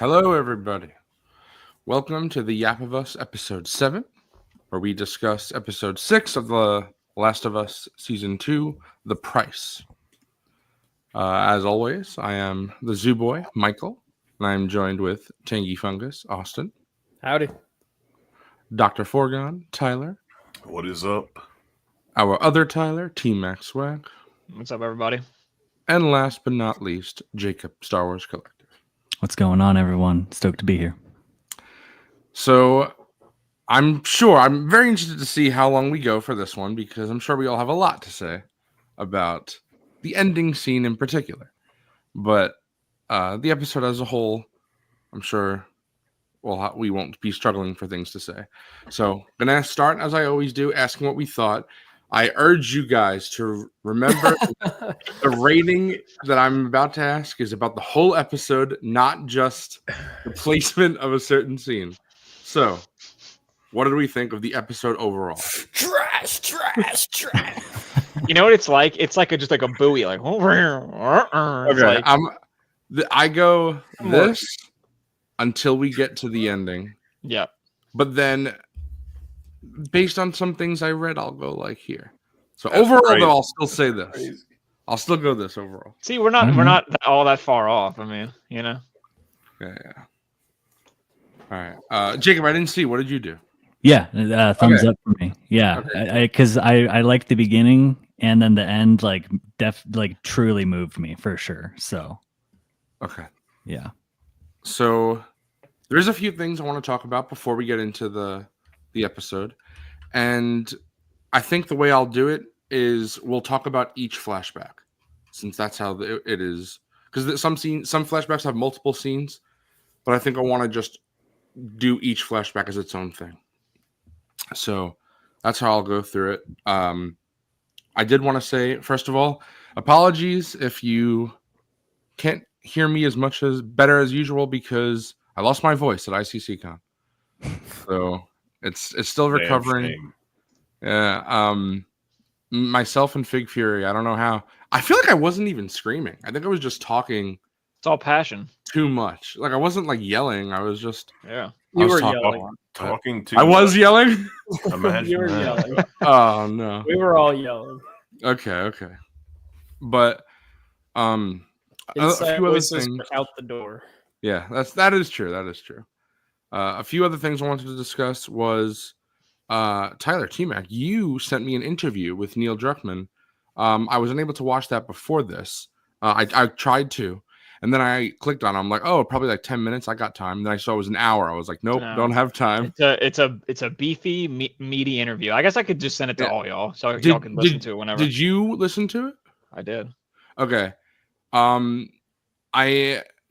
Hello, everybody. Welcome to the Yap of Us episode 7, where we discuss episode 6 of The Last of Us season 2, The Price. As always, I am the Zoo Boy, Michael, and I'm joined with Tangy Fungus, Austin. Howdy. Dr. Forgon, Tyler. What is up? Our other Tyler, Team Max Swag. What's up, everybody? And last but not least, Jacob, Star Wars Collective. What's going on, everyone? Stoked to be here. So, I'm very interested to see how long we go for this one, because I'm sure we all have a lot to say about the ending scene in particular. But the episode as a whole, I'm sure we won't be struggling for things to say. So, I'm going to start, as I always do, asking what we thought. I urge you guys to remember the rating that I'm about to ask is about the whole episode, not just the placement of a certain scene. So, what did we think of the episode overall? Trash. You know what it's like? It's like just like a buoy, like it's Okay, like, I go this until we get to the ending. yeah. But then, based on some things I read, I'll go like here. So That's overall, crazy. though, I'll still say this. Crazy. I'll still go this overall. See, we're not all that far off. I mean, you know. Yeah. All right, Jacob, I didn't see. What did you do? Yeah, thumbs Okay. up for me. Yeah, Okay. because I liked the beginning and then the end, like truly moved me for sure. So Okay. yeah, So there's a few things I want to talk about before we get into the episode. And I think the way I'll do it is we'll talk about each flashback, since that's how it is. Because some flashbacks have multiple scenes, but I think I want to just do each flashback as its own thing. So that's how I'll go through it. I did want to say, first of all, apologies if you can't hear me as better as usual, because I lost my voice at ICCCon. So it's still Damn recovering. shame. Yeah. Myself and Fig Fury, I don't know how. I feel like I wasn't even screaming. I think I was just talking It's all passion. too much. Like I wasn't like yelling. I was just Yeah. I You was were talking- yelling. Talking to I was yelling. Imagine You were that. yelling. Oh no. We were all yelling. Okay. But a Inside few other voices things. were out the door. Yeah, that is true. A few other things I wanted to discuss was Tyler T-Mac. You sent me an interview with Neil Druckmann. I was unable to watch that before this. I tried to, and then I clicked on it. I'm like, oh, probably like 10 minutes. I got time. And then I saw it was an hour. I was like, nope, An hour. don't have time. It's a beefy, meaty interview. I guess I could just send it to Yeah. all y'all, so y'all can listen to it whenever. Did you listen to it? I did. Okay.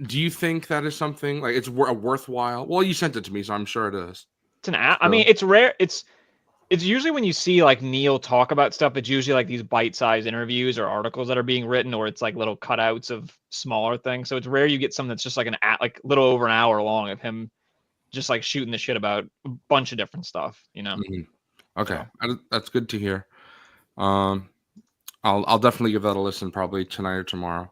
Do you think that is something like it's a worthwhile? Well, you sent it to me, so I'm sure it is. It's an I So- mean, it's rare. It's usually when you see like Neil talk about stuff, it's usually like these bite-sized interviews or articles that are being written, or it's like little cutouts of smaller things. So it's rare you get something that's just like like little over an hour long of him just like shooting the shit about a bunch of different stuff, you know. Mhm. Okay, that's good to hear. I'll definitely give that a listen, probably tonight or tomorrow.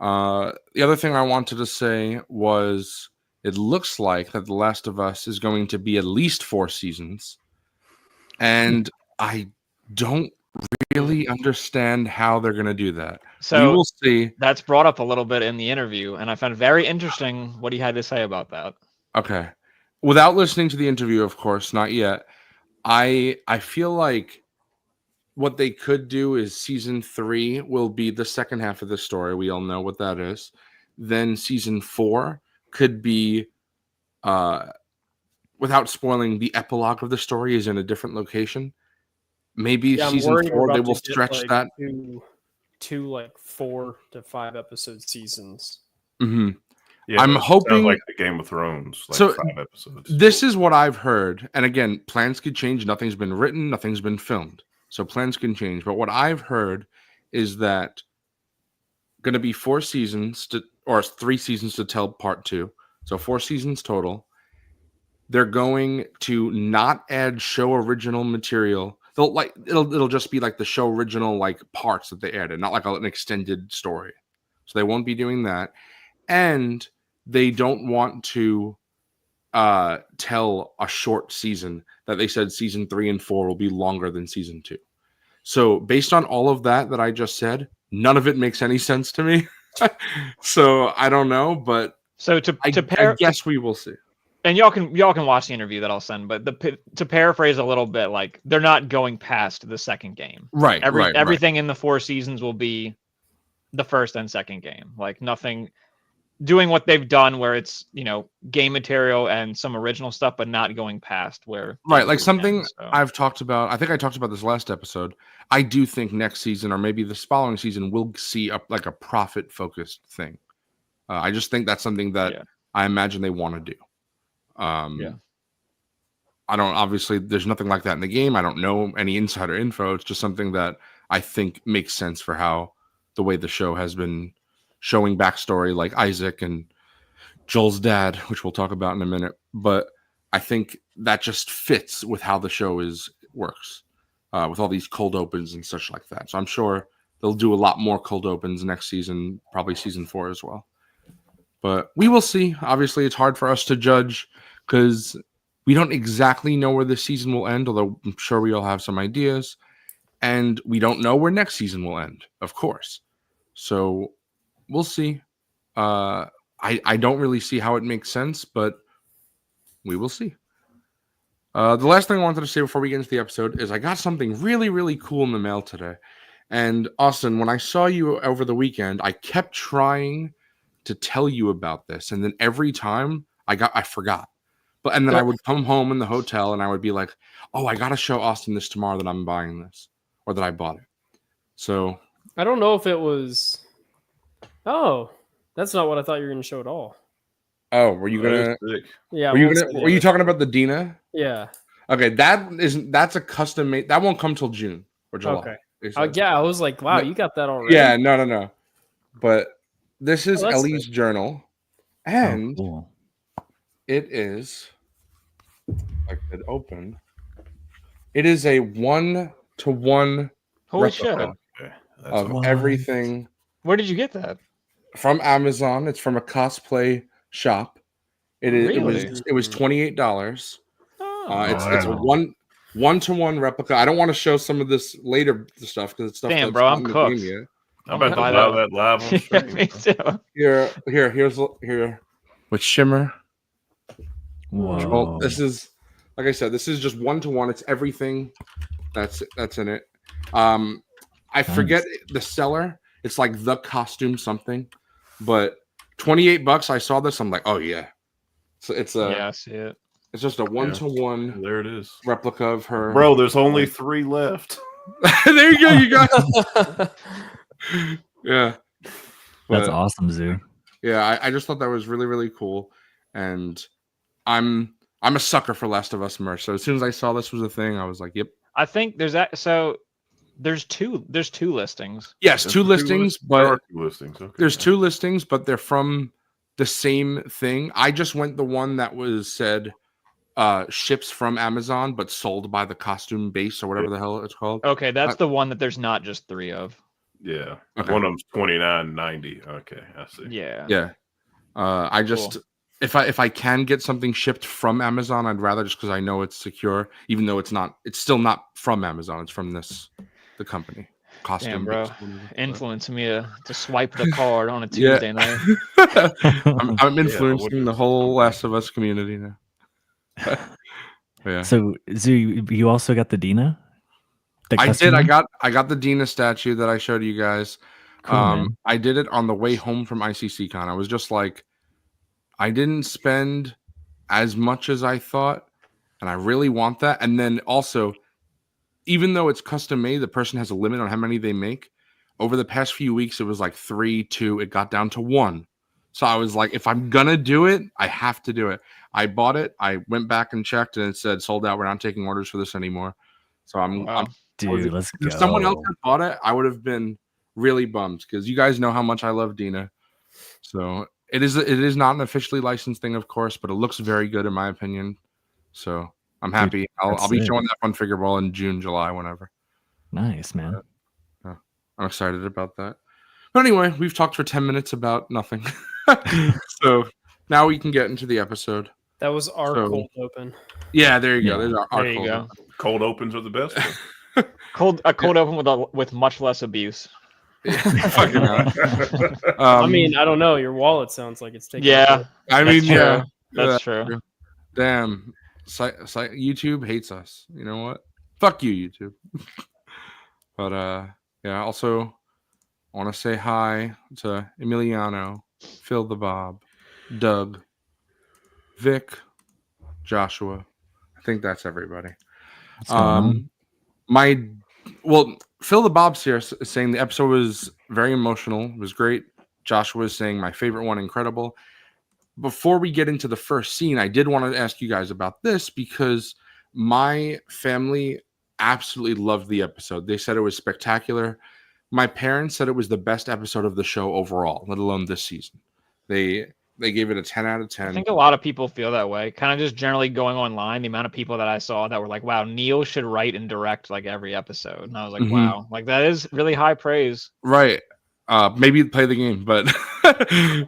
The other thing I wanted to say was it looks like that The Last of Us is going to be at least 4 seasons, and I don't really understand how they're going to do that. So we will see. that's brought up a little bit in the interview, and I found it very interesting what he had to say about that. Okay, without listening to the interview, of course, not yet. I feel like what they could do is season 3 will be the second half of the story. We all know what that is. Then season 4 could be, without spoiling, the epilogue of the story is in a different location. Maybe Yeah, I'm season worried 4 we're they about will to get, stretch like, that. two like 4 to 5 episode seasons. hmm Yeah, I'm that sounds hoping- like the Game of Thrones, like So, 5 episodes. This is what I've heard. And again, plans could change. Nothing's been written, nothing's been filmed. So plans can change. But what I've heard is that going to be 4 seasons or 3 seasons to tell part 2. So 4 seasons total. They're going to not add show original material. They'll like it'll just be like the show original like parts that they added, not like an extended story. So they won't be doing that. And they don't want to tell a short season that they said season 3 and 4 will be longer than season 2. So based on all of that I just said, none of it makes any sense to me. So I don't know, but So I guess we will see. and y'all can watch the interview that I'll send, but to paraphrase a little bit, like they're not going past the second game. Right. Everything in the 4 seasons will be the first and second game. Like nothing doing what they've done where it's, game material and some original stuff, but not going past where Like something ends, so. I've talked about, I think I talked about this last episode. I do think next season or maybe this following season we'll see a profit focused thing. I just think that's something that I imagine they want to do. I don't, obviously there's nothing like that in the game. I don't know any insider info. It's just something that I think makes sense for how the way the show has been showing backstory, like Isaac and Joel's dad, which we'll talk about in a minute. But I think that just fits with how the show works, with all these cold opens and such like that. So I'm sure they'll do a lot more cold opens next season, probably season 4 as well. But we will see. Obviously, it's hard for us to judge because we don't exactly know where this season will end, although I'm sure we all have some ideas. And we don't know where next season will end, of course. So we'll see. I don't really see how it makes sense, but we will see. The last thing I wanted to say before we get into the episode is I got something really, really cool in the mail today. And Austin, when I saw you over the weekend, I kept trying to tell you about this. And then every time I forgot. And then I would come home in the hotel and I would be like, oh, I got to show Austin this tomorrow that I'm buying this or that I bought it. So I don't know if it was. Oh, that's not what I thought you were going to show at all. Oh, were you gonna? Yeah. Were you talking about the Dina? Yeah. Okay, that's a custom made. That won't come till June or July. Okay. I was like, wow, you got that already. Yeah, no. But this is Ellie's good. journal, and cool. it is. I could open. It is a 1-to-1 Holy replica shit. of What? everything Where did you get that? from Amazon. It's from a cosplay shop. It is. Really? It was $28. Oh, It's a wow. 1-to-1 replica. I don't want to show some of this later stuff because it's stuff. Damn, that's bro, not I'm in the cooked. game yet. I'm about to Buy buy that. that live on yeah, stream. me too. Here's with Shimmer. Whoa. Well, this is, like I said, this is just 1-to-1. It's everything that's in it. I forget the seller. It's like the costume something, but $28. I saw this. I'm like, oh yeah. So it's Yeah, I see it. it's just a 1-to-1 There it is. replica of her. Bro, there's only 3 left. There you go. You got yeah. That's But, awesome, Zoo. yeah, I just thought that was really, really cool. And I'm a sucker for Last of Us merch. So as soon as I saw this was a thing, I was like, yep. I think there's that. So there's two listings. Yes, There's 2 listings, but There are 2 listings. Okay. there's 2 listings, but they're from the same thing. I just went the one that was said ships from Amazon, but sold by the costume base or whatever the hell it's called. Okay, that's the one that there's not just 3 of. Yeah. Okay. One of them's $29.90. Okay, I see. Yeah. Yeah. I just if I can get something shipped from Amazon, I'd rather, just because I know it's secure, even though it's still not from Amazon. It's from the company. Costume. Damn, bro. base, whatever. Influencing me to swipe the card on a Yeah. Tuesday night. I'm influencing what- the whole Last of Us community now. Yeah. So, Zoo, you also got the Dina? The I custom did. one? I got the Dina statue that I showed you guys. Cool, man. I did it on the way home from ICCCon. I was just like, I didn't spend as much as I thought, and I really want that. And then also, even though it's custom made, the person has a limit on how many they make. Over the past few weeks, it was like 3, 2. It got down to 1. So I was like, if I'm gonna do it, I have to do it. I bought it. I went back and checked, and it said sold out. We're not taking orders for this anymore. So Wow. Dude, let's go. if someone else had bought it, I would have been really bummed because you guys know how much I love Dina. So it is not an officially licensed thing, of course, but it looks very good in my opinion. So I'm happy. I'll be that's showing that Fun Figure Ball in June, July, whenever. Nice, man. I'm excited about that. But anyway, we've talked for 10 minutes about nothing. So now we can get into the episode. That was our So- cold open. Yeah, there you go. Yeah. There's our There you cold go. open. Cold opens are the best. Cold open with much less abuse. Fucking hell. I mean, I don't know. Your wallet sounds like it's taking. Yeah, I mean, that's yeah. true. That's true. Damn. YouTube hates us. You know what? Fuck you, YouTube. But yeah, also I want to say hi to Emiliano, Phil the Bob, Doug, Vic, Joshua. I think that's everybody. What's going on? Phil the Bob's here saying the episode was very emotional. It was great. Joshua is saying my favorite one, incredible. Before we get into the first scene, I did want to ask you guys about this because my family absolutely loved the episode. They said it was spectacular. My parents said it was the best episode of the show overall, let alone this season. They gave it a 10 out of 10. I think a lot of people feel that way. Kind of just generally going online, the amount of people that I saw that were like, "Wow, Neil should write and direct like every episode," and I was like, Mhm. "Wow, like that is really high praise." Right. Maybe play the game, but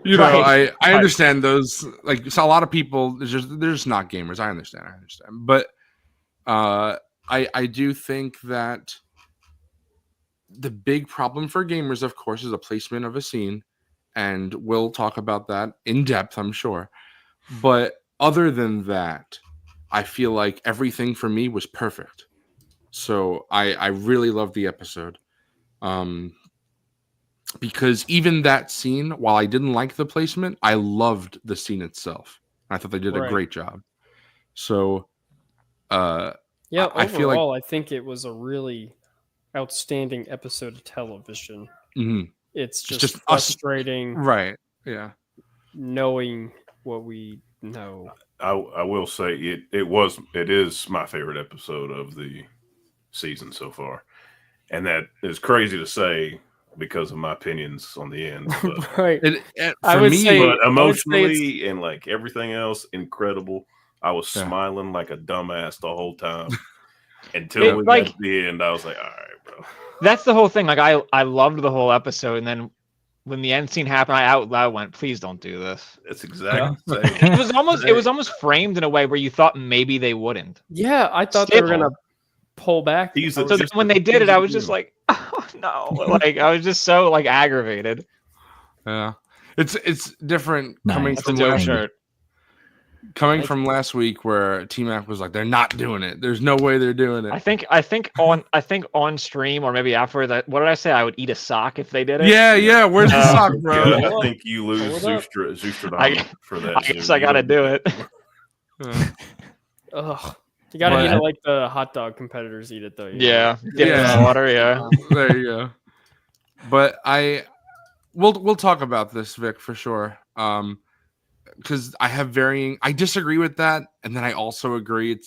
you know, Right. I understand those. Like, so a lot of people, they're just not gamers. I understand, but I do think that the big problem for gamers, of course, is a placement of a scene, and we'll talk about that in depth, I'm sure. But other than that, I feel like everything for me was perfect. So I really loved the episode. Because even that scene, while I didn't like the placement, I loved the scene itself. I thought they did a Right. great job. So, Yeah, I feel like- overall, I think it was a really outstanding episode of television. mhm. It's just, just us- frustrating Right. Yeah. knowing what we know. I will say it is my favorite episode of the season so far, and that is crazy to say because of my opinions on the end. But, Right. I For would me, say- but I would say emotionally and like everything else, incredible. I was Yeah. smiling like a dumbass the whole time until we like- got to the end. I was like, all right, bro. That's the whole thing. Like I loved the whole episode, and then when the end scene happened, I out loud went, "Please don't do this." That's exactly the same. It was almost framed in a way where you thought maybe they wouldn't. Yeah, I thought they were Still. gonna pull back. He's I a- was So then just when a- they did it, he's a I was just dude. like, "Oh no!" Like I was just so like aggravated. Yeah. It's different Nice. coming That's a from dope last, shirt. last week where T-Mac was like, they're not doing it. There's no way they're doing I it. think on stream or maybe after that. What did I say? I would eat a sock if they did it. Yeah. Where's the Uh, sock, bro? Yeah, Hold I think you lose Hold up. Zoostrodon for that. I guess Zoo. I gotta do it. Yeah. Ugh. You gotta But- eat it like the hot dog competitors eat it, though. you know? Yeah, dip it in Yeah. the water. Yeah. There you go. But we'll talk about this, Vic, for sure. Because I disagree with that, and then I also agree.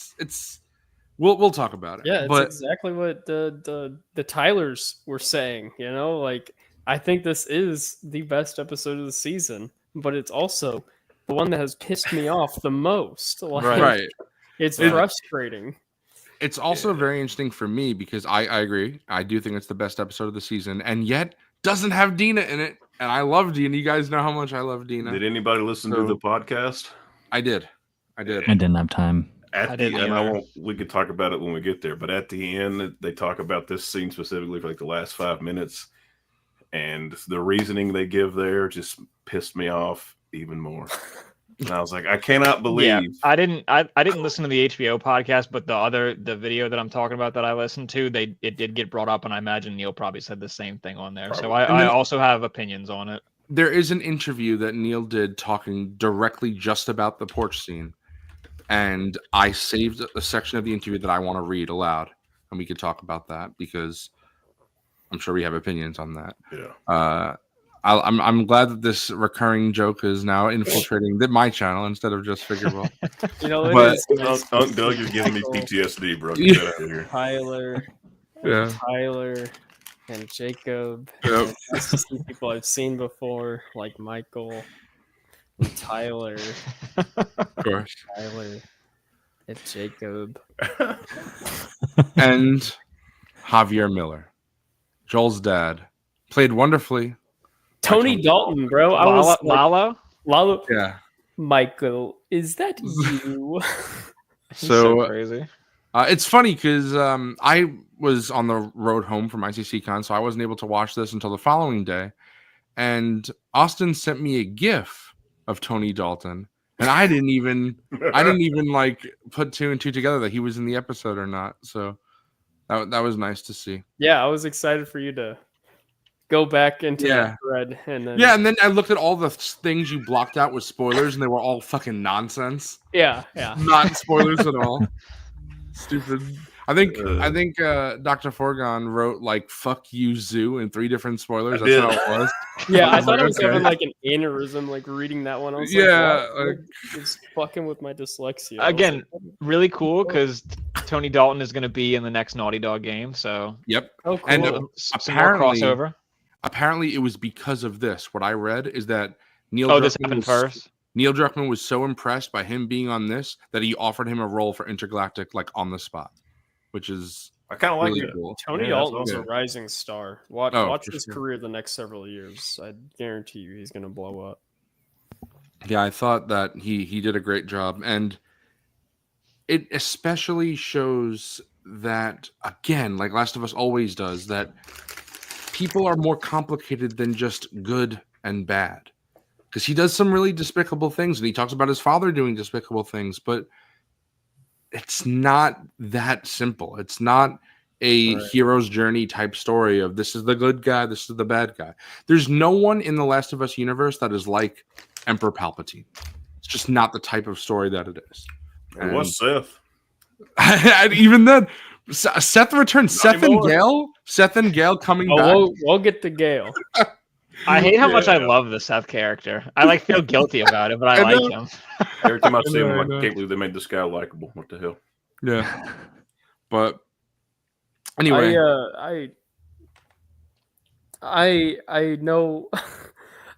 We'll talk about it. Yeah, it's but exactly what the Tylers were saying. You know, like I think this is the best episode of the season, but it's also the one that has pissed me off the most. Like, right. It's It- frustrating. It's also very interesting for me because I agree. I do think it's the best episode of the season, and yet doesn't have Dina in it. And I love Dina. You guys know how much I love Dina. Did anybody listen to So- the podcast? I did. I didn't have time. At I the didn't end, I either. won't. We could talk about it when we get there. But at the end, they talk about this scene specifically for like the last 5 minutes, and the reasoning they give there just pissed me off even more. And I was like, I cannot believe. Yeah, I didn't listen to the HBO podcast, but the video that I'm talking about that I listened to, it did get brought up, and I imagine Neil probably said the same thing on there. So Probably. And I then- also have opinions on it. There is an interview that Neil did talking directly just about the porch scene, and I saved a section of the interview that I want to read aloud, and we could talk about that because I'm sure we have opinions on that. Yeah. I'm glad that this recurring joke is now infiltrating my channel instead of just Figureball. You know, it But- is nice. Unc Doug, you're giving me PTSD, bro. Yeah. Get out of here. Tyler, Yeah. Tyler, and Jacob. Yep. And nice to see people I've seen before, like Michael, and Tyler, Of course. Tyler, and Jacob. And Javier Miller, Joel's dad, played wonderfully. Tony Tony Dalton, bro. I was like, Lalo? Lalo. Yeah. Michael, is that you? He's So crazy. it's funny because I was on the road home from ICC-Con, so I wasn't able to watch this until the following day. And Austin sent me a GIF of Tony Dalton, and I didn't even like put two and two together that he was in the episode or not. So that was nice to see. Yeah, I was excited for you to go back into Yeah. that thread and then Yeah, and then I looked at all the things you blocked out with spoilers, and they were all fucking nonsense. yeah. Not spoilers at all. Stupid. I think Dr. Forgon wrote like "fuck you, Zoo" in 3 different spoilers. I That's did. how it was. Yeah, I was thought like, I was okay. having like an aneurysm, like reading that one. I was Yeah, like, what? It's fucking with my dyslexia. I was Again, like, really cool because Tony Dalton is going to be in the next Naughty Dog game, so Yep. oh, cool. And, some more apparently- crossover. Apparently, it was because of this. What I read is that Neil. Oh, this Druckmann happened was- first. Neil Druckmann was so impressed by him being on this that he offered him a role for Intergalactic, like on the spot, which is I kind of like really it. cool. Tony Yeah, that's Dalton's a awesome. rising star. Watch Oh, watch for his sure. career the next several years. I guarantee you, he's gonna blow up. Yeah, I thought that he did a great job, and it especially shows that, again, like Last of Us always does, that people are more complicated than just good and bad. Because he does some really despicable things, and he talks about his father doing despicable things, but it's not that simple. It's not a Right. hero's journey type story of this is the good guy, this is the bad guy. There's no one in the Last of Us universe that is like Emperor Palpatine. It's just not the type of story that it is. It was Seth. And even then, Seth returns. Seth anymore. and Gale coming Oh, back. we'll get the Gale. I hate how much I love the Seth character. I like feel guilty about it, but I I like know. him. Every time I see him, know, I I'm know. like, I can't believe they made this guy likable. What the hell? Yeah, but anyway, I know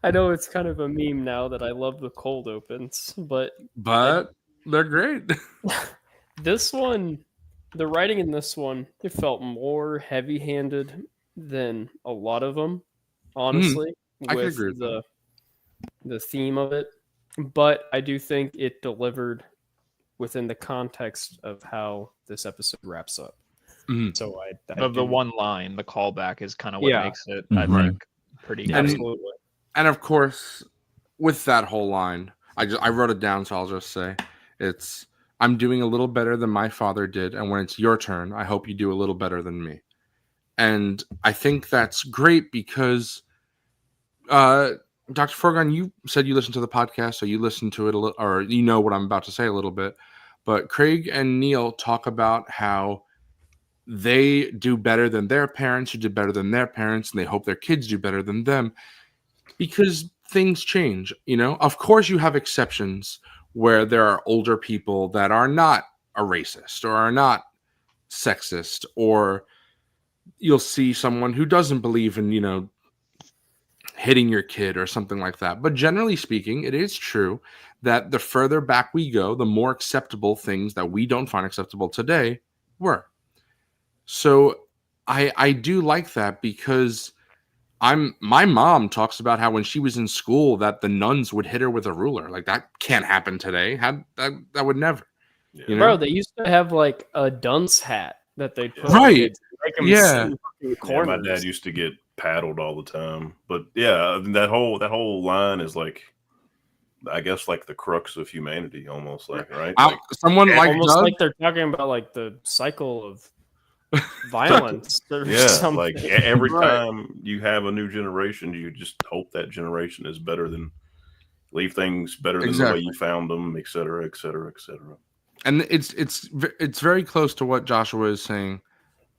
I know it's kind of a meme now that I love the cold opens, but but they're great. this one, the writing in this one, it felt more heavy-handed than a lot of them, honestly, I could with agree with the theme of it. But I do think it delivered within the context of how this episode wraps up. Mhm. So I The do- one line, the callback, is kind of what Yeah. makes it, I Mhm. think, pretty And- good. absolutely. And of course, with that whole line, I wrote it down, so I'll just say it's I'm doing a little better than my father did, and when it's your turn, I hope you do a little better than me. And I think that's great because Dr. Forgon, you said you listened to the podcast, so you listened to it a little, or you know what I'm about to say a little bit. But Craig and Neil talk about how they do better than their parents, who did better than their parents, and they hope their kids do better than them because things change. You know, of course, you have exceptions where there are older people that are not a racist or are not sexist, or you'll see someone who doesn't believe in, you know, hitting your kid or something like that. But generally speaking, it is true that the further back we go, the more acceptable things that we don't find acceptable today were. So I do like that because my mom talks about how when she was in school that the nuns would hit her with a ruler. Like that can't happen today. That would never. Yeah. You know? Bro, they used to have like a dunce hat that they put Right. on kids, make 'em Yeah. sit in fucking Yeah, my corners. dad used to get paddled all the time, but yeah, that whole line is like, I guess, like the crux of humanity, almost like, right? Like, Someone like Almost Doug, like they're talking about like the cycle of violence or yeah, something. like every Right. time you have a new generation, you just hope that generation is better than, leave things better than the way Exactly. you found them, et cetera, et cetera, et cetera. and it's very close to what Joshua is saying.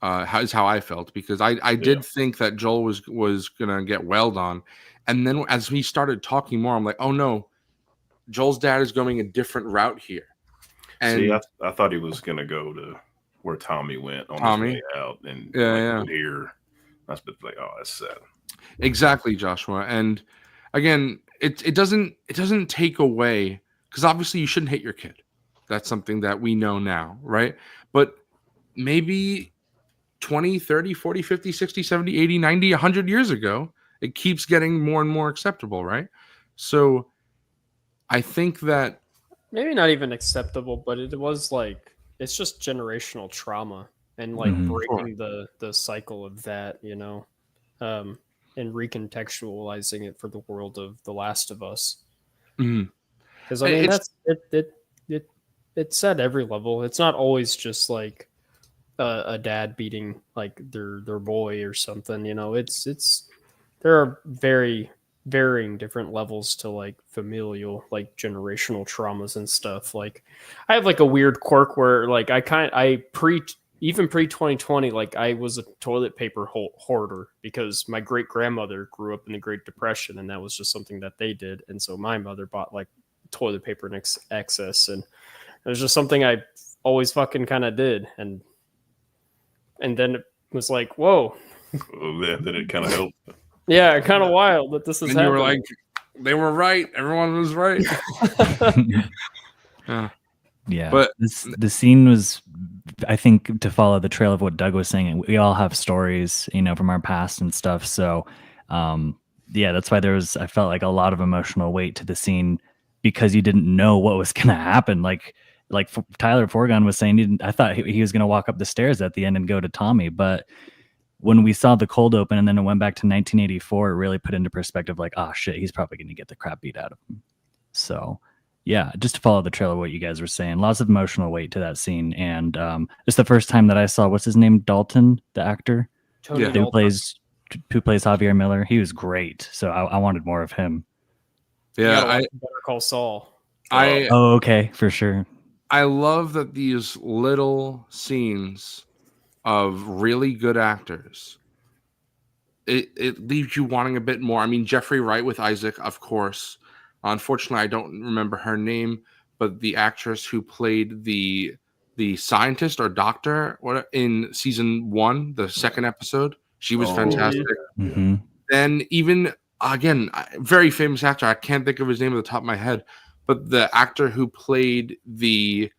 Is how I felt because I did think that Joel was gonna get wailed on, and then as we started talking more, I'm like, oh no, Joel's dad is going a different route here. And See, I thought he was gonna go to where Tommy went on Tommy? his way out, and Yeah, like, yeah. here, that's been like, oh, that's sad. exactly, Joshua. And again, it doesn't take away because obviously you shouldn't hit your kid. That's something that we know now, right? But maybe 20, 30, 40, 50, 60, 70, 80, 90, 100 years ago, it keeps getting more and more acceptable, right? So I think that Maybe not even acceptable, but it was like it's just generational trauma and like Mhm. breaking the cycle of that, and recontextualizing it for the world of The Last of Us. mm, Because I mean, it's that's it's at every level. It's not always just like a dad beating like their boy or something. It's there are very varying different levels to like familial, like generational traumas and stuff. Like I have like a weird quirk where like even pre 2020, like I was a toilet paper hoarder because my great grandmother grew up in the Great Depression and that was just something that they did. And so my mother bought like toilet paper in excess, and it was just something I always fucking kind of did. And then it was like, whoa, Then it kind of helped. yeah, kind of wild that this is and you were happening. like, they were right. Everyone was right. Yeah. Yeah, But- the scene was, I think, to follow the trail of what Doug was saying. We all have stories, from our past and stuff. So, yeah, that's why I felt like a lot of emotional weight to the scene because you didn't know what was going to happen. Like Tyler Forgon was saying, I thought he was going to walk up the stairs at the end and go to Tommy, but when we saw the cold open and then it went back to 1984, it really put into perspective like, oh shit, he's probably going to get the crap beat out of him. So yeah, just to follow the trail of what you guys were saying, lots of emotional weight to that scene. And it's the first time that I saw, what's his name? Dalton, the actor Tony Yeah. who Dalton. plays Javier Miller. He was great. So I wanted more of him. You Yeah, gotta watch Better Call Saul. I Oh, okay. For sure. I love that these little scenes of really good actors, it leaves you wanting a bit more. I mean, Jeffrey Wright with Isaac, of course. Unfortunately, I don't remember her name, but the actress who played the scientist or doctor in season 1, the second episode, she was Oh, fantastic. Hmm. Then even again, very famous actor. I can't think of his name at the top of my head, but the actor who played the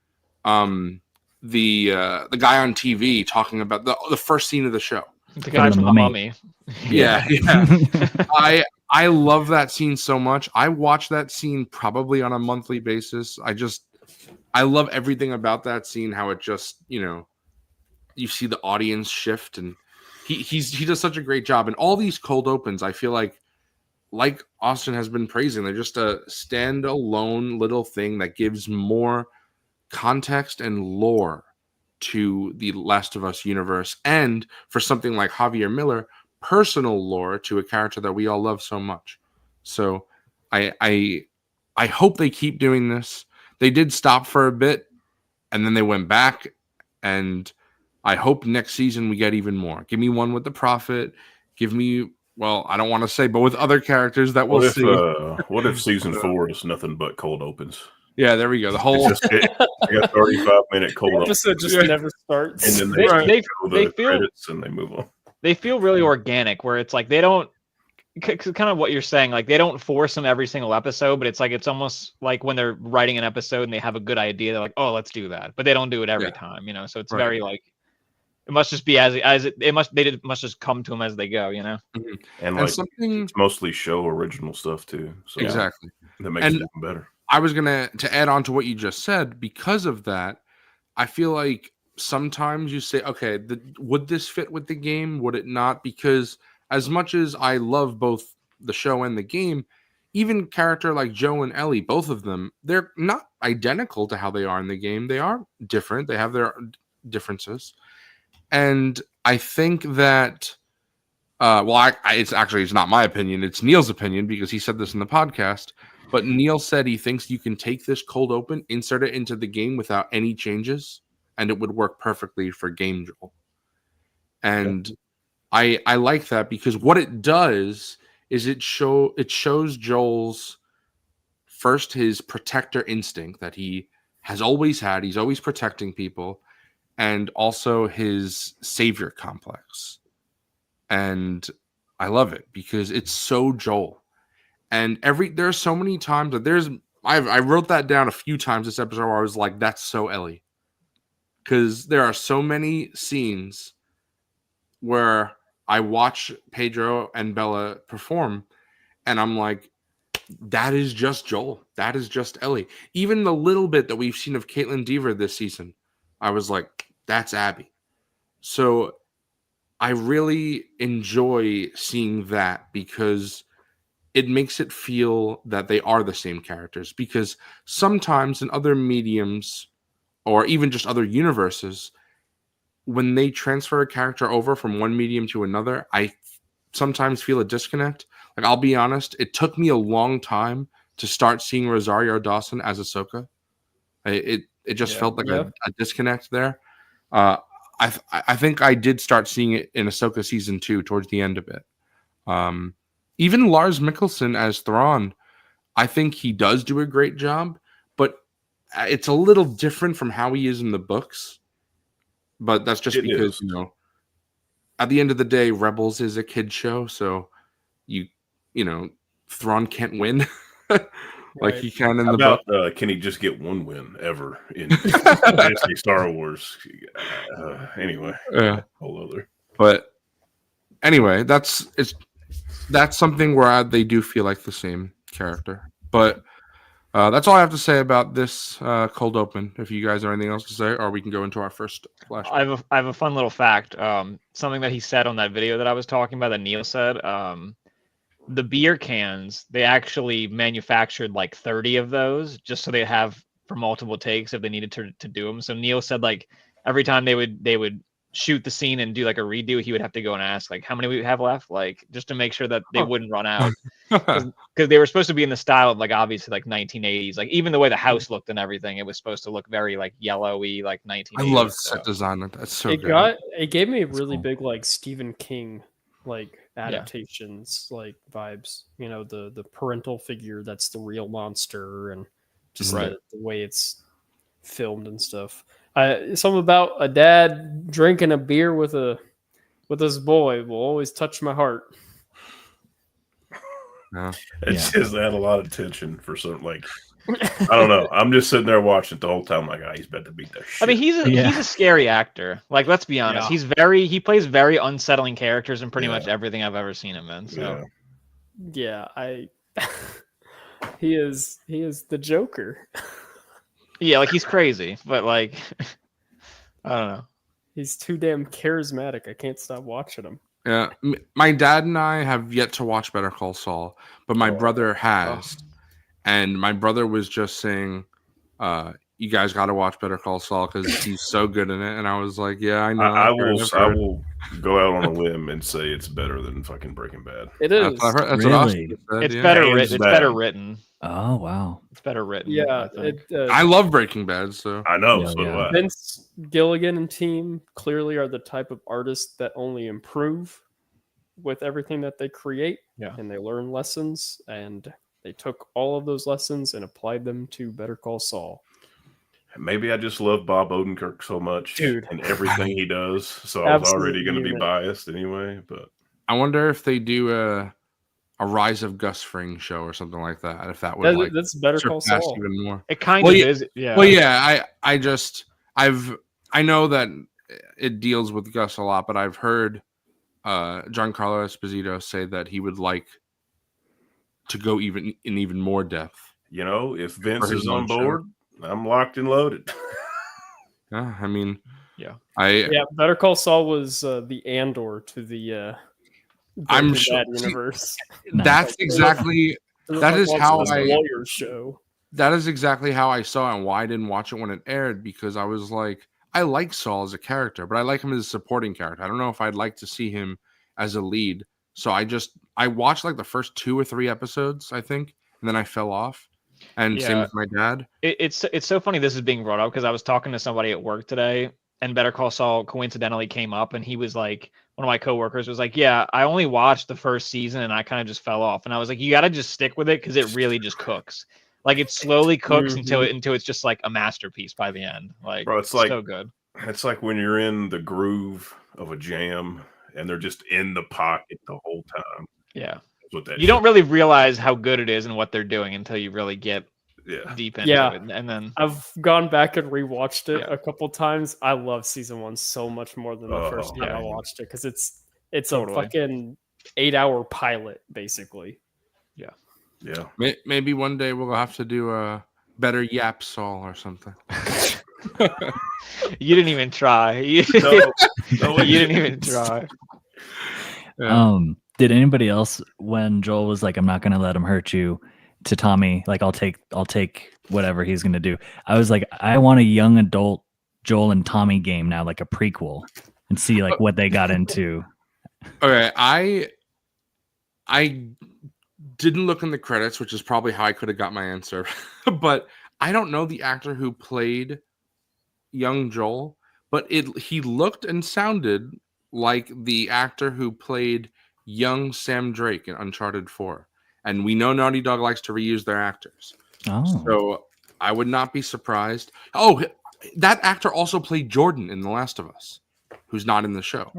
guy on TV talking about the first scene of the show. The guy the from the Mummy. Mummy. Yeah. I love that scene so much. I watch that scene probably on a monthly basis. I love everything about that scene. How it just you see the audience shift, and he does such a great job. And all these cold opens, I feel like Austin has been praising, they're just a standalone little thing that gives more context and lore to the Last of Us universe, and for something like Javier Miller, personal lore to a character that we all love so much. So I hope they keep doing this. They did stop for a bit and then they went back, and I hope next season we get even more. Give me one with the Prophet. Give me, well, I don't want to say, but with other characters that we'll see. What if season 4 is nothing but cold opens? Yeah, there we go. The whole It's just you got 35-minute cold The open, episode just Yeah. never starts. and then they, They show they the feel credits and they move on. they feel really organic, where it's like they don't kind of what you're saying, like they don't force them every single episode, but it's like it's almost like when they're writing an episode and they have a good idea, they're like, oh, let's do that, but they don't do it every Yeah. time, so it's Right. very like it must just be must just come to them as they go, And and like something it's mostly show original stuff too. So exactly. that makes And- it even better. I was gonna to add on to what you just said. Because of that, I feel like sometimes you say, okay, would this fit with the game? Would it not? Because as much as I love both the show and the game, even character like Joe and Ellie, both of them, they're not identical to how they are in the game. They are different. They have their differences, and I think that. It's not my opinion. It's Neil's opinion because he said this in the podcast. But Neil said he thinks you can take this cold open, insert it into the game without any changes, and it would work perfectly for game Joel. And I like that because what it does is it shows Joel's first his protector instinct that he has always had. He's always protecting people, and also his savior complex. And I love it because it's so Joel. And there's so many times that I wrote that down a few times this episode where I was like, that's so Ellie. Because there are so many scenes where I watch Pedro and Bella perform and I'm like, that is just Joel. That is just Ellie. Even the little bit that we've seen of Caitlin Deaver this season, I was like, that's Abby. So I really enjoy seeing that because it makes it feel that they are the same characters. Because sometimes in other mediums or even just other universes, when they transfer a character over from one medium to another, I sometimes feel a disconnect. Like, I'll be honest, it took me a long time to start seeing Rosario Dawson as Ahsoka. It just felt like a disconnect there. I think I did start seeing it in Ahsoka season 2 towards the end of it. Even Lars Mikkelsen as Thrawn, I think he does do a great job, but it's a little different from how he is in the books. But that's just because, you know, at the end of the day, Rebels is a kid show, so you know, Thrawn can't win like he can in the book. Can he just get one win ever in Fantasy Star Wars? Anyway, whole other. But anyway, that's something where they do feel like the same character. But that's all I have to say about this cold open. If you guys have anything else to say, or we can go into our first flashback. I have a fun little fact. Something that he said on that video that I was talking about that Neil said. The beer cans, they actually manufactured like 30 of those just so they have for multiple takes if they needed to do them. So Neil said like every time they would shoot the scene and do like a redo, he would have to go and ask like how many we have left, like just to make sure that they wouldn't run out, because they were supposed to be in the style of like obviously like 1980s, like even the way the house looked and everything, it was supposed to look very like yellowy, like 1980s. I love set design. That's so good. It gave me a really big like Stephen King like adaptations like vibes, you know, the parental figure that's the real monster, and just the way it's filmed and stuff. Something about a dad drinking a beer with his boy will always touch my heart. It just had a lot of tension for some, like, I don't know. I'm just sitting there watching it the whole time, like, he's about to beat that shit. I mean, he's a scary actor. Like, let's be honest, he plays very unsettling characters in pretty much everything I've ever seen him in. So, he is the Joker. Yeah, like he's crazy, but like, I don't know. He's too damn charismatic. I can't stop watching him. Yeah, my dad and I have yet to watch Better Call Saul, but my brother has. And my brother was just saying, you guys got to watch Better Call Saul because he's so good in it. And I was like, yeah, I know. I will go out on a limb and say it's better than fucking Breaking Bad. It is. That's what Austin said, it's better written. It's better written. Oh, wow. It's better written. Yeah. I love Breaking Bad. So I know. So do I. Vince Gilligan and team clearly are the type of artists that only improve with everything that they create. Yeah. And they learn lessons, and they took all of those lessons and applied them to Better Call Saul. Maybe I just love Bob Odenkirk so much, dude, and everything he does. So I was already going to be biased anyway. But I wonder if they do a Rise of Gus Fring show or something like that. If that would that's Better Call Saul even more. It kind of is. Yeah. Well, yeah. I know that it deals with Gus a lot, but I've heard Giancarlo Esposito say that he would like to go even more depth. You know, if Vince is on board, I'm locked and loaded. Yeah, I mean, Better Call Saul was the Andor to the I'm sure universe. That's exactly that is how I Lawyers show. That is exactly how I saw it and why I didn't watch it when it aired, because I was like, I like Saul as a character, but I like him as a supporting character. I don't know if I'd like to see him as a lead. So I watched like the first 2 or 3 episodes, I think, and then I fell off. And same with my dad. It's so funny this is being brought up because I was talking to somebody at work today, and Better Call Saul coincidentally came up, and he was like, one of my coworkers was like, yeah, I only watched the first season and I kind of just fell off. And I was like, you got to just stick with it because it really just cooks. Like it slowly cooks until it's just like a masterpiece by the end. Like, bro, it's like so good. It's like when you're in the groove of a jam and they're just in the pocket the whole time. Yeah. You don't really realize how good it is and what they're doing until you really get deep into it. And then I've gone back and rewatched it a couple times. I love season 1 so much more than the first time I watched it because it's totally a fucking 8-hour pilot basically. Yeah. Yeah. Maybe one day we'll have to do a better Yap Saul or something. You didn't even try. You, No, you didn't even try. Yeah. Did anybody else, when Joel was like, "I'm not gonna let him hurt you," to Tommy, like, I'll take whatever he's gonna do. I was like, I want a young adult Joel and Tommy game now, like a prequel, and see like what they got into. Okay, I didn't look in the credits, which is probably how I could have got my answer. But I don't know the actor who played young Joel, but he looked and sounded like the actor who played young Sam Drake in Uncharted 4. And we know Naughty Dog likes to reuse their actors. Oh, So I would not be surprised. Oh, that actor also played Jordan in The Last of Us, who's not in the show.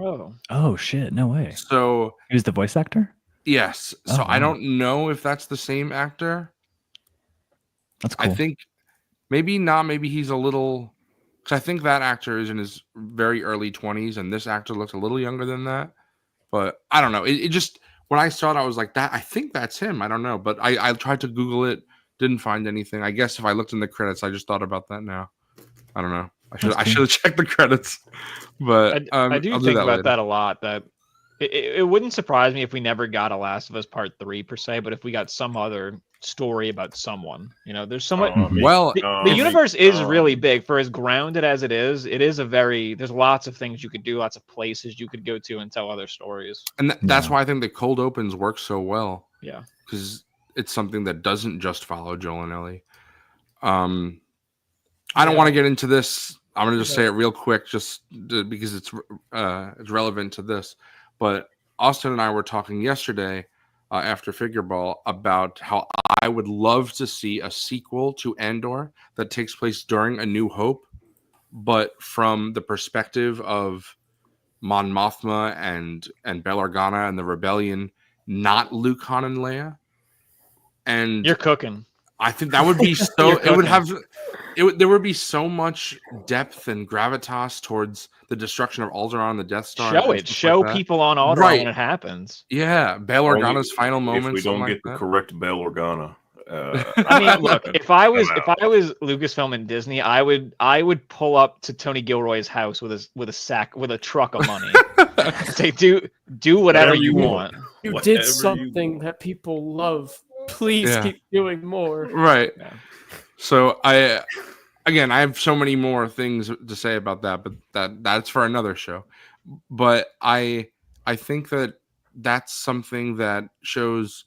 Oh, shit, no way. So He was the voice actor. yes. Oh, So I wow. don't know if that's the same actor. That's cool. I think maybe not. Maybe he's a little. Because I think that actor is in his very early 20s, and this actor looks a little younger than that. But I don't know. It just when I saw it, I was like, "That I think that's him." I don't know, but I tried to Google it, didn't find anything. I guess if I looked in the credits, I just thought about that now. I don't know. That's I cool. should have checked the credits. But I do I'll think about later. that a lot. That it wouldn't surprise me if we never got a Last of Us Part 3 per se, but if we got some other story about someone, there's so much. Well, The universe is really big. For as grounded as it is a very. There's lots of things you could do, lots of places you could go to and tell other stories. and that's Yeah. why I think the cold opens work so well. Yeah. Because it's something that doesn't just follow Joel and Ellie. I don't want to get into this. I'm going to just say it real quick, because it's relevant to this. But Austin and I were talking yesterday after Figure Ball about how I would love to see a sequel to Andor that takes place during A New Hope, but from the perspective of Mon Mothma and Bail Organa and the Rebellion, not Luke, Han, and Leia. And You're cooking. I think that would be so. It would have. There would be so much depth and gravitas towards the destruction of Alderaan and the Death Star. Show and it. stuff Show like that. people on Alderaan Right. when it happens. Yeah, Bail Only Organa's final if moments. we don't something get like the correct Bail Organa. I mean, look, if I was out. Lucasfilm and Disney, I would pull up to Tony Gilroy's house with a truck of money. Say, do whatever Whatever you you want. You Whatever did you something that people love. Please Yeah. keep doing more. Right. Yeah. So I have so many more things to say about that, but that's for another show. But I think that that's something that shows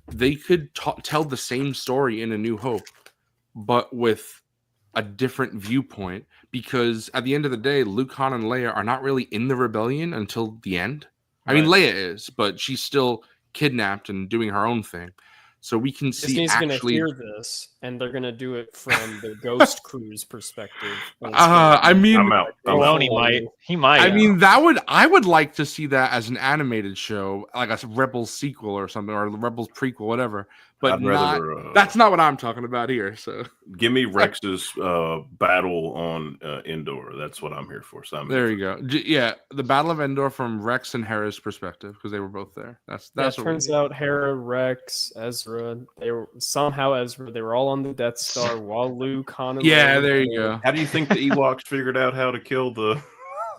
they could tell the same story in A New Hope, but with a different viewpoint. Because at the end of the day, Luke, Han, and Leia are not really in the rebellion until the end. I mean, Right. Leia is, but she's still kidnapped and doing her own thing. So we can see Disney's going to actually. hear this, and they're going to do it from the Ghost Cruise perspective. I mean, I'm out. I'm out. Maloney might. He might. I mean, I would like to see that as an animated show, like a Rebels sequel or something, or Rebels prequel, whatever. But I'd rather. that's not what I'm talking about here. So Give me Rex's battle on Endor. That's what I'm here for. So there you go. Yeah, the Battle of Endor from Rex and Hera's perspective, because they were both there. That's That what turns out Hera, Rex, Ezra, they were all on the Death Star while Luke, Han, and Yeah, Leia there were you go. How do you think the Ewoks figured out how to kill the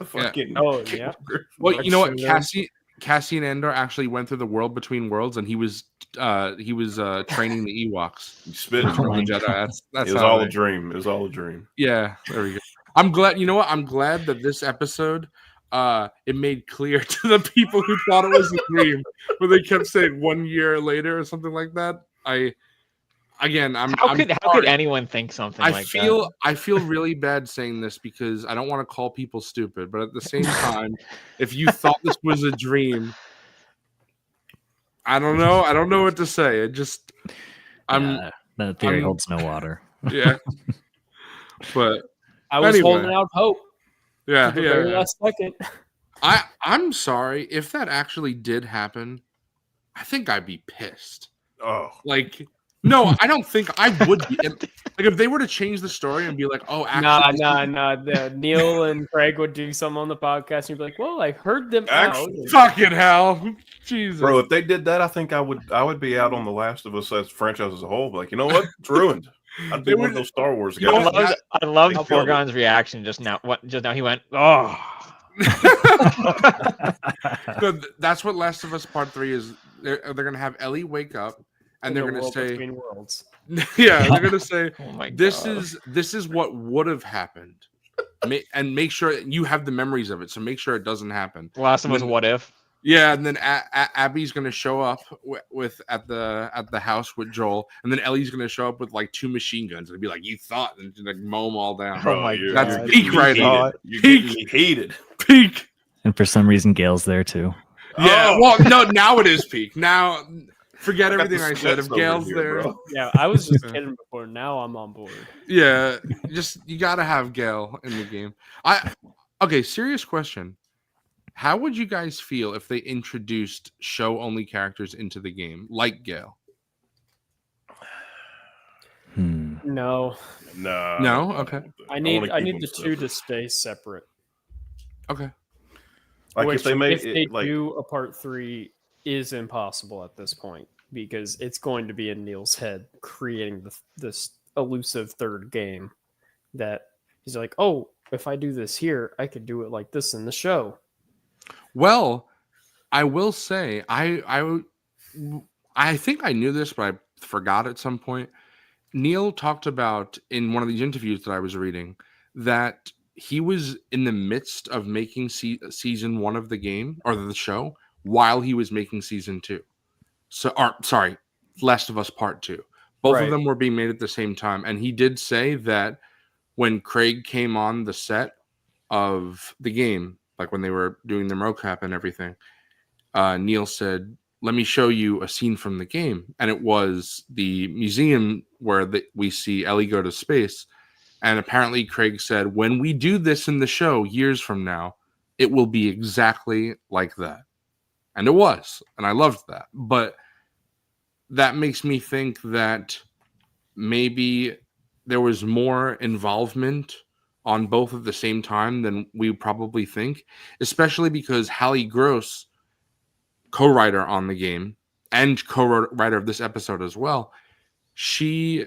fucking? Oh, yeah. Well, you know what? Rex and Cassian Andor actually went through the world between worlds, and he was training the Ewoks. You spit. Oh my The Jedi. That's It was how all they- a dream. It was all a dream. Yeah, there we go. I'm glad. You know what? I'm glad that this episode, it made clear to the people who thought it was a dream, where they kept saying 1 year later or something like that. How could anyone think something like that? I feel really bad saying this because I don't want to call people stupid, but at the same time, if you thought this was a dream, I don't know. I don't know what to say. It just, Yeah, that theory I'm- holds no water. yeah. But I was Anyway. holding out hope yeah, to the very yeah. last second. I'm sorry if that actually did happen. I think I'd be pissed. Oh, Like No, I don't think I would be. Like if they were to change the story and be like, "Oh, actually, Nah. Neil and Craig would do something on the podcast, and you'd be like, "Well, I heard them out." Actually- fucking hell, Jesus, Bro, if they did that, I think I would be out on The Last of Us as franchise as a whole. Like, you know what? It's ruined. I'd be They one would- of those Star Wars You know guys. what? I love They killed it. Forgon's reaction just now. Just now he went, "Oh." No, that's what Last of Us Part 3 is. They're gonna have Ellie wake up, and they're The gonna world say, between worlds. "Yeah, they're gonna say." Oh my This god. is what would have happened, and make sure you have the memories of it. So make sure it doesn't happen. Last of Us Then- What If. Yeah, and then Abby's gonna show up with at the house with Joel, and then Ellie's gonna show up with like 2 machine guns and be like, "You thought," and like mow them all down. Oh my you're- That's God. peak right You're now. heated. You're getting me heated. Peak. And for some reason, Gail's there too. Yeah. Oh. Well, no, now it is peak. Now, forget I got everything the I said. If sweats over Gail's here, there, bro. Yeah, I was just kidding before. Now I'm on board. yeah, just you gotta have Gail in the game. Okay, serious question. How would you guys feel if they introduced show-only characters into the game, like Gail? No, No. No? Okay. I need wanna I keep need them the two separate. to stay separate. Okay. Like Which, if they made if they it, like do a part 3, is impossible at this point because it's going to be in Neil's head creating this elusive third game that he's like, oh, if I do this here, I could do it like this in the show. Well, I will say I think I knew this, but I forgot at some point. Neil talked about in one of these interviews that I was reading that he was in the midst of making season 1 of the game or the show while he was making season 2. So, sorry, Last of Us Part 2. Both Right. of them were being made at the same time, and he did say that when Craig came on the set of the game, like when they were doing the mocap and everything, Neil said, "Let me show you a scene from the game," and it was the museum where we see Ellie go to space. And apparently, Craig said, "When we do this in the show years from now, it will be exactly like that." And it was, and I loved that. But that makes me think that maybe there was more involvement on both at the same time than we probably think, especially because Hallie Gross, co-writer on the game and co-writer of this episode as well, she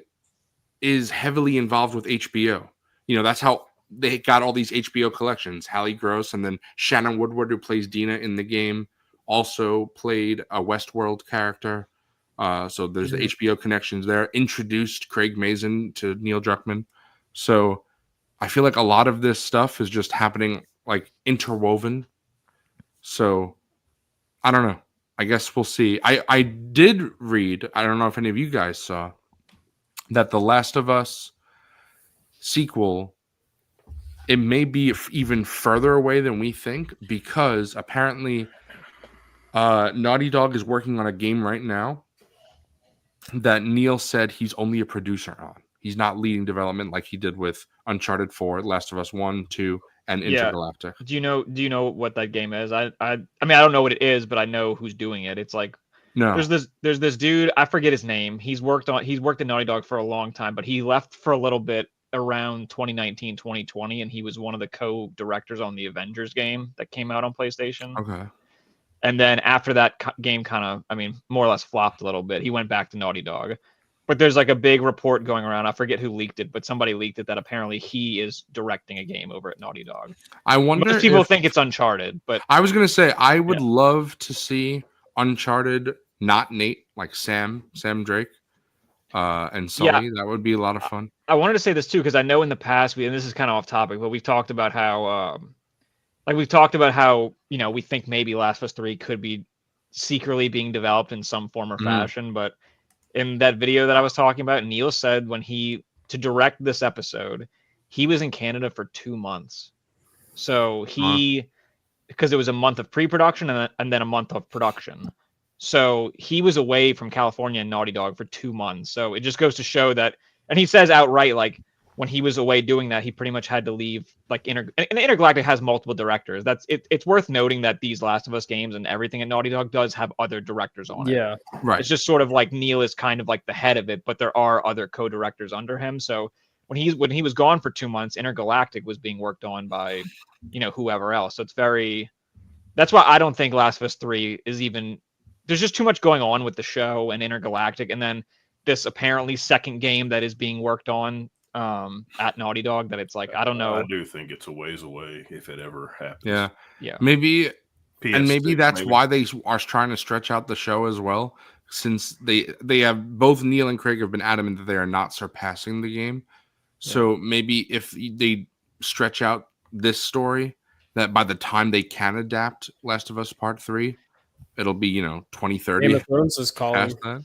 is heavily involved with HBO. You know, that's how they got all these HBO collections. Hallie Gross, and then Shannon Woodward, who plays Dina in the game, also played a Westworld character. So there's the HBO connections there. Introduced Craig Mazin to Neil Druckmann. So I feel like a lot of this stuff is just happening like interwoven. So I don't know. I guess we'll see. I did read, I don't know if any of you guys saw, that The Last of Us sequel, it may be even further away than we think, because apparently Naughty Dog is working on a game right now that Neil said he's only a producer on. He's not leading development like he did with Uncharted 4, Last of Us 1, 2, and Yeah. Intergalactic. Do you know what that game is? I mean I don't know what it is, but I know who's doing it. It's like No. there's this dude, I forget his name. He's worked at Naughty Dog for a long time, but he left for a little bit around 2019, 2020, and he was one of the co-directors on the Avengers game that came out on PlayStation. Okay. And then after that game kind of, I mean, more or less flopped a little bit, he went back to Naughty Dog. But there's like a big report going around. I forget who leaked it, but somebody leaked it that apparently he is directing a game over at Naughty Dog. I wonder Most people if, think it's Uncharted, but I was going to say, I would love to see Uncharted, not Nate, like Sam Drake, and Sully. That would be a lot of fun. I wanted to say this too because I know in the past and this is kind of off topic, but we've talked about how we think maybe Last of Us 3 could be secretly being developed in some form or fashion. But in that video that I was talking about, Neil said to direct this episode, he was in Canada for 2 months. So because it was a month of pre-production and then a month of production. So he was away from California and Naughty Dog for 2 months. So it just goes to show that, and he says outright, like, when he was away doing that, he pretty much had to leave. Like and Intergalactic has multiple directors. It's worth noting that these Last of Us games and everything at Naughty Dog does have other directors on it. Yeah. Right. It's just sort of like Neil is kind of like the head of it, but there are other co-directors under him. So when he was gone for 2 months, Intergalactic was being worked on by, whoever else. So that's why I don't think Last of Us 3 is even. There's just too much going on with the show and Intergalactic, and then this apparently second game that is being worked on at Naughty Dog. That it's like I don't know. I do think it's a ways away if it ever happens. Yeah. Maybe. And maybe PS6, that's why they are trying to stretch out the show as well, since they have both Neil and Craig have been adamant that they are not surpassing the game. So maybe if they stretch out this story, that by the time they can adapt Last of Us Part 3, it'll be 2030. Game of Thrones is calling. Past that.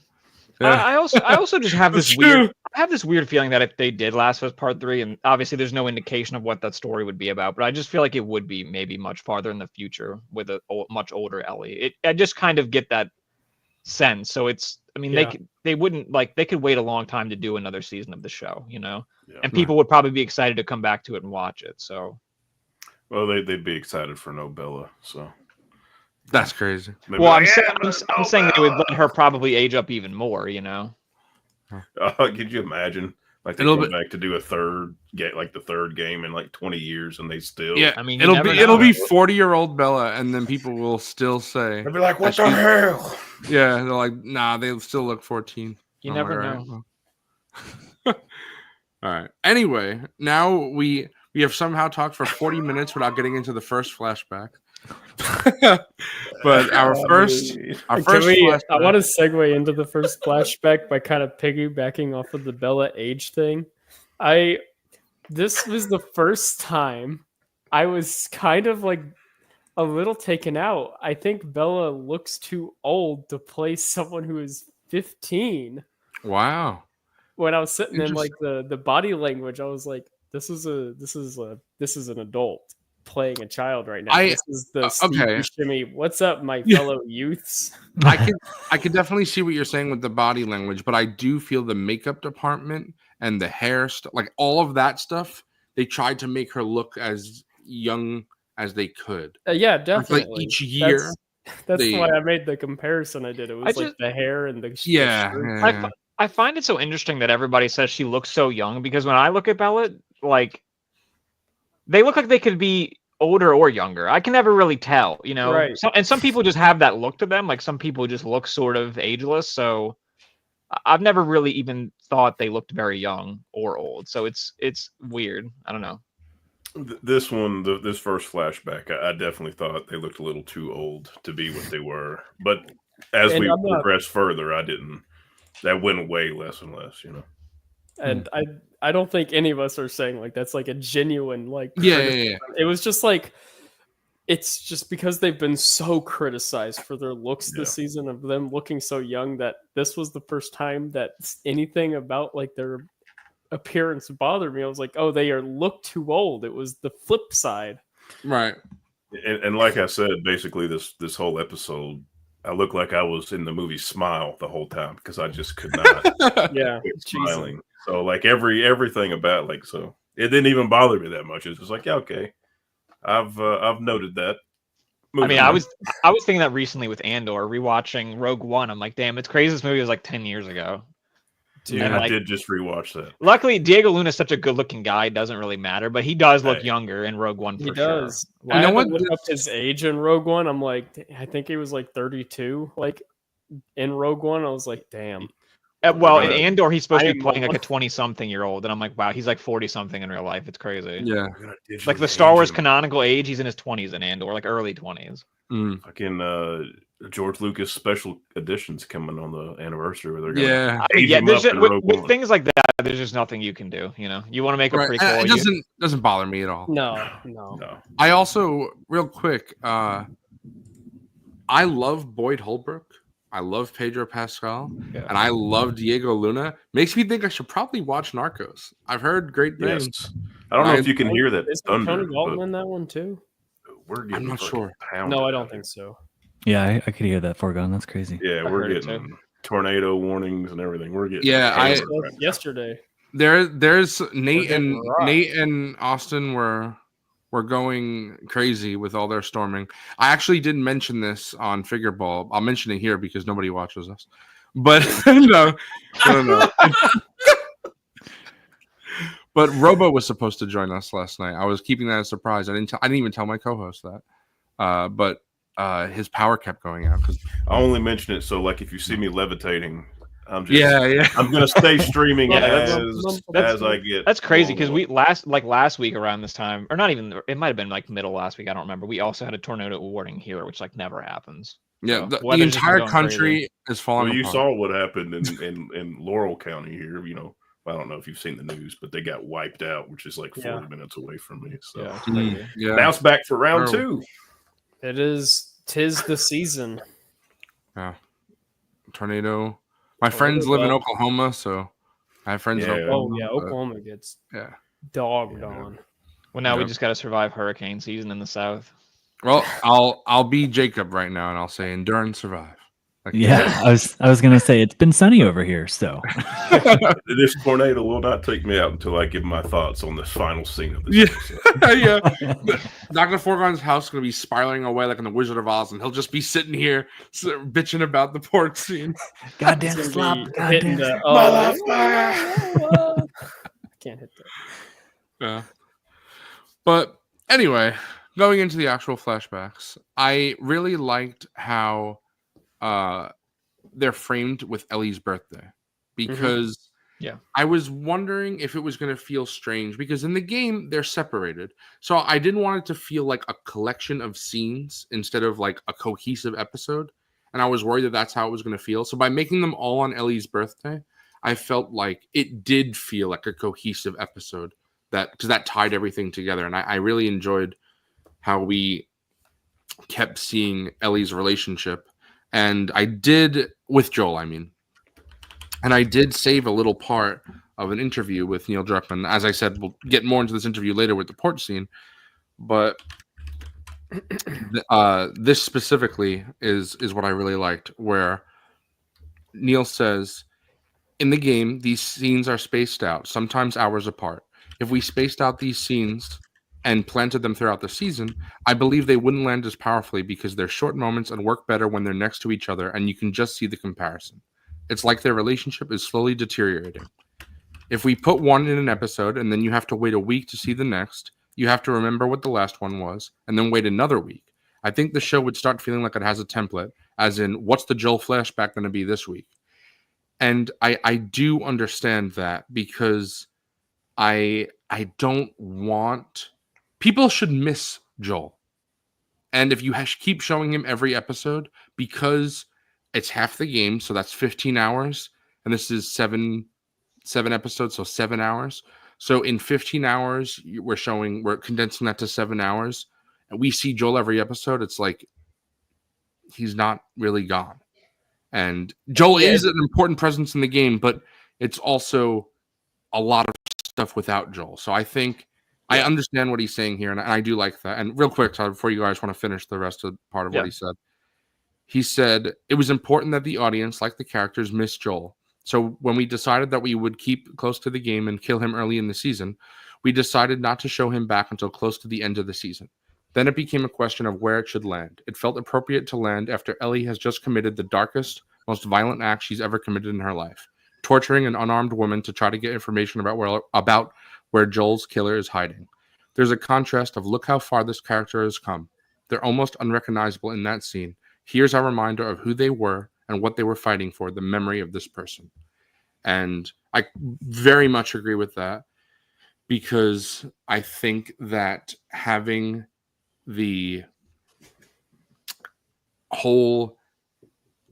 I also just have this That's weird. true. I have this weird feeling that if they did Last of Us Part 3, and obviously there's no indication of what that story would be about, but I just feel like it would be maybe much farther in the future with a much older Ellie. I just kind of get that sense. So they wouldn't they could wait a long time to do another season of the show, Yeah. and people would probably be excited to come back to it and watch it. So, Well, they'd be excited for no Bella. So That's crazy. they'd be well, I'm "Yeah, saying they would Bella." let her probably age up even more. Could you imagine? Like they It'll come be- back to do a third game, like the third game in like 20 years, and they still Yeah, I mean, you it'll never be know. it'll be 40-year-old Bella, and then people will still say, They'd be like, "What the Actually- hell?" yeah, they're like, nah, they still look 14. You I'm never like, know. "All right." All right. Anyway, now we have somehow talked for 40 minutes without getting into the first flashback. But our first I flashback, want to segue into the first flashback by kind of piggybacking off of the Bella age thing. This was the first time I was kind of like a little taken out. I think Bella looks too old to play someone who is 15. wow. When I was sitting in like the body language, I was like, this is an adult playing a child right now. This is the Steve okay. Buscemi. What's up, my fellow youths? I can definitely see what you're saying with the body language, but I do feel the makeup department and the hair stuff, like all of that stuff, they tried to make her look as young as they could. Yeah, Like definitely. each year. That's they- why I made the comparison I did. It was like the hair and the Yeah. shirt. I find it so interesting that everybody says she looks so young, because when I look at Bella, like they look like they could be older or younger. I can never really tell, Right. And some people just have that look to them. Like some people just look sort of ageless. So I've never really even thought they looked very young or old. So it's weird. I don't know. This one, this first flashback, I definitely thought they looked a little too old to be what they were. But as And we I'm not- progressed further, that went way less and less, And I don't think any of us are saying like that's like a genuine like Yeah. criticism. It was just like it's just because they've been so criticized for their looks this season, of them looking so young, that this was the first time that anything about like their appearance bothered me. I was like, oh, they look too old. It was the flip side. Right. And like I said, basically this whole episode, I looked like I was in the movie Smile the whole time because I just could not Yeah. quit smiling. So like everything about so it didn't even bother me that much. It's just like, yeah, okay, I've noted that. I mean, I was thinking that recently with Andor, rewatching Rogue One. I'm like, damn, it's crazy. This movie was like 10 years ago. Dude, And, I like, did just rewatch that. Luckily, Diego Luna is such a good-looking guy; it doesn't really matter. But he does look Hey. younger in Rogue One. For he does. Sure. I know had what? to look up his age in Rogue One. I'm like, I think he was like 32. Like in Rogue One, I was like, damn. Well, in Right. Andor, he's supposed I to be am playing one- like a 20-something-year-old, and I'm like, wow, he's like 40-something in real life. It's crazy. Yeah. Like the Star Wars canonical age, he's in his 20s in Andor, like early 20s. Mm. Fucking George Lucas special editions coming on the anniversary where they're gonna Yeah. I mean, age yeah, him there's up just, in with Rogue One. things like that, there's just nothing you can do. You want to make a Right. prequel. It doesn't bother me at all. No. No. I also, real quick, I love Boyd Holbrook. I love Pedro Pascal, Yeah. and I love Diego Luna. Makes me think I should probably watch Narcos. I've heard great things. Yes. I don't know if you can hear that Is thunder, Tony Dalton but in that one too? we're getting I'm not fucking sure. pounded No, I out don't here. think so. Yeah, I could hear that foregone. That's crazy. Yeah, I we're heard it getting tornado warnings and everything. We're getting Yeah, hammered Well, right now. yesterday. there's Nate getting rocked. Nate and Austin were going crazy with all their storming. I actually didn't mention this on Figure Ball. I'll mention it here because nobody watches us. But no. But Robo was supposed to join us last night. I was keeping that a surprise. I didn't even tell my co-host that. But his power kept going out. I only mention it so, like, if you see me levitating, I'm just Yeah. I'm gonna stay streaming Yeah, as I get. That's crazy because along. we last week around this time, or not even, it might have been like middle last week. I don't remember. We also had a tornado warning here, which like never happens. Yeah, So the weather's just entire going country crazy. is falling Well, you apart. saw what happened in Laurel County here. I don't know if you've seen the news, but they got wiped out, which is like 40 Yeah. minutes away from me. So Yeah, it's Mm, crazy. yeah. bounce back for round Terrible. 2. Tis the season. Tornado. My friends live in Oklahoma, so I have friends in Yeah. Oklahoma. Oh yeah, but- Oklahoma gets Yeah. dogged Yeah. on. Well, now we Yep. just got to survive hurricane season in the south. Well, I'll be Jacob right now, and I'll say endure and survive. Like, Yeah, I was gonna say it's been sunny over here, so This tornado will not take me out until I give my thoughts on this final scene of this Yeah. episode. yeah. Dr. Forgon's house is going to be spiraling away like in the Wizard of Oz, and he'll just be sitting here bitching about the pork scene. goddamn It's slop, gonna be goddamn. hitting the can't hit that. Yeah. But anyway, going into the actual flashbacks, I really liked how they're framed with Ellie's birthday because Yeah. I was wondering if it was going to feel strange because in the game they're separated. So I didn't want it to feel like a collection of scenes instead of like a cohesive episode. And I was worried that that's how it was going to feel. So by making them all on Ellie's birthday, I felt like it did feel like a cohesive episode because that tied everything together. And I really enjoyed how we kept seeing Ellie's relationship. And I did with Joel, I mean. And I did save a little part of an interview with Neil Druckmann. As I said, we'll get more into this interview later with the porch scene. But this specifically is what I really liked, where Neil says, in the game, these scenes are spaced out, sometimes hours apart. If we spaced out these scenes and planted them throughout the season, I believe they wouldn't land as powerfully because they're short moments and work better when they're next to each other, and you can just see the comparison. It's like their relationship is slowly deteriorating. If we put one in an episode and then you have to wait a week to see the next, you have to remember what the last one was and then wait another week. I think the show would start feeling like it has a template, as in, what's the Joel flashback going to be this week? And I do understand that because I don't want... People should miss Joel. And if you keep showing him every episode, because it's half the game, so that's 15 hours, and this is seven episodes, so 7 hours. So in 15 hours, we're condensing that to 7 hours, and we see Joel every episode. It's like he's not really gone. And Joel is an important presence in the game, but it's also a lot of stuff without Joel. So I think I understand what he's saying here, and I do like that. And real quick, Todd, before you guys want to finish the rest of part of what he said, it was important that the audience, like the characters, miss Joel. So when we decided that we would keep close to the game and kill him early in the season, we decided not to show him back until close to the end of the season. Then it became a question of where it should land. It felt appropriate to land after Ellie has just committed the darkest, most violent act she's ever committed in her life, torturing an unarmed woman to try to get information about where Joel's killer is hiding. There's a contrast of look how far this character has come. They're almost unrecognizable in that scene. Here's our reminder of who they were and what they were fighting for, the memory of this person. And I very much agree with that because I think that having the whole...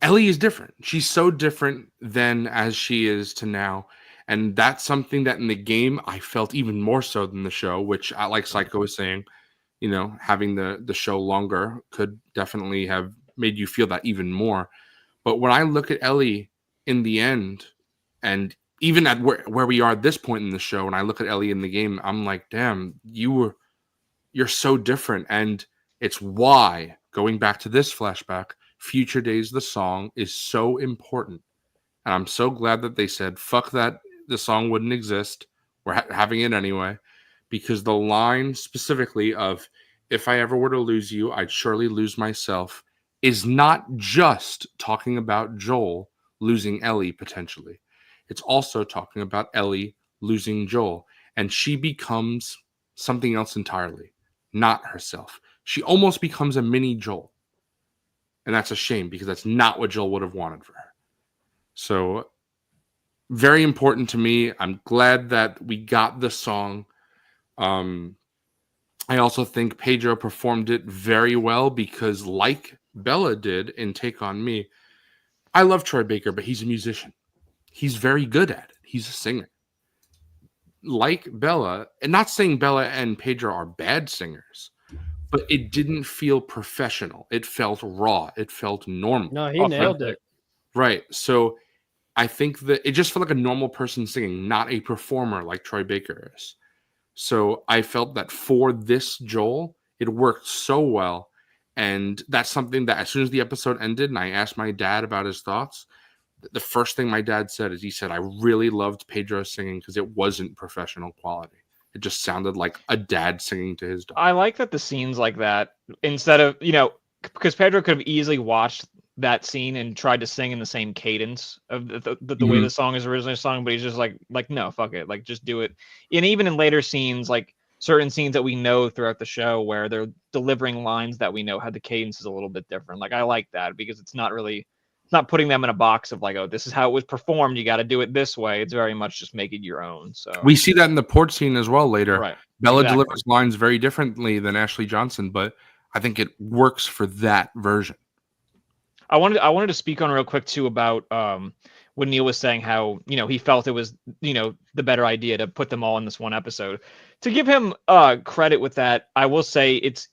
Ellie is different. She's so different than as she is to now. And that's something that in the game I felt even more so than the show, which I, like Psycho was saying, having the show longer could definitely have made you feel that even more. But when I look at Ellie in the end, and even at where we are at this point in the show, and I look at Ellie in the game, I'm like, damn, you're so different. And it's why, going back to this flashback, Future Days, the song, is so important. And I'm so glad that they said, fuck that, the song wouldn't exist. We're having it anyway, because the line specifically of "If I ever were to lose you, I'd surely lose myself" is not just talking about Joel losing Ellie potentially. It's also talking about Ellie losing Joel, and she becomes something else entirely, not herself. She almost becomes a mini Joel. And that's a shame, because that's not what Joel would have wanted for her. So, very important to me. I'm glad that we got the song. I also think Pedro performed it very well, because like Bella did in Take On Me, I love Troy Baker, but he's a musician. He's very good at it. He's a singer. Like Bella, and not saying Bella and Pedro are bad singers, but it didn't feel professional. It felt raw. It felt normal. No, he nailed it. Right. So I think that it just felt like a normal person singing, not a performer like Troy Baker is. So I felt that for this Joel, it worked so well. And that's something that as soon as the episode ended and I asked my dad about his thoughts, the first thing my dad said is he said, I really loved Pedro singing because it wasn't professional quality. It just sounded like a dad singing to his daughter. I like that the scenes like that, instead of, because Pedro could have easily watched that scene and tried to sing in the same cadence of the way the song is originally sung, but he's just like, no, fuck it. Like, just do it. And even in later scenes, like certain scenes that we know throughout the show where they're delivering lines that we know how the cadence is a little bit different. Like, I like that because it's not putting them in a box of like, oh, this is how it was performed. You got to do it this way. It's very much just make it your own. So we see that in the port scene as well later. Right. Bella delivers lines very differently than Ashley Johnson, but I think it works for that version. I wanted to speak on real quick too about when Neil was saying how, he felt it was, the better idea to put them all in this one episode. To give him credit with that, I will say it's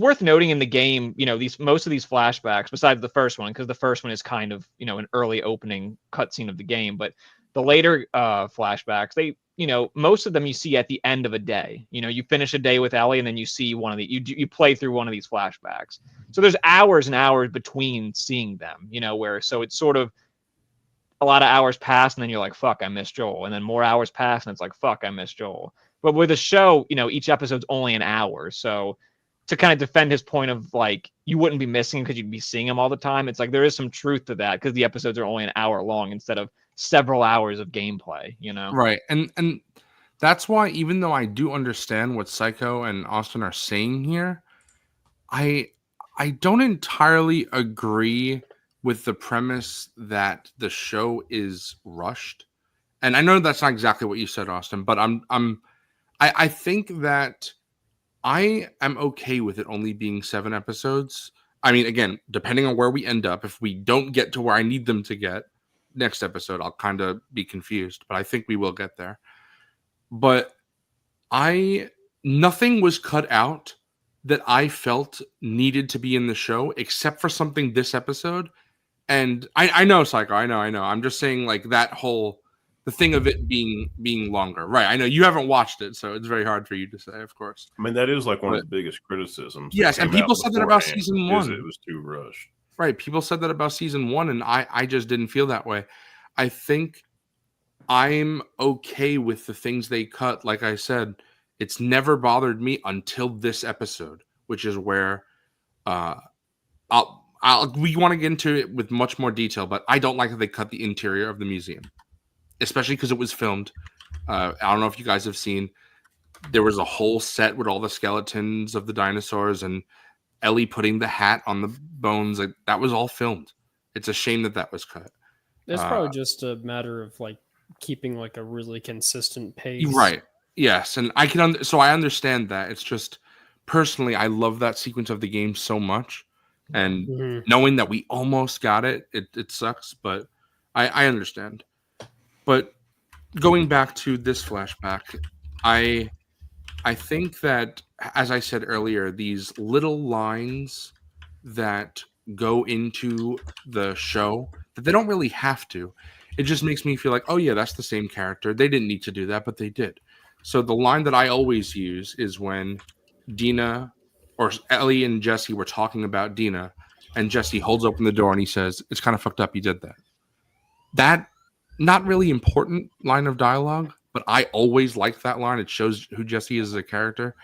worth noting in the game, most of these flashbacks, besides the first one, because the first one is kind of, an early opening cutscene of the game, but the later flashbacks, they, most of them you see at the end of a day. You finish a day with Ellie and then you see one of the, you play through one of these flashbacks. So there's hours and hours between seeing them, so it's sort of a lot of hours pass and then you're like, fuck, I miss Joel. And then more hours pass and it's like, fuck, I miss Joel. But with a show, each episode's only an hour. So to kind of defend his point of like, you wouldn't be missing because you'd be seeing him all the time. It's like, there is some truth to that because the episodes are only an hour long instead of several hours of gameplay, Right. And that's why, even though I do understand what Psycho and Austin are saying here, I don't entirely agree with the premise that the show is rushed. And I know that's not exactly what you said, Austin, but I think that I am okay with it only being 7 episodes. I mean, again, depending on where we end up, if we don't get to where I need them to get next episode, I'll kind of be confused, but I think we will get there. But nothing was cut out that I felt needed to be in the show except for something this episode. And I know, Psycho, I know. I'm just saying, like, the thing of it being longer. Right. I know you haven't watched it, so it's very hard for you to say, of course. I mean, that is like one of the biggest criticisms. Yes, and people said that about season 1. It was too rushed. Right. People said that about season 1, and I just didn't feel that way. I think I'm okay with the things they cut. Like I said, it's never bothered me until this episode, which is where we want to get into it with much more detail, but I don't like that they cut the interior of the museum, especially because it was filmed. I don't know if you guys have seen, there was a whole set with all the skeletons of the dinosaurs and Ellie putting the hat on the bones. Like, that was all filmed. It's a shame that was cut. It's probably just a matter of like keeping like a really consistent pace. Right. Yes. And I understand that. It's just, personally, I love that sequence of the game so much. And knowing that we almost got it sucks, but I understand. But going back to this flashback, I think that, as I said earlier, these little lines that go into the show, that they don't really have to. It just makes me feel like, oh yeah, that's the same character. They didn't need to do that, but they did. So the line that I always use is when Dina or Ellie and Jesse were talking about Dina, and Jesse holds open the door and he says, "It's kind of fucked up you did that." That not really important line of dialogue, but I always like that line. It shows who Jesse is as a character.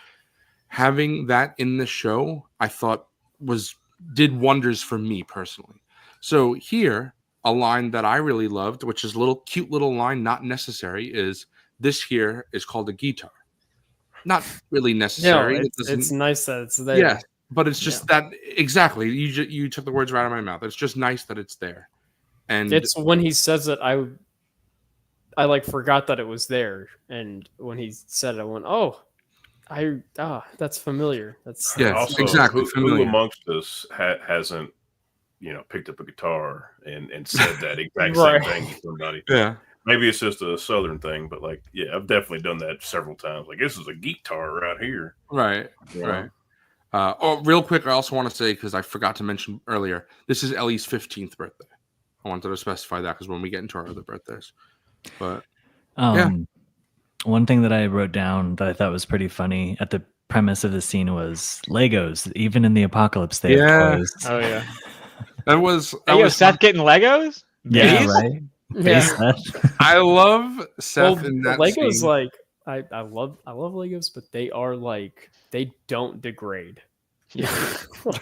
Having that in the show, I thought did wonders for me personally. So here, a line that I really loved, which is a little cute little line, not necessary, is this here is called a guitar. Not really necessary. No, It it's doesn't- nice that it's there. yeah, but it's just that exactly. You took the words right out of my mouth. It's just nice that it's there, and It's when he says it, I like forgot that it was there, and when he said it, I went, "Oh, that's familiar." That's Yeah, that's Also, exactly, Who familiar. amongst us hasn't, picked up a guitar and said that exact Right. same thing to somebody? yeah, Maybe it's just a Southern thing, but like, yeah, I've definitely done that several times. Like, this is a guitar right here. right, you know? right. Real quick, I also want to say, because I forgot to mention earlier, this is Ellie's 15th birthday. I wanted to specify that because when we get into our other birthdays, but Yeah. One thing that I wrote down that I thought was pretty funny at the premise of the scene was Legos. Even in the apocalypse, they Yeah. have clothes. Oh yeah. that was Hey, yo, was Seth fun. getting Legos? Yeah, Base? right. yeah. Face that. I love Seth in that Legos scene. like I love Legos, but they are like they don't degrade. Yeah.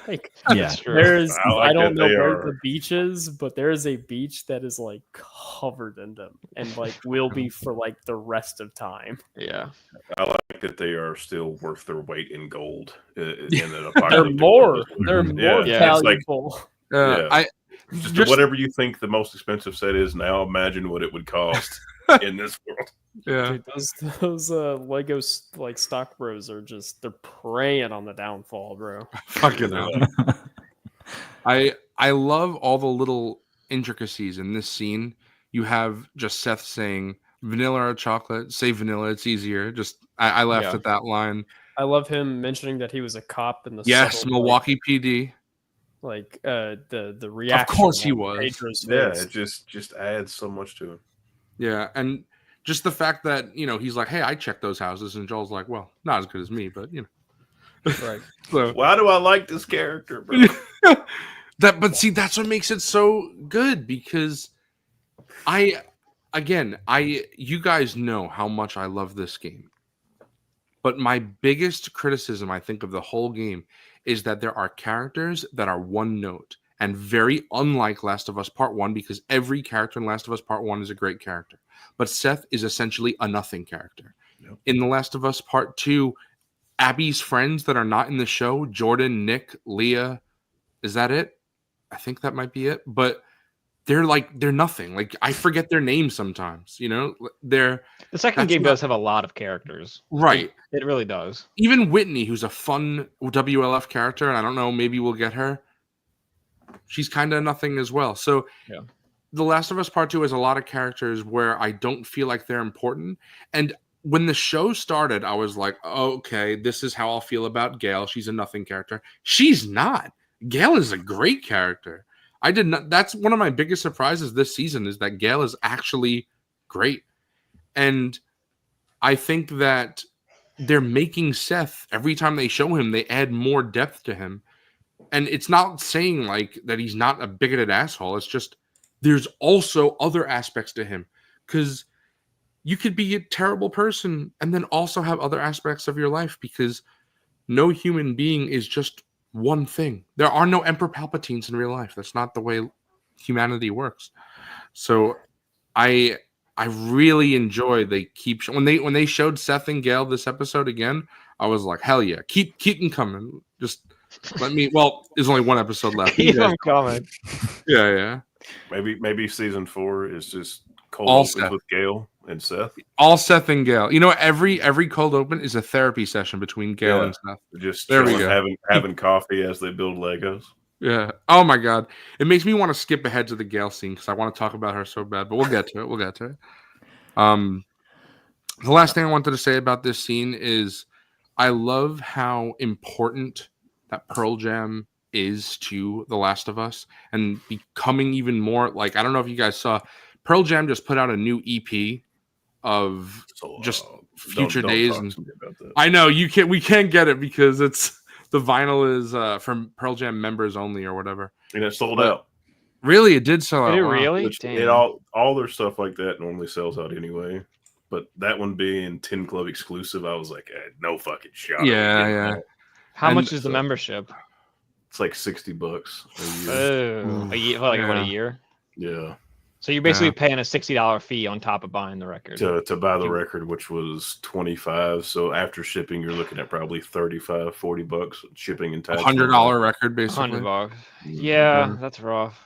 Like Yeah. That's true. there's I like I don't that know they where are. the beach is, but there is a beach that is like covered in them and like will be for like the rest of time. Yeah. I like that they are still worth their weight in gold in an They're apocalyptic more world. they're Mhm. more Yeah, it's like- valuable. Yeah. I Just whatever you think the most expensive set is now, imagine what it would cost in this world. yeah. Dude, those Legos like stock bros are just they're preying on the downfall, bro. Fucking hell. I love all the little intricacies in this scene. You have just Seth saying vanilla or chocolate. Say vanilla, it's easier. Just I laughed Yeah. at that line. I love him mentioning that he was a cop in the Yes, subtle, Milwaukee PD. the reaction. course he on was. Pedro's Yeah, face. it just adds so much to it. Yeah, and just the fact that he's like, "Hey, I checked those houses," and Joel's like, "Well, not as good as me, but Right. So Why do I like this character, bro? but see, that's what makes it so good because you guys know how much I love this game. But my biggest criticism, I think, of the whole game is that there are characters that are one note and very unlike Last of Us Part 1 because every character in Last of Us Part 1 is a great character. But Seth is essentially a nothing character. Yep. In The Last of Us Part 2, Abby's friends that are not in the show, Jordan, Nick, Leah, is that it? I think that might be it. But they're nothing. Like, I forget their names sometimes, They're The second That's game not- does have a lot of characters. right. It really does. Even Whitney, who's a fun WLF character, and I don't know, maybe we'll get her. She's kind of nothing as well. So, Yeah. The Last of Us Part 2 has a lot of characters where I don't feel like they're important. And when the show started, I was like, okay, this is how I'll feel about Gail. She's a nothing character. She's not. Gail is a great character. I did not. That's one of my biggest surprises this season is that Gail is actually great. And I think that they're making Seth, every time they show him, they add more depth to him. And it's not saying like that he's not a bigoted asshole. It's just there's also other aspects to him. Because you could be a terrible person and then also have other aspects of your life because no human being is just one thing. There are no Emperor Palpatines in real life. That's not the way humanity works. So I really enjoy when they showed Seth and Gale this episode again, I was like, hell yeah, keep them coming. Just let me. Well, there's only one episode left. Keep them coming. Yeah. Maybe season 4 is just cold All opens Seth. with Gale and Seth. All Seth and Gale. Every cold open is a therapy session between Gale Yeah. and Seth. Just There we chilling, go. having coffee as they build Legos. Yeah. Oh my God. It makes me want to skip ahead to the Gale scene because I want to talk about her so bad, but we'll get to it. The last thing I wanted to say about this scene is I love how important that Pearl Jam is to The Last of Us and becoming even more like, I don't know if you guys saw, Pearl Jam just put out a new EP of So just don't future days. talk And to me about that. I know we can't get it because it's the vinyl is from Pearl Jam members only or whatever. And it's sold But- out. Really, it did sell out. Did it Wow. really? Which Damn. it all their stuff like that normally sells out anyway. But that one being 10 Club exclusive, I was like, no fucking shot. Yeah, yeah. How and much is the so- membership? It's like $60 a year. Oh, a year, like what, a Yeah. year? Yeah, So you're basically paying a $60 fee on top of buying the record. to buy the You- record, which was 25. So after shipping, you're looking at probably $35-$40 shipping and tax. $100 record, basically. $100. Mhm. Yeah, that's rough.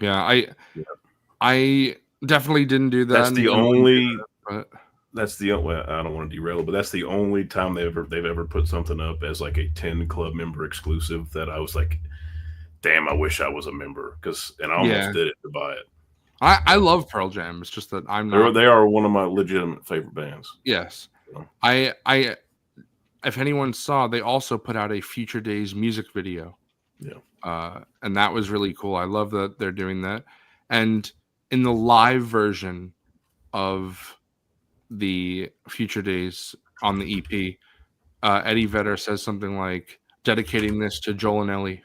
Yeah, Yeah. I definitely didn't do that. That's the and- only. but- That's the only. I don't want to derail it, but that's the only time they've ever put something up as like a 10 Club member exclusive that I was like, damn, I wish I was a member and I almost Yeah. did it to buy it. I love Pearl Jam. It's just that I'm They are, not. they are one of my legitimate favorite bands. Yes, Yeah. I. If anyone saw, they also put out a Future Days music video. Yeah. And that was really cool. I love that they're doing that. And in the live version of the Future Days on the EP, Eddie Vedder says something like dedicating this to Joel and Ellie.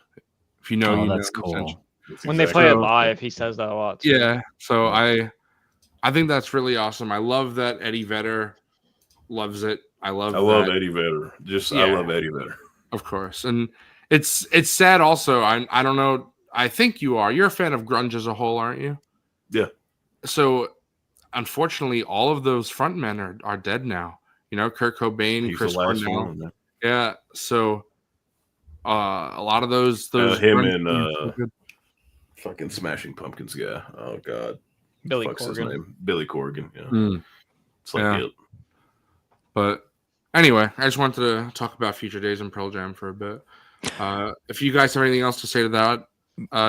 If you know, Oh, you that's know. cool. essentially. That's When they exactly play it So- live, he says that a lot. Too. Yeah. So I think that's really awesome. I love that Eddie Vedder loves it. I love that, Eddie Vedder. I Yeah. love Eddie Vedder. of course. And it's sad also. I don't know. I think you are. You're a fan of grunge as a whole, aren't you? Yeah. So unfortunately, all of those frontmen are dead now. You know, Kurt Cobain, He's Chris the last Cornell. one. Man. Yeah. So a lot of those him grunge and, bands are good. Fucking Smashing Pumpkins guy. Oh God, Billy fuck's his Corgan. name? Billy Corgan. Yeah, Mm. it's like Yeah. it. But anyway, I just wanted to talk about Future Days and Pearl Jam for a bit. If you guys have anything else to say to that,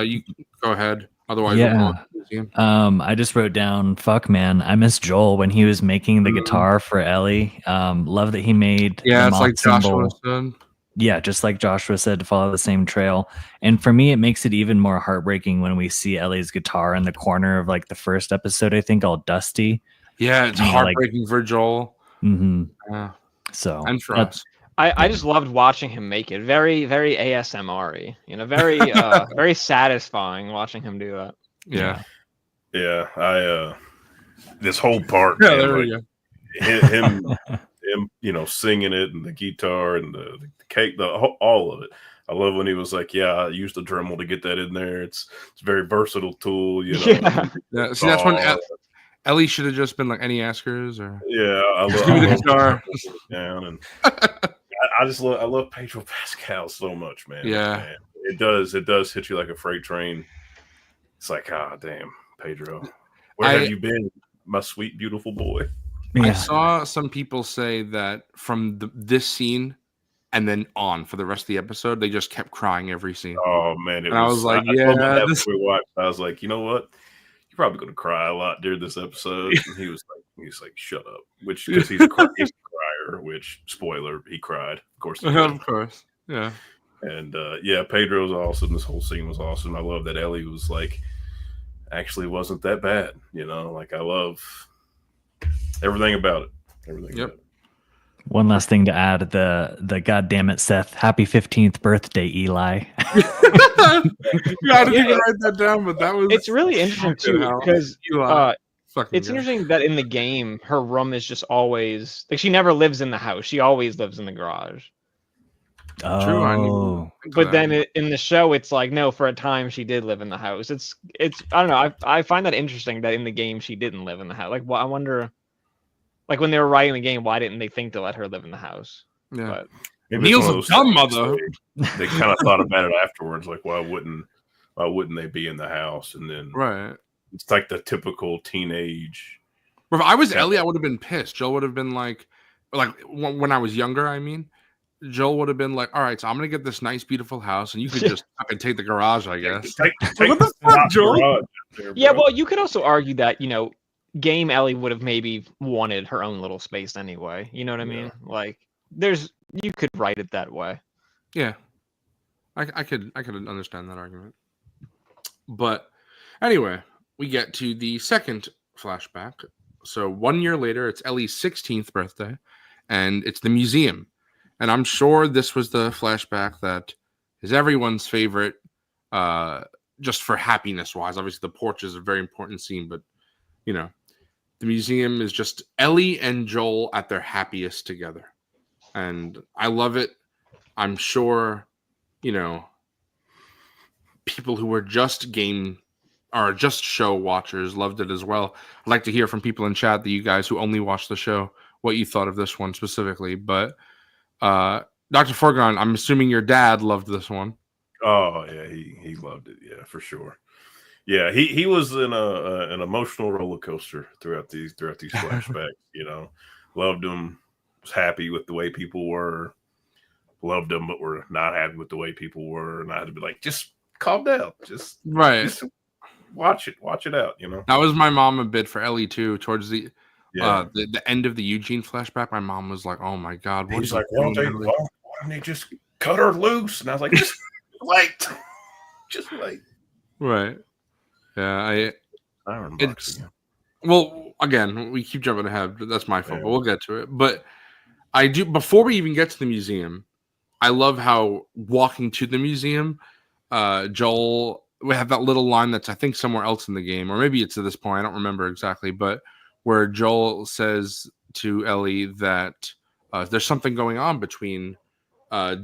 you can go ahead. Otherwise, we'll go Yeah. on to the museum. I just wrote down, fuck man, I miss Joel when he was making the Mhm. guitar for Ellie. Love that he made Yeah, the it's like moth Joshua symbol. said. Yeah, just like Joshua said, to follow the same trail. And for me, it makes it even more heartbreaking when we see Ellie's guitar in the corner of like the first episode, I think, all dusty. Yeah, it's Yeah, like- heartbreaking for Joel. hmm Yeah, So and for that's- us. I just loved watching him make it. Very, very ASMR-y. You know, very very satisfying watching him do that. Yeah, Yeah, I this whole part. yeah. man, There like, we go. him, singing it and the guitar and the cake, all of it. I love when he was like, "Yeah, I used the Dremel to get that in there. It's a very versatile tool, you know." Yeah. Yeah, see, that's when Oh, Ellie should have just been like, "Any Askers?" Or yeah, I Just give me the love guitar. down, and I just love Pedro Pascal so much, man. Yeah. Man, it does hit you like a freight train. It's like, ah, damn, Pedro, where I- have you been, my sweet beautiful boy? I yeah. saw some people say that from this scene and then on for the rest of the episode, they just kept crying every scene. Oh man, And I was like, told my yeah, dad this- before we watched, I was like, you know what? You're probably gonna cry a lot during this episode. And he's like, shut up. Which because he's a crier. Which spoiler, he cried. Of course, he did. Of course, yeah. And yeah, Pedro's awesome. This whole scene was awesome. I love that Ellie was like, actually wasn't that bad. You know, like I love everything about it. Everything. Yep. About it. One last thing to add: the goddamn it, Seth, happy 15th birthday, Eli. God, I didn't even write that down, but that was It's really interesting too Hell. because Eli. Fucking it's guy. interesting that in the game her room is just always like she never lives in the house. She always lives in the garage. Oh, I knew. But then in the show, it's like no, for a time she did live in the house. It's I don't know. I find that interesting that in the game she didn't live in the house. Like, well, I wonder, like when they were writing the game, why didn't they think to let her live in the house? Yeah. But Maybe it's Neil's one a of those dumb things mother. They kind of thought about it afterwards. Like, why wouldn't they be in the house? And then Right. it's like the typical teenage. But if I was Yeah. Ellie, I would have been pissed. Joel would have been like when I was younger. I mean, Joel would have been like, "All right, so I'm gonna get this nice, beautiful house, and you could Yeah. just fucking take the garage, I guess." Take What the fuck, top Joel? garage out there, yeah, bro. well, you could also argue that game Ellie would have maybe wanted her own little space anyway. You know what I mean? Like, you could write it that way. Yeah, I could understand that argument. But anyway, we get to the second flashback. So 1 year later, it's Ellie's 16th birthday, and it's the museum. And I'm sure this was the flashback that is everyone's favorite just for happiness wise. Obviously, the porch is a very important scene, but you know, the museum is just Ellie and Joel at their happiest together, and I love it. I'm sure, you know, people who were just just show watchers loved it as well. I'd like to hear from people in chat, that you guys who only watch the show, what you thought of this one specifically. But Dr. Forgon, I'm assuming your dad loved this one. Oh yeah, he loved it. Yeah, for sure. Yeah, he was in an emotional roller coaster throughout these flashbacks. You know, loved them, was happy with the way people were, loved them, but were not happy with the way people were, and I had to be like, just calm down, just watch it out. You know, that was my mom a bit for Ellie too. Towards the yeah. The end of the Eugene flashback, my mom was like, "Oh my god, what He's is like, why don't they just cut her loose?" And I was like, just wait, just wait. Right. Yeah, Iron Box again. Well, again, we keep jumping ahead. But that's my fault, Yeah. but we'll get to it. But I do, before we even get to the museum, I love how walking to the museum, Joel, we have that little line that's I think somewhere else in the game, or maybe it's at this point, I don't remember exactly, but where Joel says to Ellie that there's something going on between her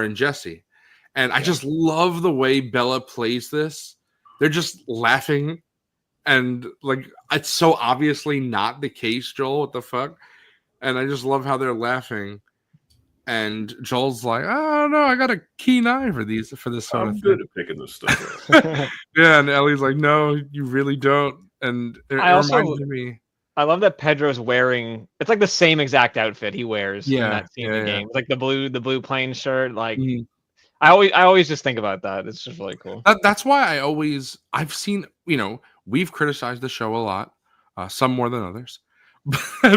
and Jesse. And I just love the way Bella plays this. They're just laughing, and like it's so obviously not the case, Joel. What the fuck? And I just love how they're laughing. And Joel's like, "Oh no, I got a keen eye for this sort I'm of good thing." at picking this stuff up. Yeah, and Ellie's like, "No, you really don't." And it reminded me. I love that Pedro's wearing. It's like the same exact outfit he wears in that scene in the game. It's like the blue plain shirt. Like I always just think about that. It's just really cool. That's why I've seen, you know, we've criticized the show a lot, some more than others,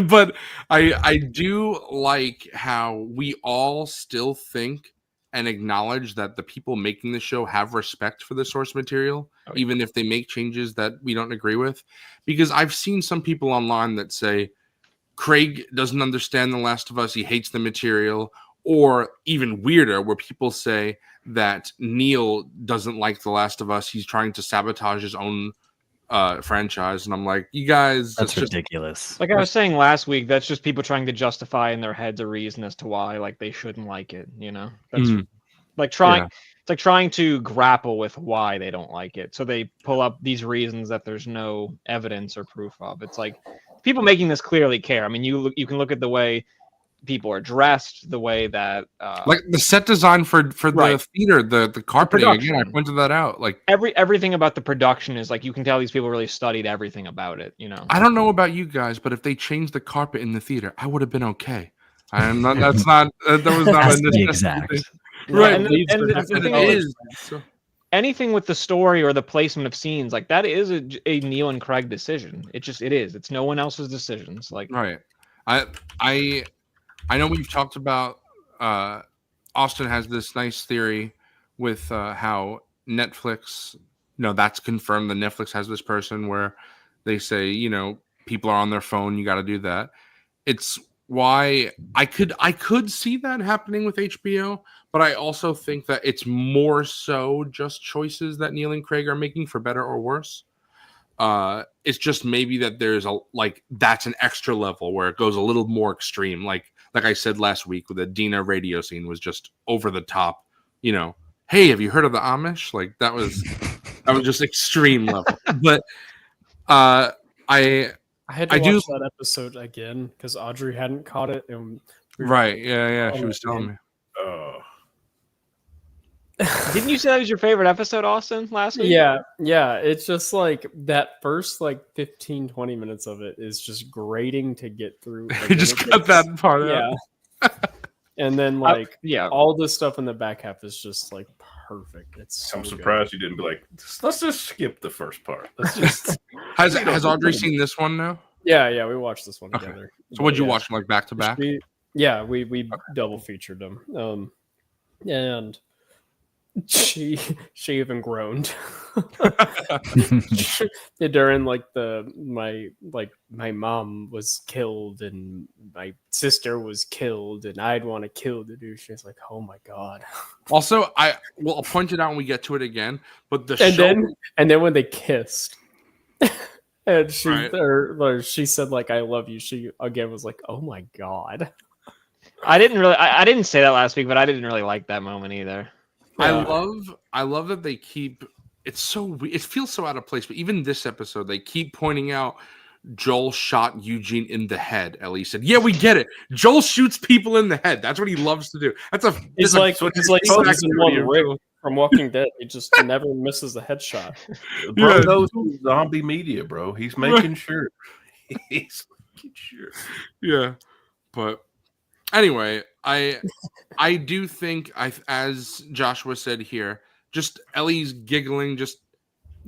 but I do like how we all still think and acknowledge that the people making the show have respect for the source material, even if they make changes that we don't agree with. Because I've seen some people online that say Craig doesn't understand The Last of Us, he hates the material. Or even weirder, where people say that Neil doesn't like The Last of Us. He's trying to sabotage his own franchise. And I'm like, you guys... That's ridiculous. Like I was saying last week, that's just people trying to justify in their heads a reason as to why like they shouldn't like it, you know? That's like trying... Yeah. It's like trying to grapple with why they don't like it. So they pull up these reasons that there's no evidence or proof of. It's like people making this clearly care. I mean, you can look at the way people are dressed, the way that like the set design for the theater, the carpeting. Again, I pointed that out. Like everything about the production is like you can tell these people really studied everything about it. You know, I don't know about you guys, but if they changed the carpet in the theater, I would have been okay. I'm not. That was not the exact thing. Right. And the thing is, anything with the story or the placement of scenes, like that is a Neil and Craig decision. It is. It's no one else's decisions. Like right. I know we've talked about Austin has this nice theory with how Netflix, that's confirmed that Netflix has this person where they say, people are on their phone, you got to do that. It's why I could see that happening with HBO, but I also think that it's more so just choices that Neil and Craig are making for better or worse. It's just maybe that there's that's an extra level where it goes a little more extreme. Like I said last week, with the Dina radio scene was just over the top. Hey, have you heard of the Amish? Like that was just extreme level. But I had to watch that episode again because Audrey hadn't caught it. And right, yeah, she was telling me. Didn't you say that was your favorite episode, Austin, last week? Yeah. It's just like that first 15, 20 minutes of it is just grating to get through. You just cut that part out. Yeah. And then all the stuff in the back half is just perfect. I'm surprised you didn't be like, let's just skip the first part. Let's just... Has Audrey seen this one now? Yeah, we watched this one together. So what'd you watch back to back? We double featured them. And she even groaned during like my mom was killed and my sister was killed and I'd want to kill the dude. She's like, oh my god. Also, I'll point it out when we get to it again. But the And show, then when they kissed, and she Right. or she said like I love you. She again was like, oh my god. I didn't say that last week, but I didn't really like that moment either. I Yeah. love that they keep. It's so it feels so out of place. But even this episode, they keep pointing out Joel shot Eugene in the head. Ellie said, "Yeah, we get it. Joel shoots people in the head. That's what he loves to do. That's a. He's that's a- like exact season activity 1 of Rick Joel. from Walking Dead. He just never misses a headshot. Bro Yeah. knows he's zombie media, bro. He's making sure. He's making sure. Yeah, but anyway, I do think as Joshua said here, just Ellie's giggling. Just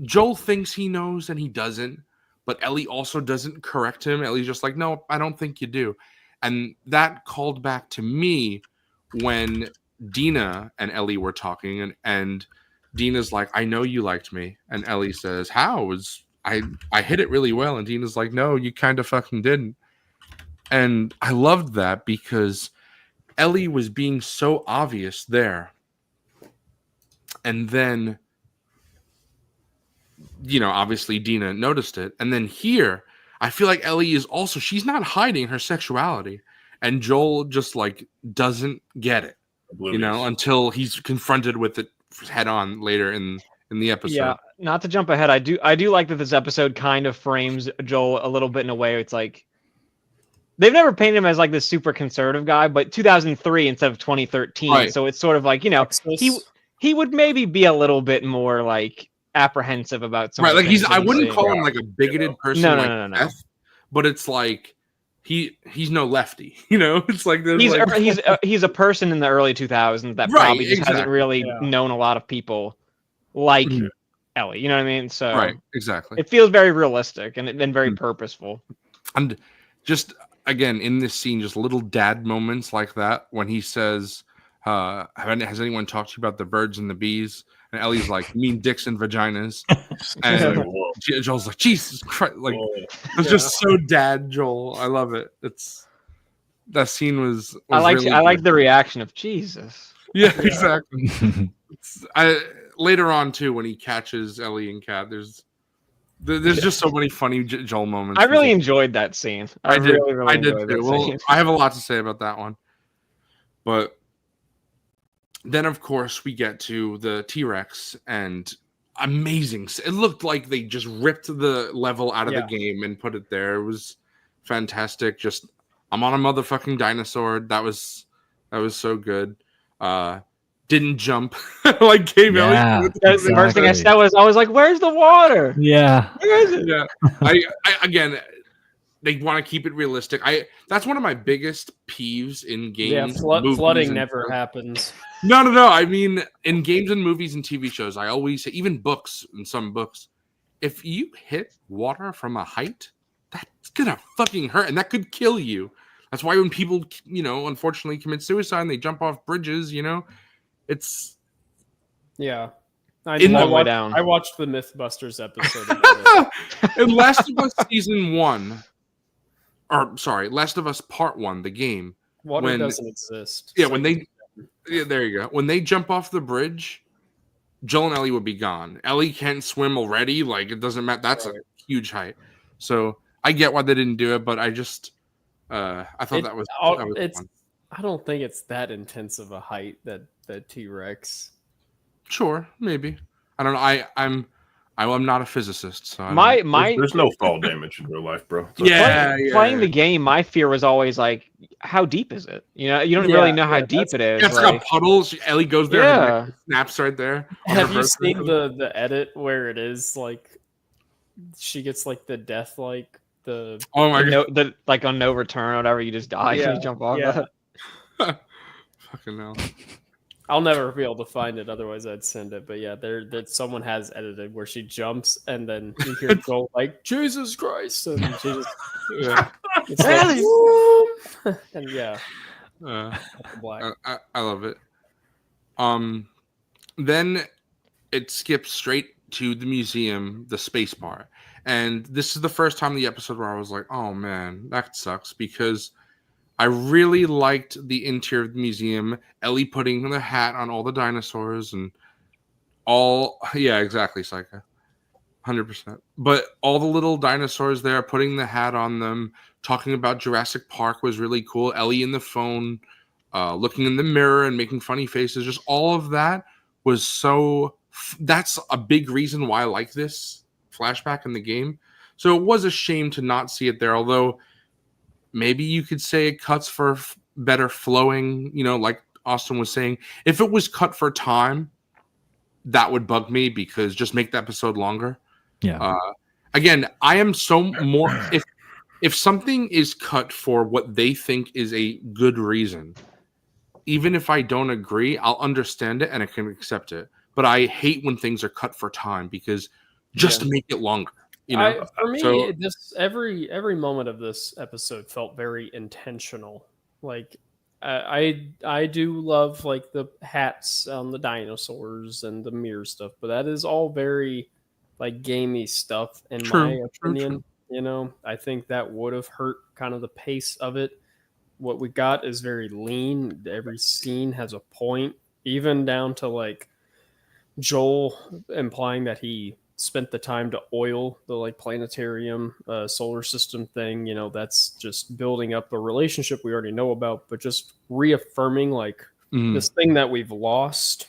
Joel thinks he knows and he doesn't, but Ellie also doesn't correct him. Ellie's just like, no, I don't think you do, and that called back to me when Dina and Ellie were talking, and Dina's like, I know you liked me, and Ellie says, how? Was I hit it really well, and Dina's like, no, you kind of fucking didn't. And I loved that because Ellie was being so obvious there. And then, obviously Dina noticed it. And then here, I feel like Ellie is also, she's not hiding her sexuality. And Joel just like doesn't get it, Oblivious. until he's confronted with it head on later in the episode. Yeah, not to jump ahead, I do like that this episode kind of frames Joel a little bit in a way. It's like they've never painted him as like this super conservative guy, but 2003 instead of 2013. Right. So it's sort of like he would maybe be a little bit more like apprehensive about some Right, of the like things I that he's wouldn't saying. call him like a bigoted person No, like Beth, but it's like he's no lefty, It's like there's he's a person in the early 2000s that Right, probably just hasn't exactly. really Yeah. known a lot of people like Mhm. Ellie. You know what I mean? So right, exactly. it feels very realistic and very Mhm. purposeful. And just again in this scene, just little dad moments like that when he says, has anyone talked to you about the birds and the bees? And Ellie's like, you mean dicks and vaginas? And Whoa. Joel's like, Jesus Christ, like Whoa. it's just so dad Joel. I love it. That scene was I like really I like good. the reaction of Jesus. Yeah, exactly. Later on too, when he catches Ellie and Kat, there's just so many funny Joel moments. I really enjoyed that scene. I did. Really, really I did enjoyed too. that Well, scene. I have a lot to say about that one, but then of course we get to the T-Rex and amazing. It looked like they just ripped the level out of the game and put it there. It was fantastic. Just I'm on a motherfucking dinosaur. That was so good. Didn't jump like came Yeah, Ellie. That's the first thing I exactly. said was, I was like, "Where's the water? Yeah. Where is it?" Yeah, I again, they want to keep it realistic. That's one of my biggest peeves in games. movies, Flooding and never stuff. happens. No. I mean, in games and movies and TV shows, I always say, even books, in some books, if you hit water from a height, that's gonna fucking hurt, and that could kill you. That's why when people, unfortunately commit suicide and they jump off bridges, it's Yeah. In the way down. I watched the Mythbusters episode. About it. in Last of Us Season 1, or sorry, Last of Us Part 1, the game. Water When- doesn't exist. Yeah, so- there you go. When they jump off the bridge, Joel and Ellie would be gone. Ellie can't swim already. Like, it doesn't matter. That's a huge height. So I get why they didn't do it, but I just, I thought that was fun. I don't think it's that intense of a height that T-Rex. Sure, maybe. I don't know. I'm not a physicist, so I don't- My There's no fall damage in real life, bro. So Yeah. playing the game, my fear was always like, how deep is it? You don't Yeah, really know how yeah, deep it is. It's like a puddle. Ellie goes there, Yeah. her neck snaps right there. on Have her you birthday. seen the edit where it is like she gets like the death like the Oh my god! like on no return or whatever, you just die Yeah, and you jump off. yeah. Fucking hell. I'll never be able to find it, otherwise I'd send it. But yeah, that someone has edited where she jumps and then you hear Joel like Jesus Christ, and she just it's like, "Whoop," and yeah, Uh, black. I love it. then it skips straight to the museum, the space bar. And this is the first time in the episode where I was like, oh man, that sucks, because I really liked the interior of the museum. Ellie putting the hat on all the dinosaurs and all, yeah, exactly, Psycho. 100%. But all the little dinosaurs there, putting the hat on them, talking about Jurassic Park was really cool. Ellie in the phone, looking in the mirror and making funny faces. Just all of that was so... That's a big reason why I like this flashback in the game. So it was a shame to not see it there, although maybe you could say it cuts for better flowing, like Austin was saying. If it was cut for time, that would bug me, because just make the episode longer. Yeah. Again, I am so more... If something is cut for what they think is a good reason, even if I don't agree, I'll understand it and I can accept it. But I hate when things are cut for time, because just to make it longer. For me, So, this every moment of this episode felt very intentional. Like I do love like the hats on the dinosaurs and the mirror stuff, but that is all very like gamey stuff in my opinion. I think that would have hurt kind of the pace of it. What we got is very lean. Every scene has a point, even down to like Joel implying that he spent the time to oil the like planetarium solar system thing. That's just building up a relationship we already know about, but just reaffirming like this thing that we've lost.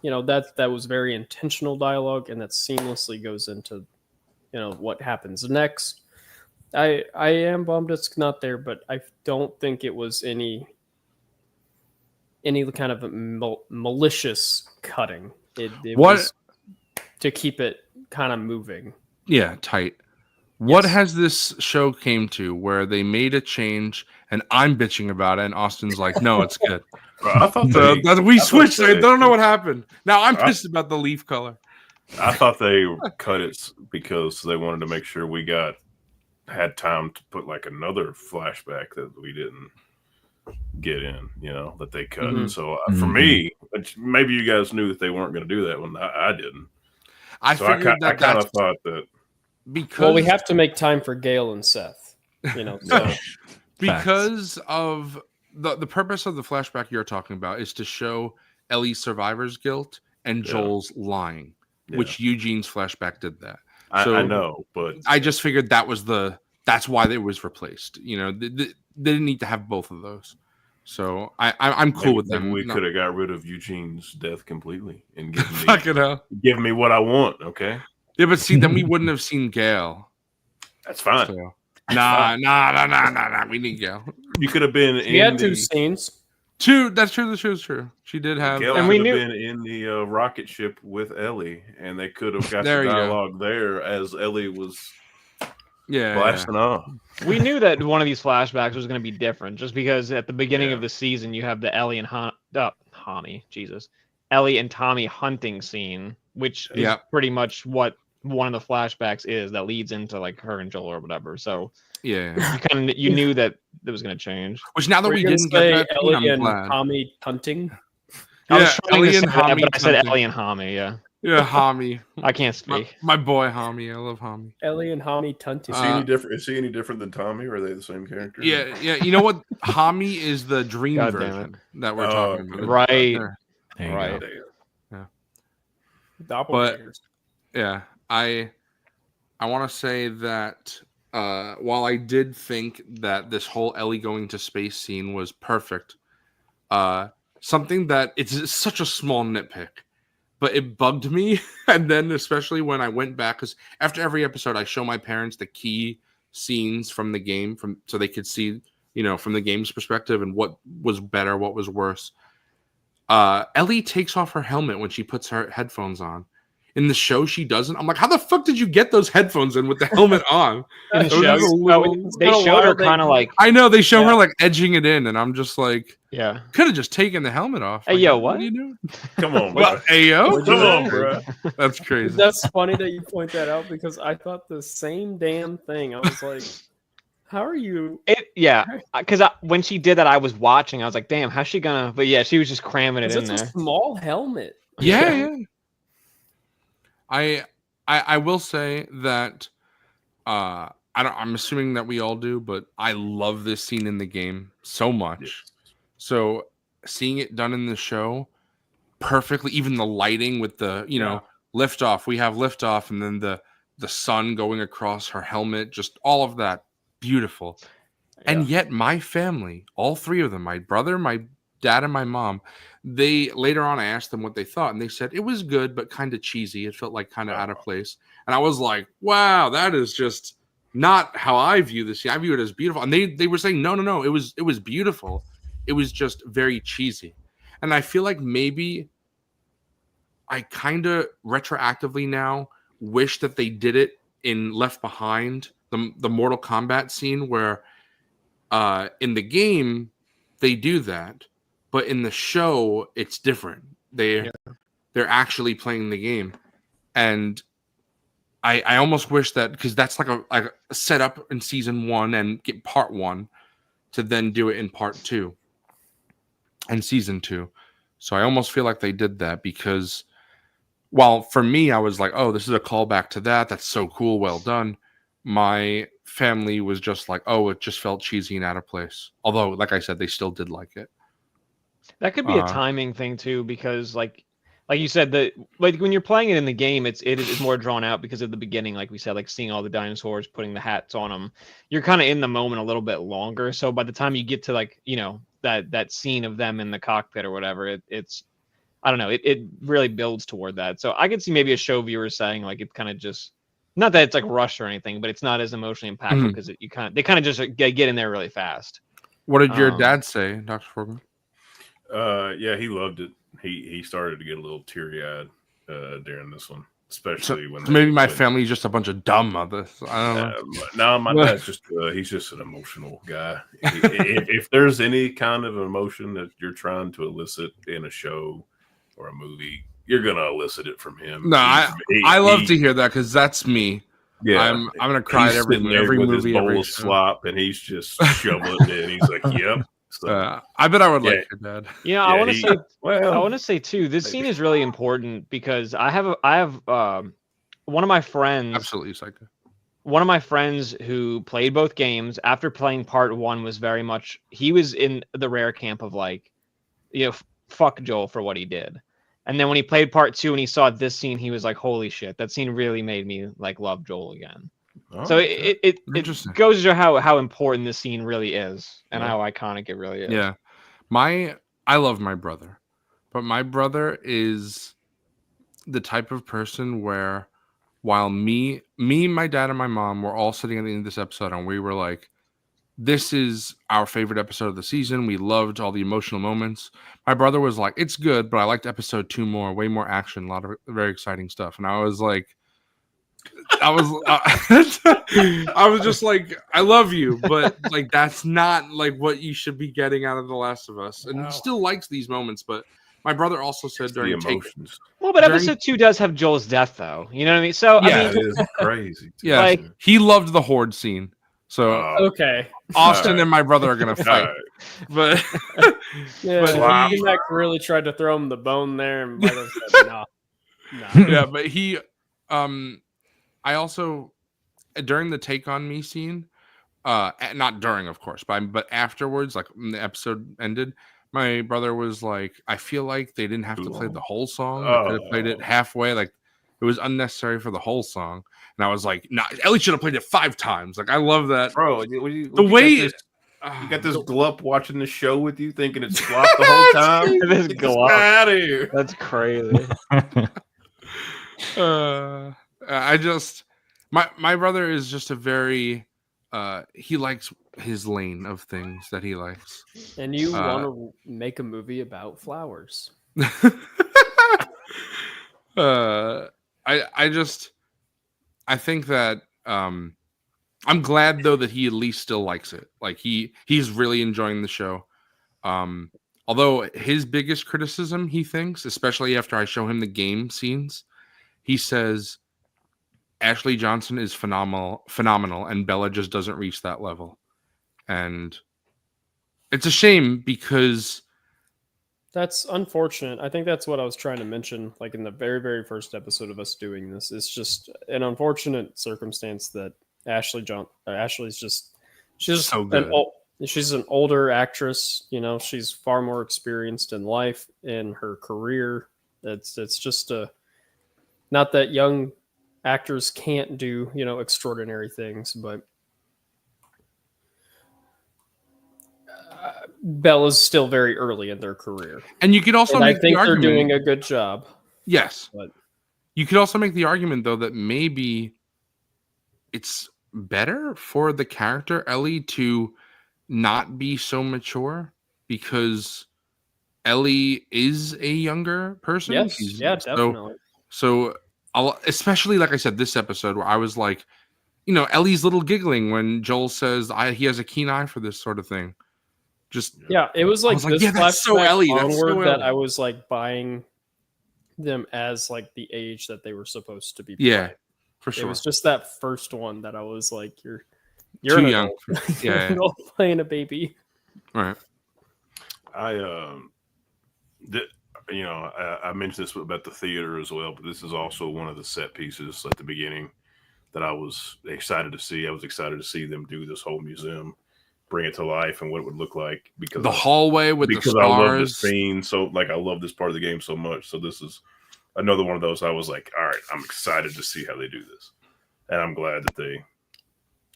That was very intentional dialogue, and that seamlessly goes into what happens next. I am bummed it's not there, but I don't think it was any kind of malicious cutting. It was to keep it kind of moving. Yeah, tight. What has this show came to where they made a change and I'm bitching about it and Austin's like, no, it's good. I thought we switched. I don't know what happened. Now I'm pissed about the leaf color. I thought they cut it because they wanted to make sure we had time to put like another flashback that we didn't get in, that they cut. Mm-hmm. So for me, maybe you guys knew that they weren't going to do that when I didn't. I kind of thought that because we have to make time for Gale and Seth, so. Because of the purpose of the flashback you're talking about is to show Ellie's survivor's guilt and Joel's lying, which Eugene's flashback did that. So I know, but I just figured that's why it was replaced. They didn't need to have both of those. So I'm cool with them. We could have got rid of Eugene's death completely and give me what I want. Okay. Yeah, but see, then we wouldn't have seen Gale. That's fine. So, nah. We need Gale. You could have been. He had two scenes. Two. That's true. That's true. She did have. Gale and we could have been in the rocket ship with Ellie, and they could have got the dialogue there as Ellie was. Blasting off. We knew that one of these flashbacks was going to be different, just because at the beginning of the season you have the Ellie and Ellie and Tommy hunting scene, which is pretty much what one of the flashbacks is that leads into like her and Joel or whatever. So you knew that it was going to change. Which now that we didn't get that, Ellie and Tommy hunting. I was trying to say that, but I said Ellie and Hami. Yeah, Hami. I can't speak. My boy Hami. I love Hami. Ellie and Hami Tunti. Is he any different than Tommy, or are they the same character? Yeah. You know what? Hami is the dream version that we're talking about. Right. Right. Yeah. Doppelgangers. Yeah, I want to say that while I did think that this whole Ellie going to space scene was perfect, something that it's such a small nitpick, but it bugged me. And then especially when I went back, because after every episode I show my parents the key scenes from the game so they could see, from the game's perspective and what was better, what was worse. Ellie takes off her helmet when she puts her headphones on. In the show, she doesn't. I'm like, how the fuck did you get those headphones in with the helmet on? They showed her kind of like. I know they show her like edging it in, and I'm just like, yeah, could have just taken the helmet off. Hey, yo, what are you doing? Come on, bro. Hey, yo, come on, bro. That's crazy. That's funny that you point that out because I thought the same damn thing. I was like, how are you? Because when she did that, I was watching. I was like, damn, how's she gonna? But yeah, she was just cramming it in there. It's a small helmet. Yeah. I will say that I'm assuming that we all do, but I love this scene in the game so much. Yes. So seeing it done in the show perfectly, even the lighting with the liftoff. We have liftoff, and then the sun going across her helmet, just all of that, beautiful. And yet my family, all three of them, my brother, my dad, and my mom, they later on I asked them what they thought, and they said it was good but kind of cheesy. It felt like kind of out of place. And I was like, wow, that is just not how I view this. I view it as beautiful. And they were saying no, it was beautiful. It was just very cheesy. And I feel like maybe I kind of retroactively now wish that they did it in Left Behind, the Mortal Kombat scene where in the game they do that, but in the show it's different. They're actually playing the game, and I almost wish that, because that's like a setup in season 1 and get part 1 to then do it in part 2 and season 2. So I almost feel like they did that, because while for me I was like, oh, this is a callback to that. That's so cool. Well done. My family was just like, oh, it just felt cheesy and out of place. Although, like I said, they still did like it. That could be a timing thing too, because like you said, that like when you're playing it in the game, it is more drawn out because of the beginning, like we said, like seeing all the dinosaurs, putting the hats on them. You're kind of in the moment a little bit longer. So by the time you get to like, that scene of them in the cockpit or whatever, it's I don't know, it really builds toward that. So I could see maybe a show viewer saying like it kind of just, not that it's like rushed or anything, but it's not as emotionally impactful because they kind of just get in there really fast. What did your dad say, Dr. Forgan? Yeah, he loved it. He started to get a little teary-eyed during this one, especially when maybe my family's just a bunch of dumb mothers. I don't know. No, my dad's just he's just an emotional guy. If there's any kind of emotion that you're trying to elicit in a show or a movie, you're gonna elicit it from him. No, I love to hear that, because that's me. Yeah, I'm gonna cry at every with movie, his bowl every of show. slop, and he's just shoveling it in. He's like, "Yep." So, I bet I would like your dad. I want to say, well, I want to say too, this scene is really important because I have one of my friends, Absolutely psycho. one of my friends who played both games, after playing part 1 was very much, he was in the rare camp of like, fuck Joel for what he did. And then when he played part 2 and he saw this scene, he was like, holy shit, that scene really made me like love Joel again. So it goes to show how important this scene really is and how iconic it really is. Yeah. I love my brother, but my brother is the type of person where, while me, my dad, and my mom were all sitting at the end of this episode, and we were like, this is our favorite episode of the season. We loved all the emotional moments. My brother was like, it's good, but I liked episode 2 more, way more action, a lot of very exciting stuff. And I was like, I was just like, I love you, but like that's not like what you should be getting out of The Last of Us. And he still likes these moments, but my brother also said during the emotions. Well, but episode 2 does have Joel's death, though. You know what I mean? So yeah, I mean, it is crazy. Yeah, like, he loved the horde scene. So Okay. Austin and my brother are gonna fight, but yeah, Mac really tried to throw him the bone there, and brother said, no. Yeah, but he, I also, during the Take on Me scene, not during, of course, but afterwards, like when the episode ended, my brother was like, I feel like they didn't have to play the whole song. They could have played it halfway. Like, it was unnecessary for the whole song. And I was like, nah, Ellie should have played it 5 times. Like, I love that. Bro, the way you got this glup watching the show with you, thinking it's flop the whole time. This Get glup. out of here. That's crazy. I just, my brother is just a very, he likes his lane of things that he likes. And you want to make a movie about flowers. I think that I'm glad though that he at least still likes it. Like he's really enjoying the show. Although his biggest criticism, he thinks, especially after I show him the game scenes, he says Ashley Johnson is phenomenal, and Bella just doesn't reach that level. And it's a shame because That's unfortunate. I think that's what I was trying to mention, like in the very, very first episode of us doing this. It's just an unfortunate circumstance that Ashley's just she's So an good. she's an older actress. You know, she's far more experienced in life in her career. It's just not that young actors can't do extraordinary things, but Bella's still very early in their career. And you could also And I make think the they're argument. doing a good job. Yes. But You could also make the argument, though, that maybe it's better for the character Ellie to not be so mature because Ellie is a younger person. yes, yeah, So, definitely. so especially like I said, this episode where I was like, Ellie's little giggling when Joel says he has a keen eye for this sort of thing. Just Yeah, it was like was like, this yeah, that's so flashback Ellie, that's so onward that Ellie. I was like buying them as like the age that they were supposed to be. yeah, playing. for It sure. was just that first one that I was like, you're Too an young. adult. Yeah, You're an yeah. adult playing a baby. Right. I I mentioned this about the theater as well, but this is also one of the set pieces at the beginning that I was excited to see. I was excited to see them do this whole museum, bring it to life, and what it would look like because The hallway with the because I love this stars. scene so I love this part of the game so much. So this is another one of those I was like, all right, I'm excited to see how they do this, and I'm glad that they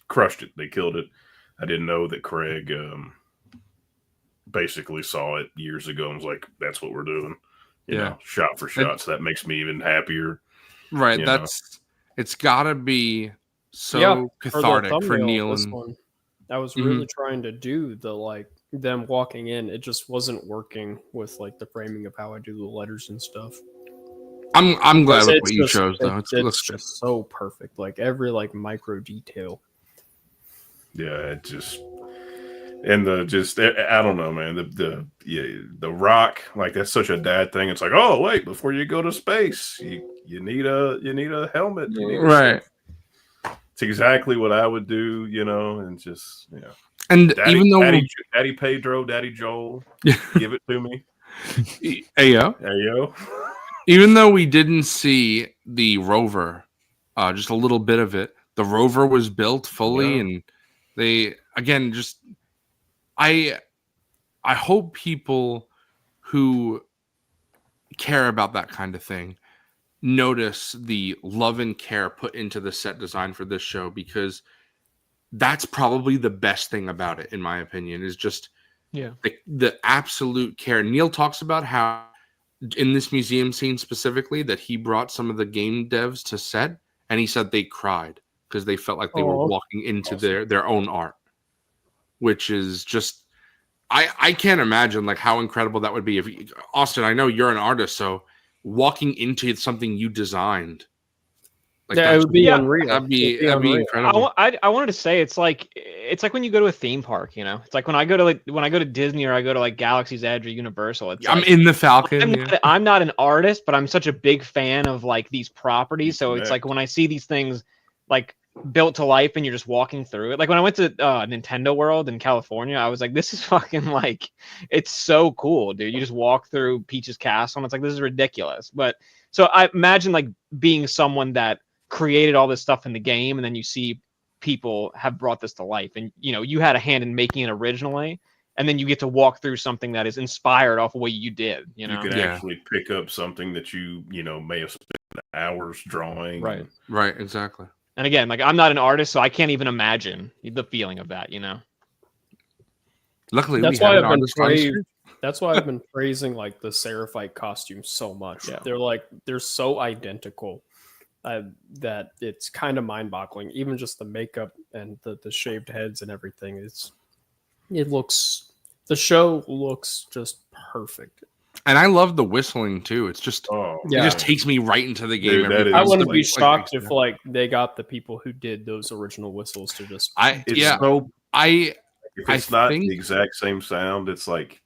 crushed it. They killed it. I didn't know that Craig basically saw it years ago and was like, that's what we're doing. You know, shot for shot. So that makes me even happier. Right. you know. It's gotta be so Yeah, For the cathartic for thumbnail of Neil this and one, I was Mhm. really trying to do the like them walking in. It just wasn't working with like the framing of how I do the letters and stuff. I'm glad with It's what you just- chose though. It's It looks good. just so perfect. Like every like micro detail. Yeah, it just and I don't know, man. The rock, like that's such a dad thing. It's like, oh wait, before you go to space, you need a helmet. You need a Right. suit. It's exactly what I would do, and just And Daddy, even though Daddy Pedro, Daddy Joel, give it to me. Ayo, Hey yo. even though we didn't see the rover, just a little bit of it, the rover was built fully, Yeah. and they again just I hope people who care about that kind of thing notice the love and care put into the set design for this show, because that's probably the best thing about it, in my opinion, is just the absolute care. Neil talks about how in this museum scene specifically that he brought some of the game devs to set, and he said they cried because they felt like they were Aw. walking into their own art, which is just I can't imagine like how incredible that would be. If Austin, I know you're an artist, so walking into something you designed, like Yeah, it that's- would be Yeah, unreal. that'd be It'd unreal. incredible. I wanted to say it's like when you go to a theme park, It's like when I go to Disney or I go to like Galaxy's Edge or Universal. It's I'm like, in the Falcon. I'm not an artist, but I'm such a big fan of like these properties. So it's Connect. like when I see these things like built to life and you're just walking through it. Like when I went to Nintendo World in California, I was like, this is fucking like, it's so cool, dude. You just walk through Peach's castle and it's like, this is ridiculous. But so I imagine like being someone that created all this stuff in the game and then you see people have brought this to life and you had a hand in making it originally. And then you get to walk through something that is inspired off of what you did, You can Yeah. actually pick up something that you may have spent hours drawing. Right. Right, exactly. And again, like I'm not an artist, so I can't even imagine the feeling of that, Luckily, That's we have why an I've been artist on stream. That's why I've been praising like the Seraphite costumes so much. Yeah. They're so identical that it's kind of mind-boggling. Even just the makeup and the shaved heads and everything. The show looks just perfect. And I love the whistling too. It's just Oh, it Yeah. just takes me right into the game. Dude, every that time. I is wouldn't be like- shocked if like they got the people who did those original whistles to just. It's yeah, so I if I it's not think- the exact same sound, it's like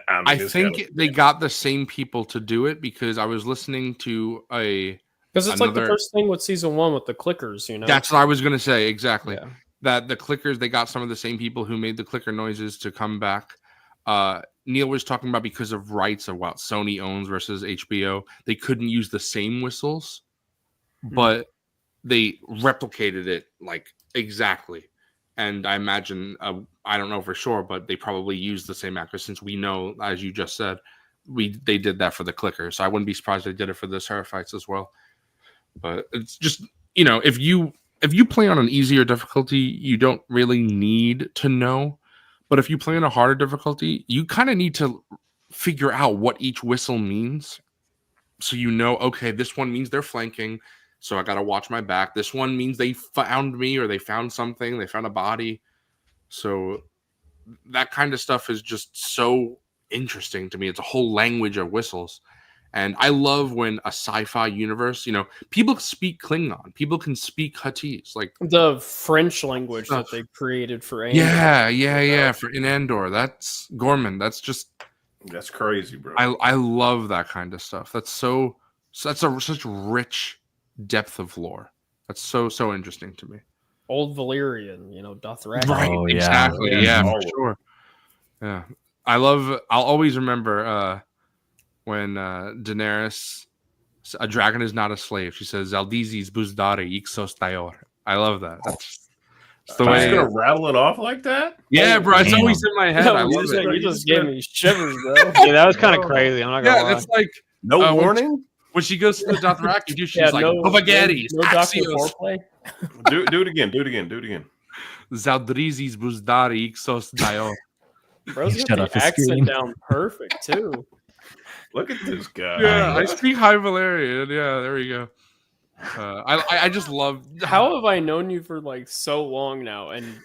I think they got the same people to do it, because I was listening to Because it's like the another- first thing with season 1 with the clickers, that's what I was gonna say exactly. Yeah. That the clickers, they got some of the same people who made the clicker noises to come back. Neil was talking about because of rights of what Sony owns versus HBO, they couldn't use the same whistles, but they replicated it like exactly. And I imagine, I don't know for sure, but they probably used the same actor since we know, as you just said, they did that for the clicker. So I wouldn't be surprised they did it for the Seraphites as well. But it's just, if you play on an easier difficulty, you don't really need to know. But if you play on a harder difficulty, you kind of need to figure out what each whistle means. So okay, this one means they're flanking, so I got to watch my back. This one means they found me or they found something, they found a body. So that kind of stuff is just so interesting to me. It's a whole language of whistles. And I love when a sci-fi universe, people speak Klingon, people can speak Huttese, like the French language that they created for Andor. Yeah. For in Andor, that's Gorman. That's crazy, bro. I love that kind of stuff. That's such rich depth of lore. That's so interesting to me. Old Valyrian, Dothraki. Right, Oh, yeah. exactly. Yeah, for Always. sure. Yeah, I'll always remember when Daenerys, a dragon is not a slave. She says, "Zaldizis buzdari ixos dayor." I love that. That's the Are you way. just gonna rattle it off like that? Yeah, bro. It's Damn. always in my head. I love it. You just gave me shivers, bro. Yeah, that was kind of crazy. I'm not gonna Yeah, lie. it's like No when warning. when she goes to the Dothraki, dude, she's Yeah, like, no "Bavageris, Dr. Axios, Foreplay. Do it again. Do it again. Do it again. Zaldrizis buzdari ixos dayor." Bro's Shut got off the his accent screen. down perfect too. Look at this guy. Yeah, I speak High Valerian. Yeah, there we go. I just love How have I known you for like so long now? And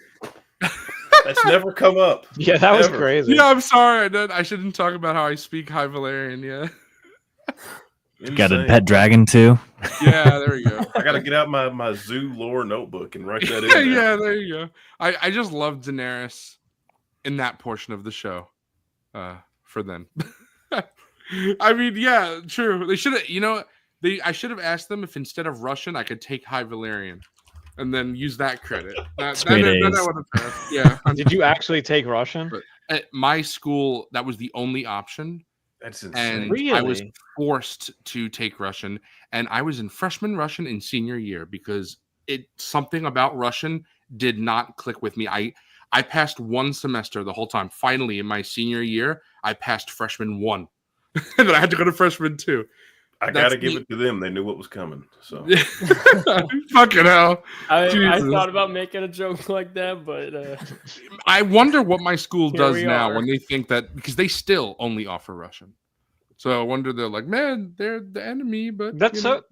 That's never come up. Yeah, that was Ever. crazy. Yeah, I'm sorry. I shouldn't talk about how I speak High Valerian. Yeah, Got a Insane. pet dragon too. yeah. There we go. I got to get out my zoo lore notebook and write that in. Yeah, there. yeah. There you go. I just love Daenerys in that portion of the show. For them. I mean, yeah, true. They should have. I should have asked them if instead of Russian, I could take High Valerian, and then use that credit. Straight Then A's. I would have passed. Yeah. Did you actually take Russian? But at my school, that was the only option, That's insane. and I was Really? forced to take Russian, and I was in freshman Russian in senior year because something about Russian did not click with me. I passed one semester the whole time. Finally, in my senior year, I passed freshman 1, and then I had to go to freshman 2. I got to give it to them. They knew what was coming. So Fucking hell! I Jesus. thought about making a joke like that, but I wonder what my school Here does we now are. when they think that, because they still only offer Russian. So I wonder, they're like, man, they're the enemy, but That's so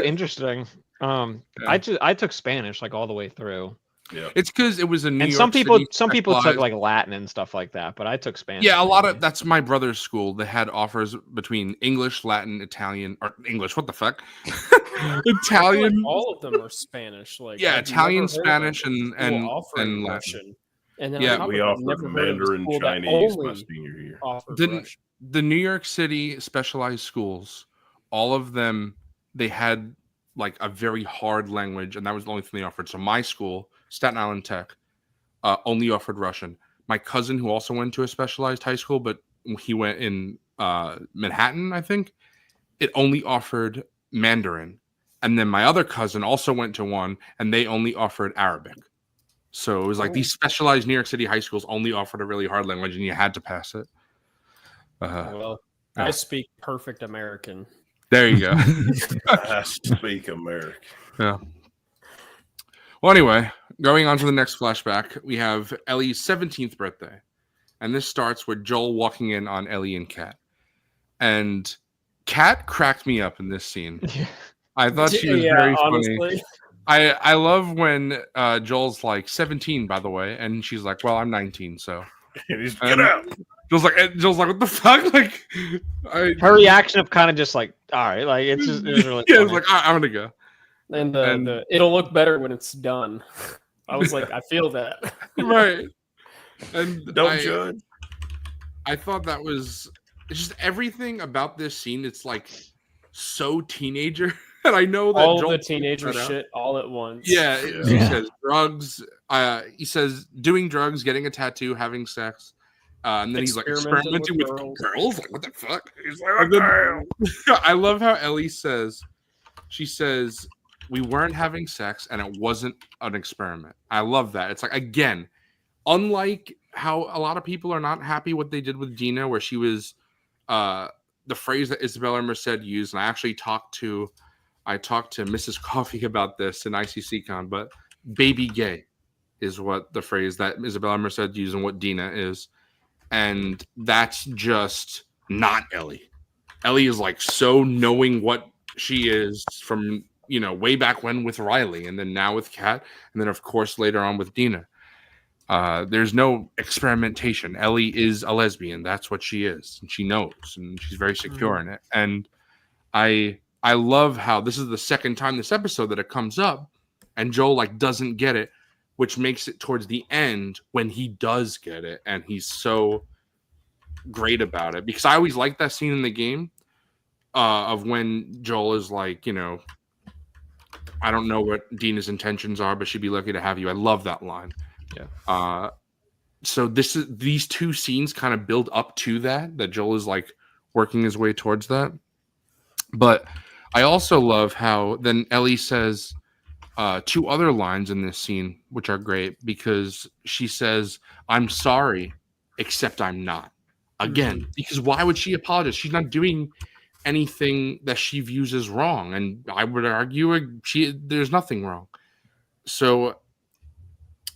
interesting. Yeah. I took Spanish like all the way through, yeah. It's because it was a New and York some people City took specialized- like Latin and stuff like that, but I took Spanish. Yeah, a lot mainly. of that's my brother's school. They had offers between English, Latin, Italian, or English. What the fuck? Italian. like, all of them are Spanish. Like Yeah, I've Italian, never heard of Spanish, a school and offering Latin. Russian. And then Yeah, on top We of it, I've offered never heard of a Mandarin school that Chinese my only senior year. offered Didn't- Russian. The New York City specialized schools, all of them, they had like a very hard language, and that was the only thing they offered. So my school, Staten Island Tech, only offered Russian. My cousin, who also went to a specialized high school, but he went in Manhattan, I think, it only offered Mandarin. And then my other cousin also went to one, and they only offered Arabic. So it was like these specialized New York City high schools only offered a really hard language, and you had to pass it. Well, yeah. I speak perfect American. There you go. I speak American. Yeah. Well, anyway, going on to the next flashback, we have Ellie's 17th birthday. And this starts with Joel walking in on Ellie and Kat. And Kat cracked me up in this scene. Yeah. I thought she was very funny. honestly. I love when Joel's like 17, by the way, and she's like, well, I'm 19, so. Just get out. Joel's like, what the fuck? Like, Her reaction of kind of just like, all right, like it's just it was really yeah, funny. it's like, I'm gonna go. And And- it'll look better when it's done. I was like, I feel that. Right. And Don't judge. I thought that was it's just everything about this scene. It's like so teenager, and I know that All Joel the teenager pointed that out. shit all at once. Yeah, he Yeah. says drugs. He says doing drugs, getting a tattoo, having sex, And then he's like Experimented experimenting with with girls. girls. Like, what the fuck? He's like, And then- I love how Ellie says, she says, we weren't having sex and it wasn't an experiment. I love that. It's like, again, unlike how a lot of people are not happy what they did with Dina, where she was the phrase that Isabella Merced used, and I actually talked to Mrs. Coffee about this in ICCCon, but baby gay is what the phrase that Isabella Merced used and what Dina is. And that's just not Ellie. Ellie is like so knowing what she is from, way back when with Riley, and then now with Kat, and then of course later on with Dina. There's no experimentation. Ellie is a lesbian. That's what she is, and she knows, and she's very secure in it. And I love how this is the second time this episode that it comes up, and Joel like doesn't get it, which makes it towards the end when he does get it, and he's so great about it. Because I always like that scene in the game of when Joel is like, I don't know what Dina's intentions are, but she'd be lucky to have you. I love that line. Yeah. So these two scenes kind of build up to that Joel is like working his way towards that. But I also love how then Ellie says two other lines in this scene, which are great, because she says, I'm sorry, except I'm not. Again, because why would she apologize? She's not doing anything that she views as wrong. And I would argue there's nothing wrong. So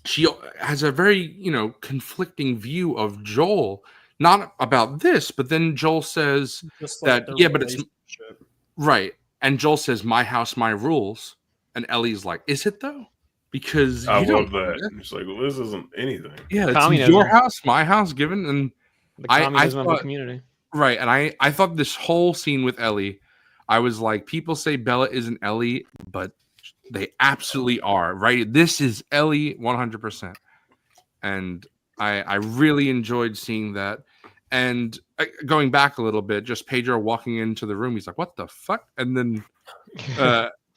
she has a very, conflicting view of Joel, not about this, but then Joel says Just that, their yeah, but it's relationship. right. And Joel says, my house, my rules. And Ellie's like, is it though? Because I you love don't do that. It's like, well, this isn't anything. Yeah, it's Communism. your house, my house, given. And The I communism of thought- the community. right. And I thought this whole scene with Ellie, I was like, people say Bella isn't Ellie, but they absolutely are, right? This is Ellie 100%. And I really enjoyed seeing that. And going back a little bit, just Pedro walking into the room, he's like, what the fuck? And then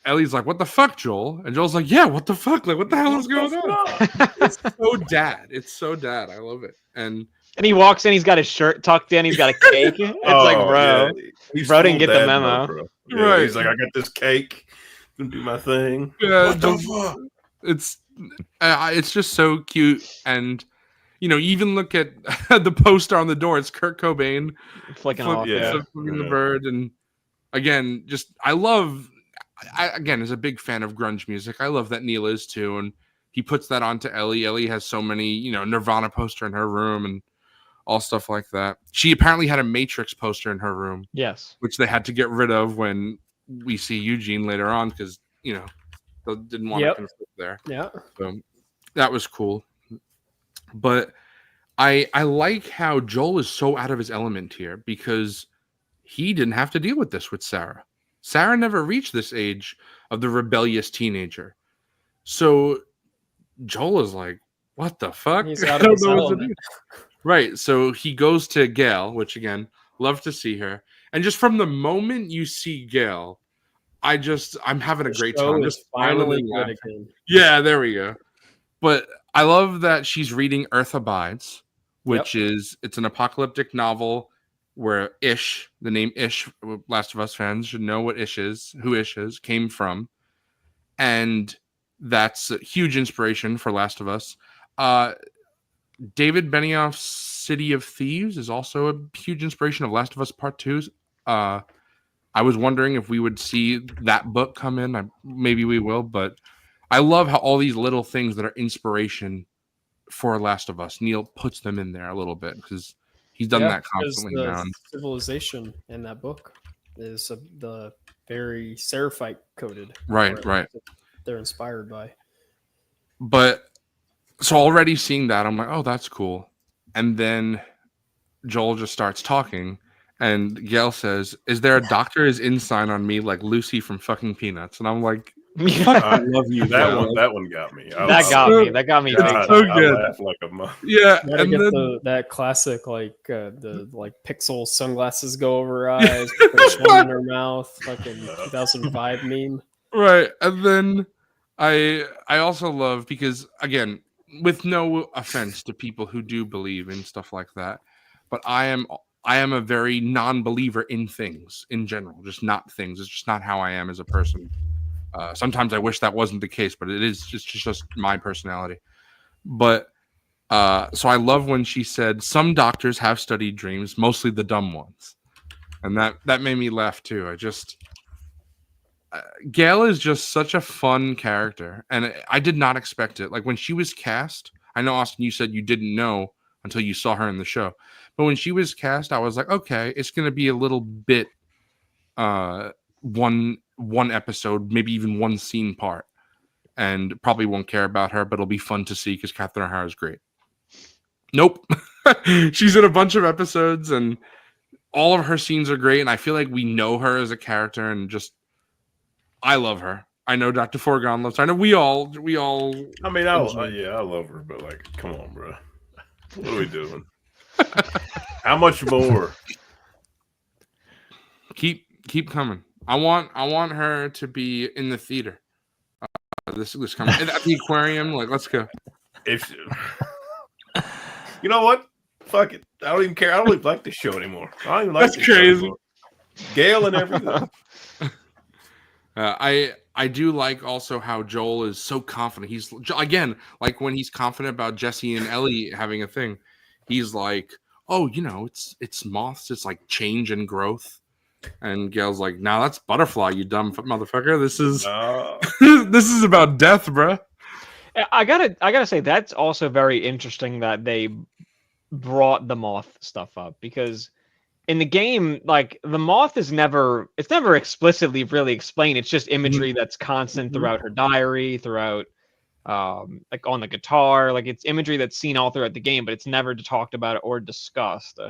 Ellie's like, what the fuck, Joel? And Joel's like, yeah, what the fuck? Like, what the hell is going on? It's so dad. It's so dad. I love it. And he walks in, he's got his shirt tucked in, he's got a cake. It's like, bro. yeah. He's Bro didn't full get the dad memo. mode, bro. Yeah, Right. He's like, I got this cake. Gonna do my thing. yeah, What the fuck? it's just so cute. And you even look at the poster on the door. It's Kurt Cobain Flicking off. yeah. flipping the bird. And again, just I again, as a big fan of grunge music, I love that Neil is too. And he puts that onto Ellie. Ellie has so many, Nirvana poster in her room and all stuff like that. She apparently had a Matrix poster in her room, Yes. which they had to get rid of when we see Eugene later on because, they didn't want to Yep. conflict there. Yeah. So that was cool. But I like how Joel is so out of his element here because he didn't have to deal with this with Sarah. Sarah never reached this age of the rebellious teenager. So Joel is like, what the fuck? He's I out of don't his know what to element. do. Right. So he goes to Gail, which again, love to see her. And just from the moment you see Gail, I'm having a great Show time. is Just finally smiling and good laughing. again. Yeah, there we go. But I love that she's reading Earth Abides, which it's an apocalyptic novel where Ish, the name Ish, Last of Us fans should know what Ish is, who Ish is, came from. And that's a huge inspiration for Last of Us. David Benioff's City of Thieves is also a huge inspiration of Last of Us Part 2. I was wondering if we would see that book come in. Maybe we will, but I love how all these little things that are inspiration for Last of Us, Neil puts them in there a little bit because he's done that because constantly the now. civilization in that book is the very Seraphite coded. Right, or right. They're inspired by. But so already seeing that, I'm like, oh, that's cool. And then Joel just starts talking, and Gail says, "Is there a doctor's in sign on me like Lucy from fucking Peanuts?" And I'm like, I love you. That Gail. one got me. That got me. That got me. It's big God, so time. good. I laughed like a month. Yeah, Gotta and get then that classic the pixel sunglasses go over her eyes, put her tongue in her mouth, fucking 2005 meme. right, and then I also love because again, with no offense to people who do believe in stuff like that, but I am a very non-believer in things in general, just not things. It's just not how I am as a person. Sometimes I wish that wasn't the case, but it is just my personality. But so I love when she said some doctors have studied dreams, mostly the dumb ones, and that made me laugh too. Gail is just such a fun character, and I did not expect it. Like when she was cast, I know Austin, you said you didn't know until you saw her in the show, but when she was cast, I was like, okay, it's going to be a little bit one episode, maybe even one scene part, and probably won't care about her, but it'll be fun to see because Catherine O'Hara is great. Nope, she's in a bunch of episodes, and all of her scenes are great, and I feel like we know her as a character, and just I love her. I know Dr. Forgon loves her. I know we all. I mean, I love her, but like, come on, bro. What are we doing? How much more? Keep coming. I want her to be in the theater. This coming at the aquarium. Like, let's go. If you know what, fuck it. I don't even care. I don't even like this show anymore. I don't even like That's this show crazy. anymore. Gail and everything. I do like also how Joel is so confident. He's again like when he's confident about Jesse and Ellie having a thing. He's like, oh, it's moths. It's like change and growth. And Gail's like, nah, that's butterfly. You dumb motherfucker. This is this is about death, bro. I gotta say that's also very interesting that they brought the moth stuff up, because in the game, like the moth is never explicitly really explained. It's just imagery that's constant throughout her diary, throughout like on the guitar. Like it's imagery that's seen all throughout the game, but it's never talked about or discussed.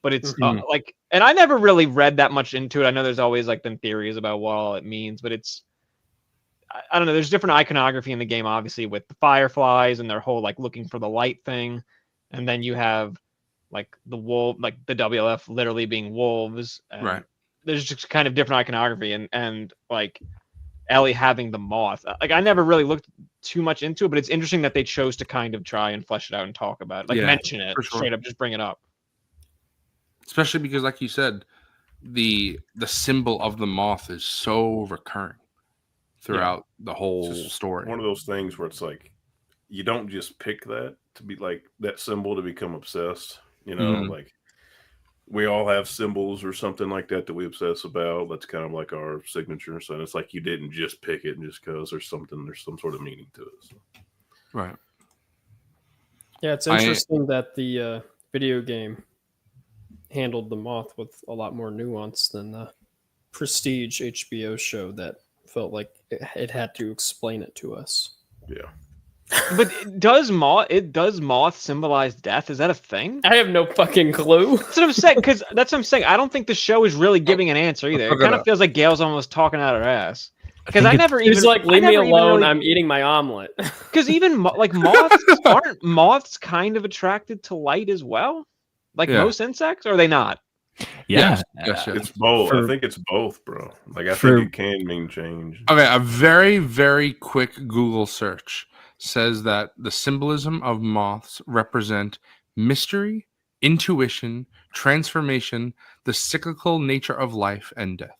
But it's like, and I never really read that much into it. I know there's always like been theories about what all it means, but I don't know. There's different iconography in the game, obviously, with the fireflies and their whole like looking for the light thing, and then you have like the wolf, like the WLF literally being wolves. And Right. There's just kind of different iconography, and like Ellie having the moth. Like I never really looked too much into it, but it's interesting that they chose to kind of try and flesh it out and talk about it, like mention it for sure. straight up, just bring it up. Especially because, like you said, the symbol of the moth is so recurring throughout the whole story. One of those things where it's like you don't just pick that to be like that symbol to become obsessed. Like we all have symbols or something like that we obsess about. That's kind of like our signature. So it's like you didn't just pick it just because there's some sort of meaning to it. So. Right. Yeah, it's interesting that the video game handled the moth with a lot more nuance than the Prestige HBO show that felt like it had to explain it to us. Yeah. But does moth symbolize death? Is that a thing? I have no fucking clue. That's what I'm saying. Because that's what I'm saying. I don't think the show is really giving an answer either. It kind of feels like Gail's almost talking out her ass. Because I never even. He's like, leave me alone. I'm eating my omelet. Because even like moths aren't moths kind of attracted to light as well? Like most insects, or are they not? Yeah, Yes. It's both. I think it's both, bro. Like I think it can mean change. Okay, a very, very quick Google search says that the symbolism of moths represent mystery, intuition, transformation, the cyclical nature of life, and death.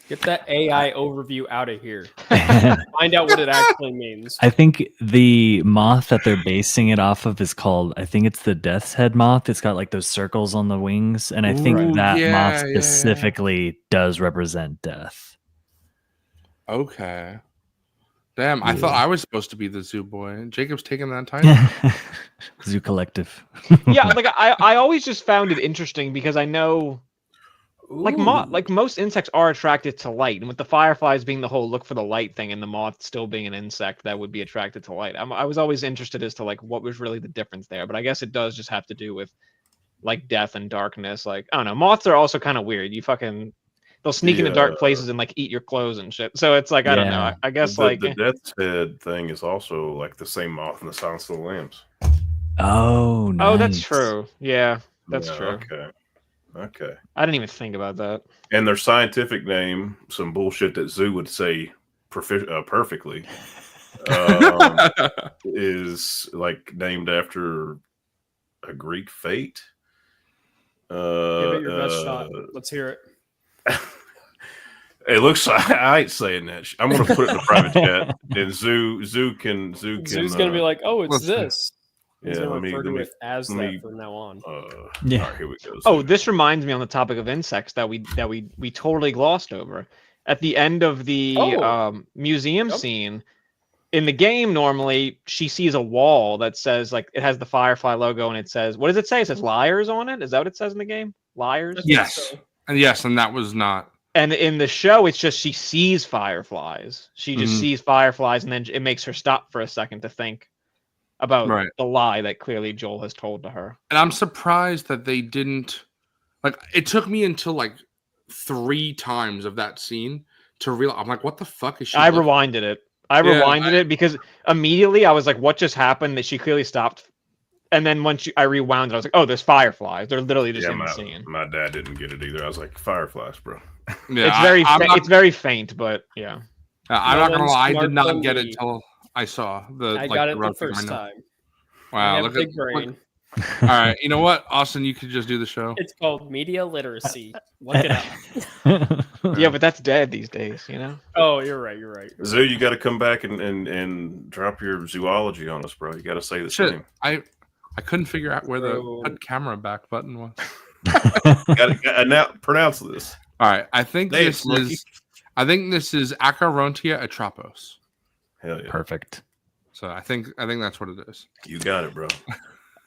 Get that AI overview out of here. Find out what it actually means. I think the moth that they're basing it off of is called, I think it's the Death's Head moth. It's got like those circles on the wings. And I think that moth specifically does represent death. Okay. Damn, I thought I was supposed to be the zoo boy. Jacob's taking that title. Zoo Collective. Yeah, like I always just found it interesting because I know like most insects are attracted to light, and with the fireflies being the whole look for the light thing and the moth still being an insect that would be attracted to light. I was always interested as to like what was really the difference there, but I guess it does just have to do with like death and darkness. Like I don't know, moths are also kind of weird. They'll sneak into dark places and like eat your clothes and shit. So it's like I don't know. I guess the like Death's Head thing is also like the same moth in the Silence of the Lambs. Oh, nice. Oh, that's true. Yeah, that's true. Okay. I didn't even think about that. And their scientific name, some bullshit that Zoo would say perfectly, is like named after a Greek fate. Give it your best shot. Let's hear it. It looks. I ain't saying that. I'm gonna put it in the private chat, and Zoo can. Zoo's gonna be like, "Oh, it's listen. this." He's Yeah, gonna let me- refer to let me- it as let that me- from now on. Yeah. All right, here we go. Oh, Zoo. this reminds me on the topic of insects that we totally glossed over. At the end of the Oh. museum Yep. scene in the game, normally she sees a wall that says like it has the Firefly logo and it says, what does it say? It says liars on it. Is that what it says in the game? Liars. I think Yes. so. And that was not. And in the show, it's just she sees fireflies. She just Mhm. sees fireflies, and then it makes her stop for a second to think about Right. the lie that clearly Joel has told to her. And I'm surprised that they didn't. Like, it took me until like 3 times of that scene to realize. I'm like, what the fuck is she? I looking- rewinded it. I Yeah, rewinded it because immediately I was like, "What just happened?" That she clearly stopped. And then once I rewound it, I was like, "Oh, there's fireflies. They're literally just Yeah, in the scene." my dad didn't get it either. I was like, fireflies, bro. Yeah, It's very I'm not, it's very faint, but yeah. I'm not gonna one's lie. I smart did not than get me. it till I saw the. I like, got it the rough first behind it. time. I Wow, have look a at. big brain. All right, you know what, Austin? You could just do the show. It's called media literacy. Look it up. Yeah, but that's dead these days, you know? Oh, you're right. You're right. Zoo, you got to come back and drop your zoology on us, bro. You got to say the Shit, same. I couldn't figure out where the Bro. put camera back button was. Got to now pronounce this. All right, I think Hey, this rookie. is. I think this is Acherontia atropos. Hell yeah, Perfect. So I think that's what it is. you got it, bro.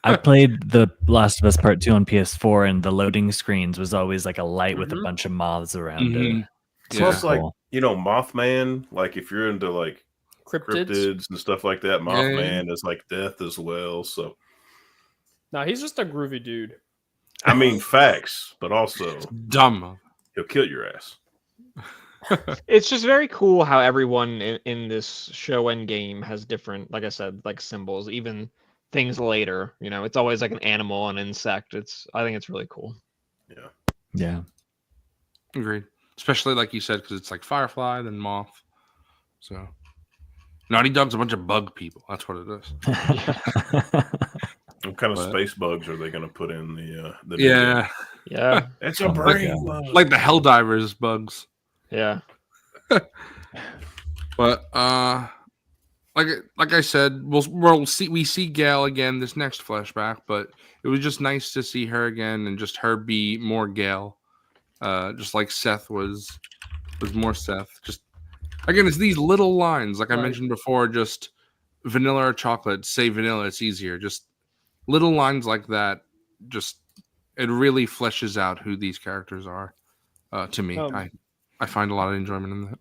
I played The Last of Us Part 2 on PS4, and the loading screens was always like a light with a Mhm. bunch of moths around it. Mhm. It's Yeah. almost like Cool. Mothman. Like if you're into like Cryptids. cryptids and stuff like that, Yeah. Mothman is like death as well. So No, he's just a groovy dude. I mean facts, but also Dumb. he'll kill your ass. It's just very cool how everyone in this show and game has different, like I said, like symbols, even things later. You know, it's always like an animal, an insect. I think it's really cool. Yeah. Agreed. Especially like you said, because it's like Firefly, then Moth. So Naughty Dog's a bunch of bug people. That's what it is. What kind of But- space bugs are they going to put in the? Yeah, Yeah, it's a Oh my brain God. bug. like the Helldivers bugs. yeah. But like I said, we'll see Gail again this next flashback. But it was just nice to see her again and just her be more Gail, just like Seth was more Seth. Just again, it's these little lines, like I Right. mentioned before. Just vanilla or chocolate. Say vanilla, it's easier. Just little lines like that. Just it really fleshes out who these characters are. To me, I find a lot of enjoyment in that.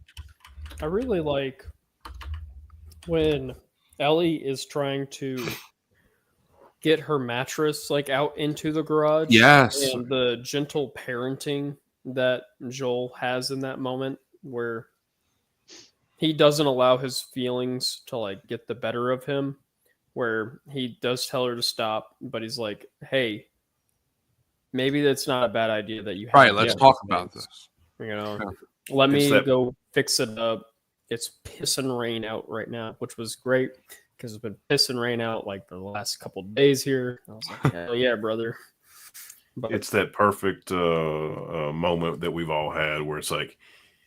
I really like when Ellie is trying to get her mattress like out into the garage. Yes. And the gentle parenting that Joel has in that moment where he doesn't allow his feelings to like get the better of him, where he does tell her to stop, but he's like, "Hey, maybe that's not a bad idea that you have Right, to let's do talk these about things. this. You know, Yeah. let It's me that- go fix it up. It's pissing rain out right now, which was great because it's been pissing rain out like the last couple days here. I was like, hell yeah, brother. But It's that perfect moment that we've all had where it's like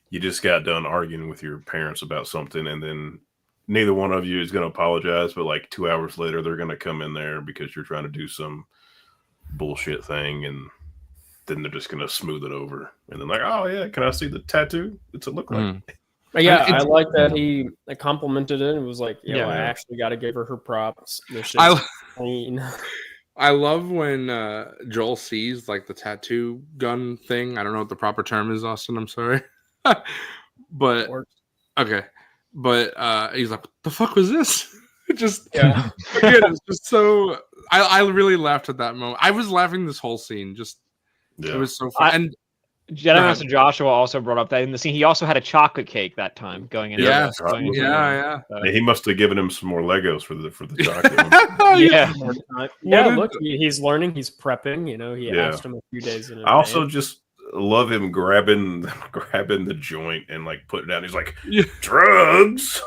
you just got done arguing with your parents about something, and then neither one of you is going to apologize, but like 2 hours later, they're going to come in there because you're trying to do some bullshit thing, and then they're just going to smooth it over. And then like, oh yeah, can I see the tattoo? What's it look like? Mm. But yeah, It's- I like that he complimented it and was like, Yeah. I actually got to give her props. This shit's I clean. I love when Joel sees like the tattoo gun thing. I don't know what the proper term is, Austin. I'm sorry, but Works. okay. But he's like, "What the fuck was this?" It just Yeah. again, it's just so. I really laughed at that moment. I was laughing this whole scene. Just Yeah. it was so fun. I- And Jedi ahead. Master Joshua also brought up that in the scene. He also had a chocolate cake that time going into Yes. going into yeah, Yeah, he must have given him some more Legos for the chocolate. yeah. Yeah. Yeah, What look, he's learning. He's prepping. You know, he Yeah. asked him a few days in I also advance. just love him grabbing the joint and like putting it down. He's like, Yeah. drugs.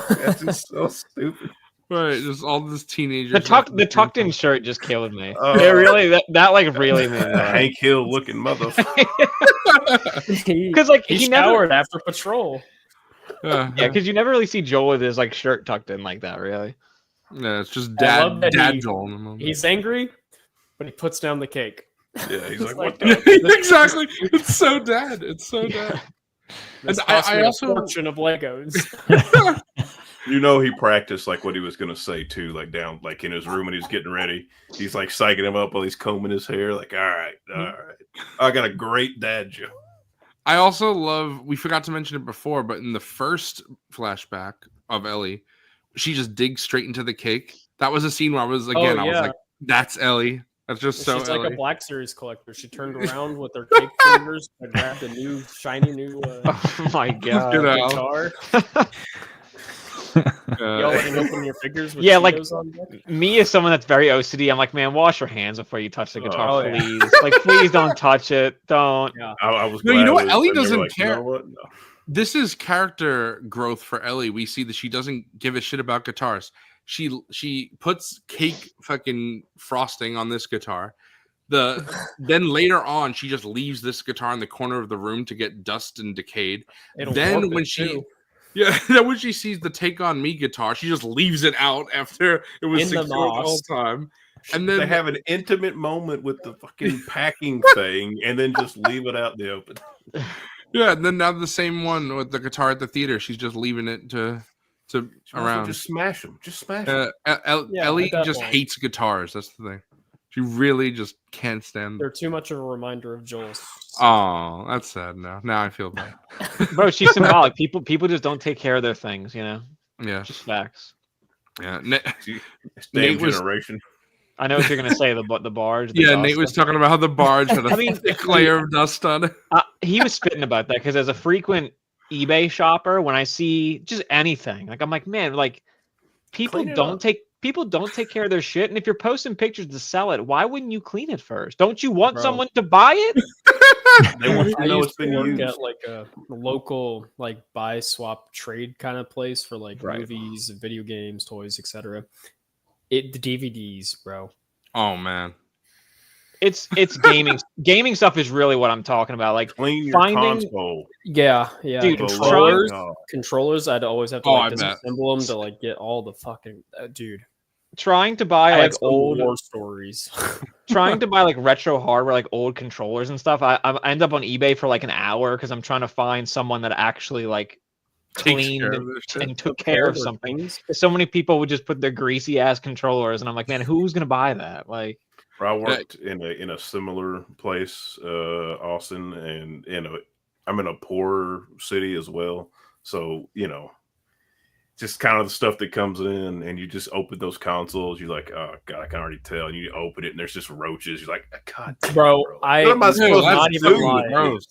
That's just so stupid. Right, just all this teenagers. The tucked in shirt just killed me. Oh. It really that like really made me laugh. Hank Hill looking motherfucker. Because like he he never, showered after patrol. Yeah, yeah, because you never really see Joel with his like shirt tucked in like that, really. yeah, it's just I love that dad he- Joel in the moment. He's angry, but he puts down the cake. Yeah, he's like, It's what like, the? Exactly. It's so dad. It's so dad. This And cost I me a also- fortune of Legos. You know, he practiced like what he was gonna say too, like down like in his room when he was getting ready. He's like psyching him up while he's combing his hair. Like, all right, I got a great dad joke. I also love. We forgot to mention it before, but in the first flashback of Ellie, she just digs straight into the cake. That was a scene where I was I was yeah. like, "That's Ellie." That's just so She's Ellie. like a Black Series collector. She turned around with her cake fingers and grabbed a new shiny new Oh my god. You know. guitar. Uh, Y'all letting open your fingers with Yeah, like- Cheetos on deck? Me as someone that's very OCD, I'm like, man, wash your hands before you touch the guitar, Oh, yeah. please. Like, please don't touch it. Don't. I was. No, you glad know I what? was- Ellie and they were doesn't like, you care. know what? No. This is character growth for Ellie. We see that she doesn't give a shit about guitars. She puts cake fucking frosting on this guitar. Then later on, she just leaves this guitar in the corner of the room to get dust and decayed. It'll Then warp when it, she too. then when she sees the Take On Me guitar, she just leaves it out after it was In the secured the whole moss. time. And then They have an intimate moment with the fucking packing thing, and then just leave it out in the open. yeah, and then now the same one with the guitar at the theater. She's just leaving it to around. Just smash them. Just smash them. Yeah, Ellie at that just point. hates guitars. That's the thing. She really just can't stand. They're too much of a reminder of Joel's. Oh, that's sad. Now I feel bad. Bro, she's symbolic. People just don't take care of their things, you know? Yeah, Just facts. yeah. It's damn Nate was- generation. I know what you're gonna say, the barge. the Yeah, dust Nate was stuff. talking about how the barge had a I mean, thick layer of dust on it. He was spitting about that because as a frequent eBay shopper, when I see just anything, like I'm like, man, like people Clean it don't up. take care of their shit. And if you're posting pictures to sell it, why wouldn't you clean it first? Don't you want Bro. someone to buy it? They want you I to know used it's to been work used. at like a local like buy swap trade kind of place for like Right. movies, video games, toys, etc. The DVDs, bro. Oh man, It's gaming stuff is really what I'm talking about. Like Clean your finding- console. Yeah. Dude, For the controllers. love of God. Controllers, I'd always have to Oh, like I bet. disassemble them to like get all the fucking dude. trying to I buy had like some old war stories. trying to buy like retro hardware, like old controllers and stuff. I end up on eBay for like an hour because I'm trying to find someone that actually like Takes cleaned care of and, this shit. and took care of Their something. things. So many people would just put their greasy ass controllers, and I'm like, man, who's gonna buy that? Like, I worked in a similar place, Austin, and I'm in a poor city as well. So just kind of the stuff that comes in, and you just open those consoles. You're like, oh god, I can already tell. And you open it, and there's just roaches. You're like, God, damn, Bro, I what am I dude, supposed to not do? even lie. Gross.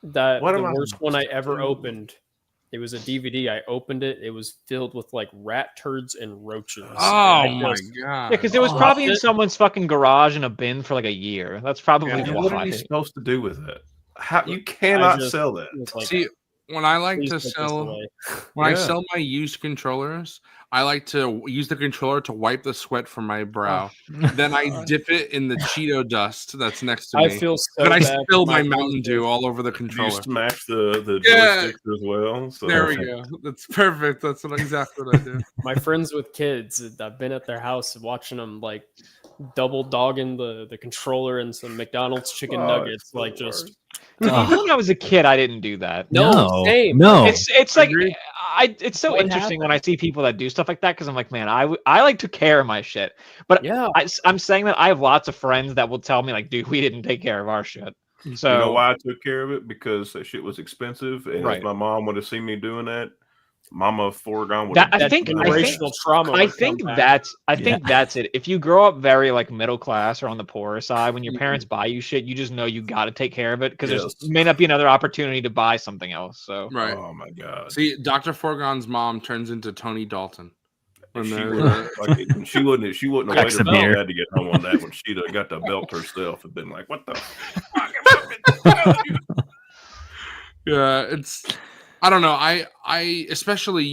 That What the am I worst one I supposed to ever do? opened. It was a DVD. I opened it. It was filled with like rat turds and roaches. Oh And I my just- god. yeah, because it was Oh. probably in someone's fucking garage in a bin for like a year. That's probably Yeah. And what are why. you supposed to do with that? How you cannot just- sell that? it was like, See, when I like please to put this sell away. when I Yeah. sell my used controllers, I like to use the controller to wipe the sweat from my brow. Then I dip it in the Cheeto dust that's next to me. I feel so but I bad spill for my friends Mountain Dew with- all over the Do controller. you smash the Yeah. joysticks as well? So There we go. That's perfect. That's exactly what I do. My friends with kids. I've been at their house watching them like double dogging the controller and some McDonald's chicken Oh, nuggets. it's the Like just worst. Even when I was a kid, I didn't do that. no, same. no. It's like Agreed. it's so What interesting when I see people that do stuff like that because I'm like, man, I like took care of my shit. But Yeah. I'm saying that I have lots of friends that will tell me like, dude, we didn't take care of our shit. So You know why I took care of it? Because that shit was expensive, and Right. if my mom would have seen me doing that, Mama Foregone would. That- I That think- generational trauma. I would think come back. that's it. If you grow up very like middle class or on the poorer side, when your Mhm. parents buy you shit, you just know you got to take care of it because Yes. there's may not be another opportunity to buy something else. So Right. Oh my god! See, Dr. Forgon's mom turns into Tony Dalton. When She they're, wouldn't, she wouldn't have Cracks waited a for my beer. dad to get home on that one. She'd have got the belt herself and been like, "What the fuck am I telling you?" yeah, it's I don't know. I especially,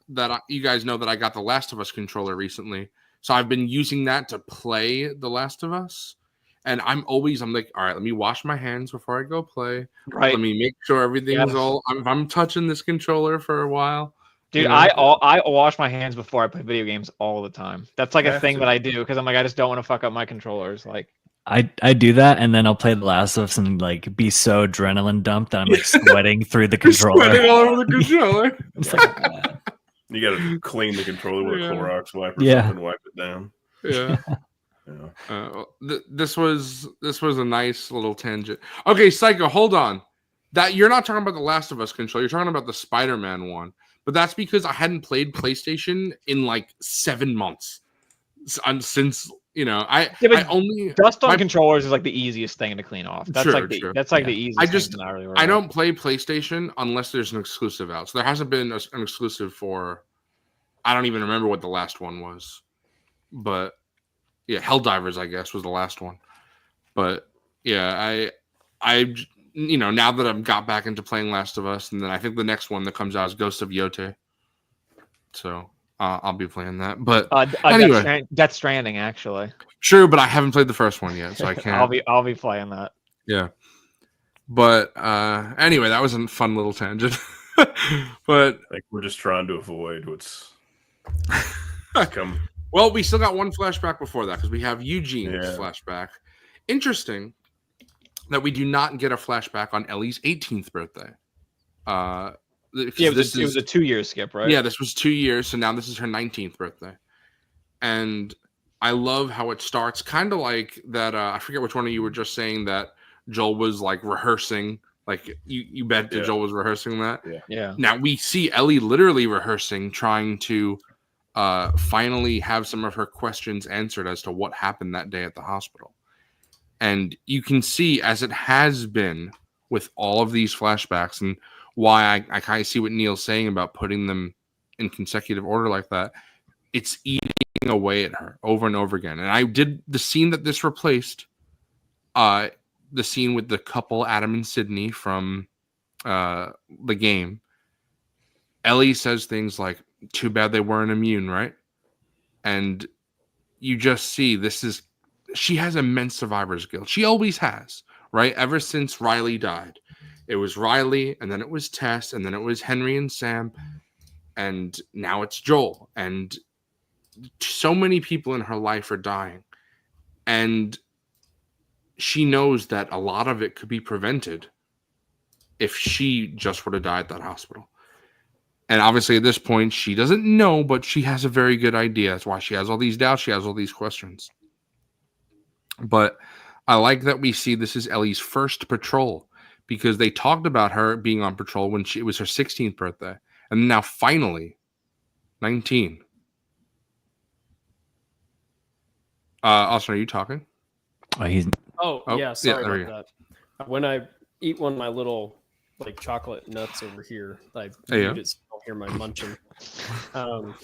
that you guys know that I got the Last of Us controller recently. So I've been using that to play The Last of Us. And I'm like, all right, let me wash my hands before I go play. Right. Let me make sure everything's Yes. if I'm touching this controller for a while. Dude, you know? I wash my hands before I play video games all the time. That's like I a have thing to. that I do because I'm like, I just don't want to fuck up my controllers. Like, I do that, and then I'll play The Last of Us and like be so adrenaline dumped that I'm like sweating through the You're sweating controller. all over the controller. It's like, You got to clean the controller with Yeah. a Clorox wipe or Yeah. something, wipe it down. Yeah. Yeah. This was a nice little tangent. Okay, Psycho, hold on. That you're not talking about the Last of Us controller. You're talking about the Spider-Man one. But that's because I hadn't played PlayStation in like 7 months since Yeah, but I only dust on my- controllers is like the easiest thing to clean off. That's Sure, like the sure. that's like Yeah. the easiest. I thing just- to not really worry I about. don't play PlayStation unless there's an exclusive out. So there hasn't been an exclusive for. I don't even remember what the last one was, but yeah, Helldivers I guess was the last one. But yeah, I now that I've got back into playing Last of Us, and then I think the next one that comes out is Ghost of Yote. So I'll be playing that. But anyway. Death Stranding actually. true, but I haven't played the first one yet, so I can't. I'll be playing that. Yeah. But anyway, that was a fun little tangent. But Like we're just trying to avoid what's come. well, we still got one flashback before that because we have Eugene's Yeah. flashback. Interesting that we do not get a flashback on Ellie's 18th birthday. Yeah, it was a 2-year skip, right? Yeah, this was 2 years, so now this is her 19th birthday. And I love how it starts, kind of like that. I forget which one of you were just saying that Joel was like rehearsing. Like you bet that Yeah. Joel was rehearsing that. Yeah. Now we see Ellie literally rehearsing, trying to finally have some of her questions answered as to what happened that day at the hospital. And you can see, as it has been with all of these flashbacks, and why I kind of see what Neil's saying about putting them in consecutive order like that, it's eating away at her over and over again. And I did the scene that this replaced, the scene with the couple, Adam and Sydney from the game. Ellie says things like, too bad they weren't immune, right? And you just see she has immense survivor's guilt. She always has, right? Ever since Riley died. It was Riley, and then it was Tess, and then it was Henry and Sam, and now it's Joel. And so many people in her life are dying. And she knows that a lot of it could be prevented if she just would have died at that hospital. And obviously at this point, she doesn't know, but she has a very good idea. That's why she has all these doubts. She has all these questions. But I like that we see this is Ellie's first patrol, because they talked about her being on patrol when it was her 16th birthday. And now finally, 19. Austin, are you talking? oh, he's Oh, Oh, yeah, yeah, sorry there we about that. When I eat one of my little like chocolate nuts over here, I Yeah. mute it so you don't hear my munching. I'm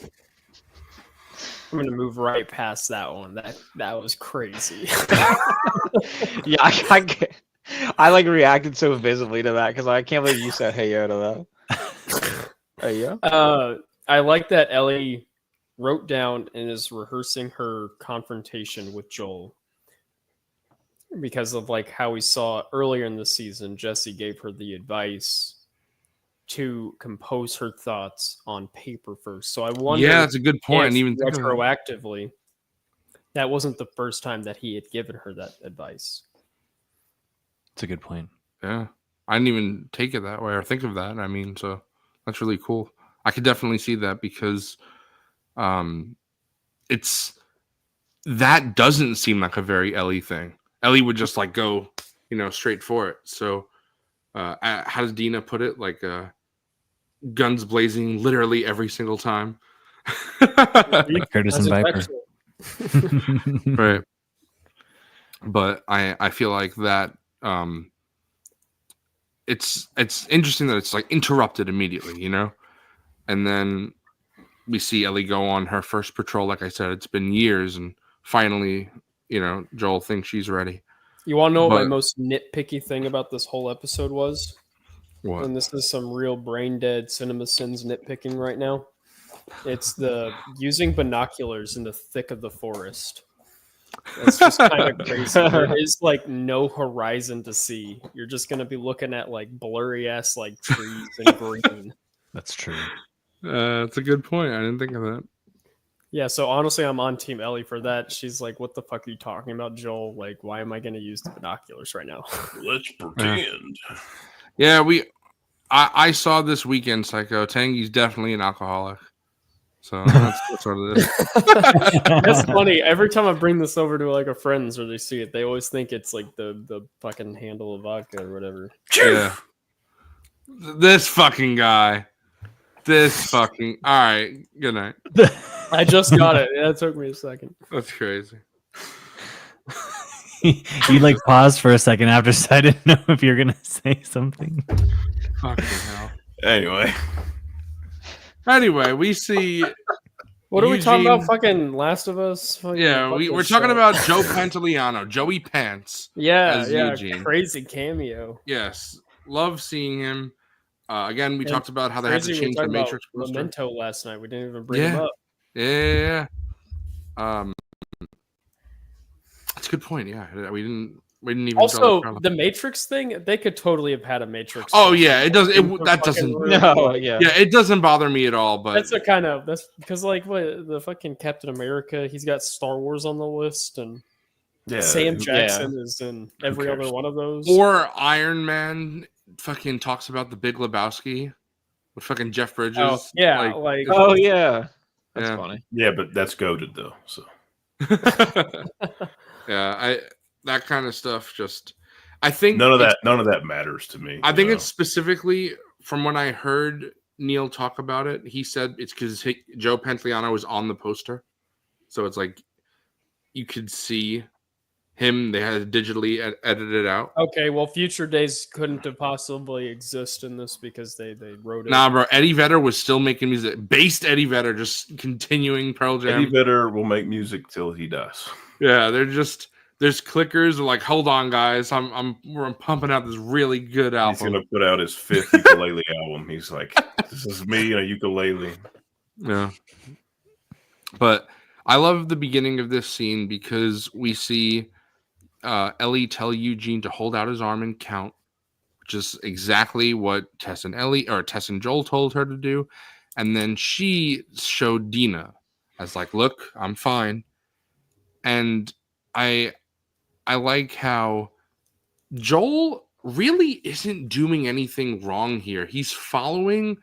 gonna move right past that one. That was crazy. Yeah, I like reacted so visibly to that because I can't believe you said hey yo to that. Hey yo. I like that Ellie wrote down and is rehearsing her confrontation with Joel because of like how we saw earlier in the season. Jesse gave her the advice to compose her thoughts on paper first. So I wonder, Yeah, that's a good point. I if didn't even think of that. retroactively, that wasn't the first time that he had given her that advice. It's a good point. Yeah. I didn't even take it that way or think of that. I mean, so that's really cool. I could definitely see that because that doesn't seem like a very Ellie thing. Ellie would just like go, straight for it. So how does Dina put it? Like guns blazing literally every single time. Like Curtis and That's Viper. excellent. Right. But I feel like that it's interesting that it's like interrupted immediately, and then we see Ellie go on her first patrol. Like I said, it's been years, and finally, Joel thinks she's ready. You want to know what my But- most nitpicky thing about this whole episode was? What? And this is some real brain dead CinemaSins nitpicking right now. It's the using binoculars in the thick of the forest. It's just kind of crazy. There is like no horizon to see. You're just gonna be looking at like blurry ass like trees and green. That's true. That's a good point. I didn't think of that. Yeah, so honestly, I'm on Team Ellie for that. She's like, "What the fuck are you talking about, Joel? Like, why am I going to use the binoculars right now?" Let's pretend. Yeah, I saw this weekend, Psycho. Tangy's definitely an alcoholic. So that's what it is. That's funny. Every time I bring this over to like a friend's or they see it, they always think it's like the fucking handle of vodka or whatever. Yeah. This fucking guy. This fucking. All right. Good night. I just got it. That took me a second. That's crazy. You like paused for a second after, so I didn't know if you're gonna say something. Fucking hell. Anyway, We see. What are we talking about? Eugene- Fucking Last of Us? Fucking Yeah, fucking we're talking show. about Joe Pantoliano, Joey Pants. Yeah, as yeah, Eugene. crazy cameo. Yes, love seeing him. Again, we And talked about how they had to Crazy, we change the talked about Matrix poster. Memento last night. We didn't even bring him Yeah. up. Yeah. That's a good point. Yeah, we didn't even. draw Also, the parallel. the Matrix thing, they could totally have had a Matrix. Oh thing. yeah, it does. Things are That fucking doesn't. really No, good. yeah. Yeah, it doesn't bother me at all. But That's a kind of that's because like what the fucking Captain America, he's got Star Wars on the list, and yeah, Sam who- Jackson is in every cares? other one of those. or Iron Man fucking talks about the Big Lebowski with fucking Jeff Bridges. oh yeah, like, Oh yeah, that's Yeah. funny. yeah, but that's goaded though. So yeah, that kind of stuff. Just, I think none of that matters to me. I you think know? it's specifically from when I heard Neil talk about it. He said it's because Joe Pantoliano was on the poster, so it's like you could see him. They had digitally edited out. Okay, well, Future Days couldn't have possibly exist in this because they wrote it. Nah, bro. Eddie Vedder was still making music. Based Eddie Vedder, just continuing Pearl Jam. Eddie Vedder will make music till he dies. Yeah, they're just there's clickers. They're like, hold on, guys. I'm pumping out this really good He's album. gonna put out his 5th ukulele album. He's like, this is me and a ukulele. Yeah. But I love the beginning of this scene because we see Ellie tell Eugene to hold out his arm and count, which is exactly what Tess and Joel told her to do. And then she showed Dina as like, look, I'm fine. And I like how Joel really isn't doing anything wrong here. He's following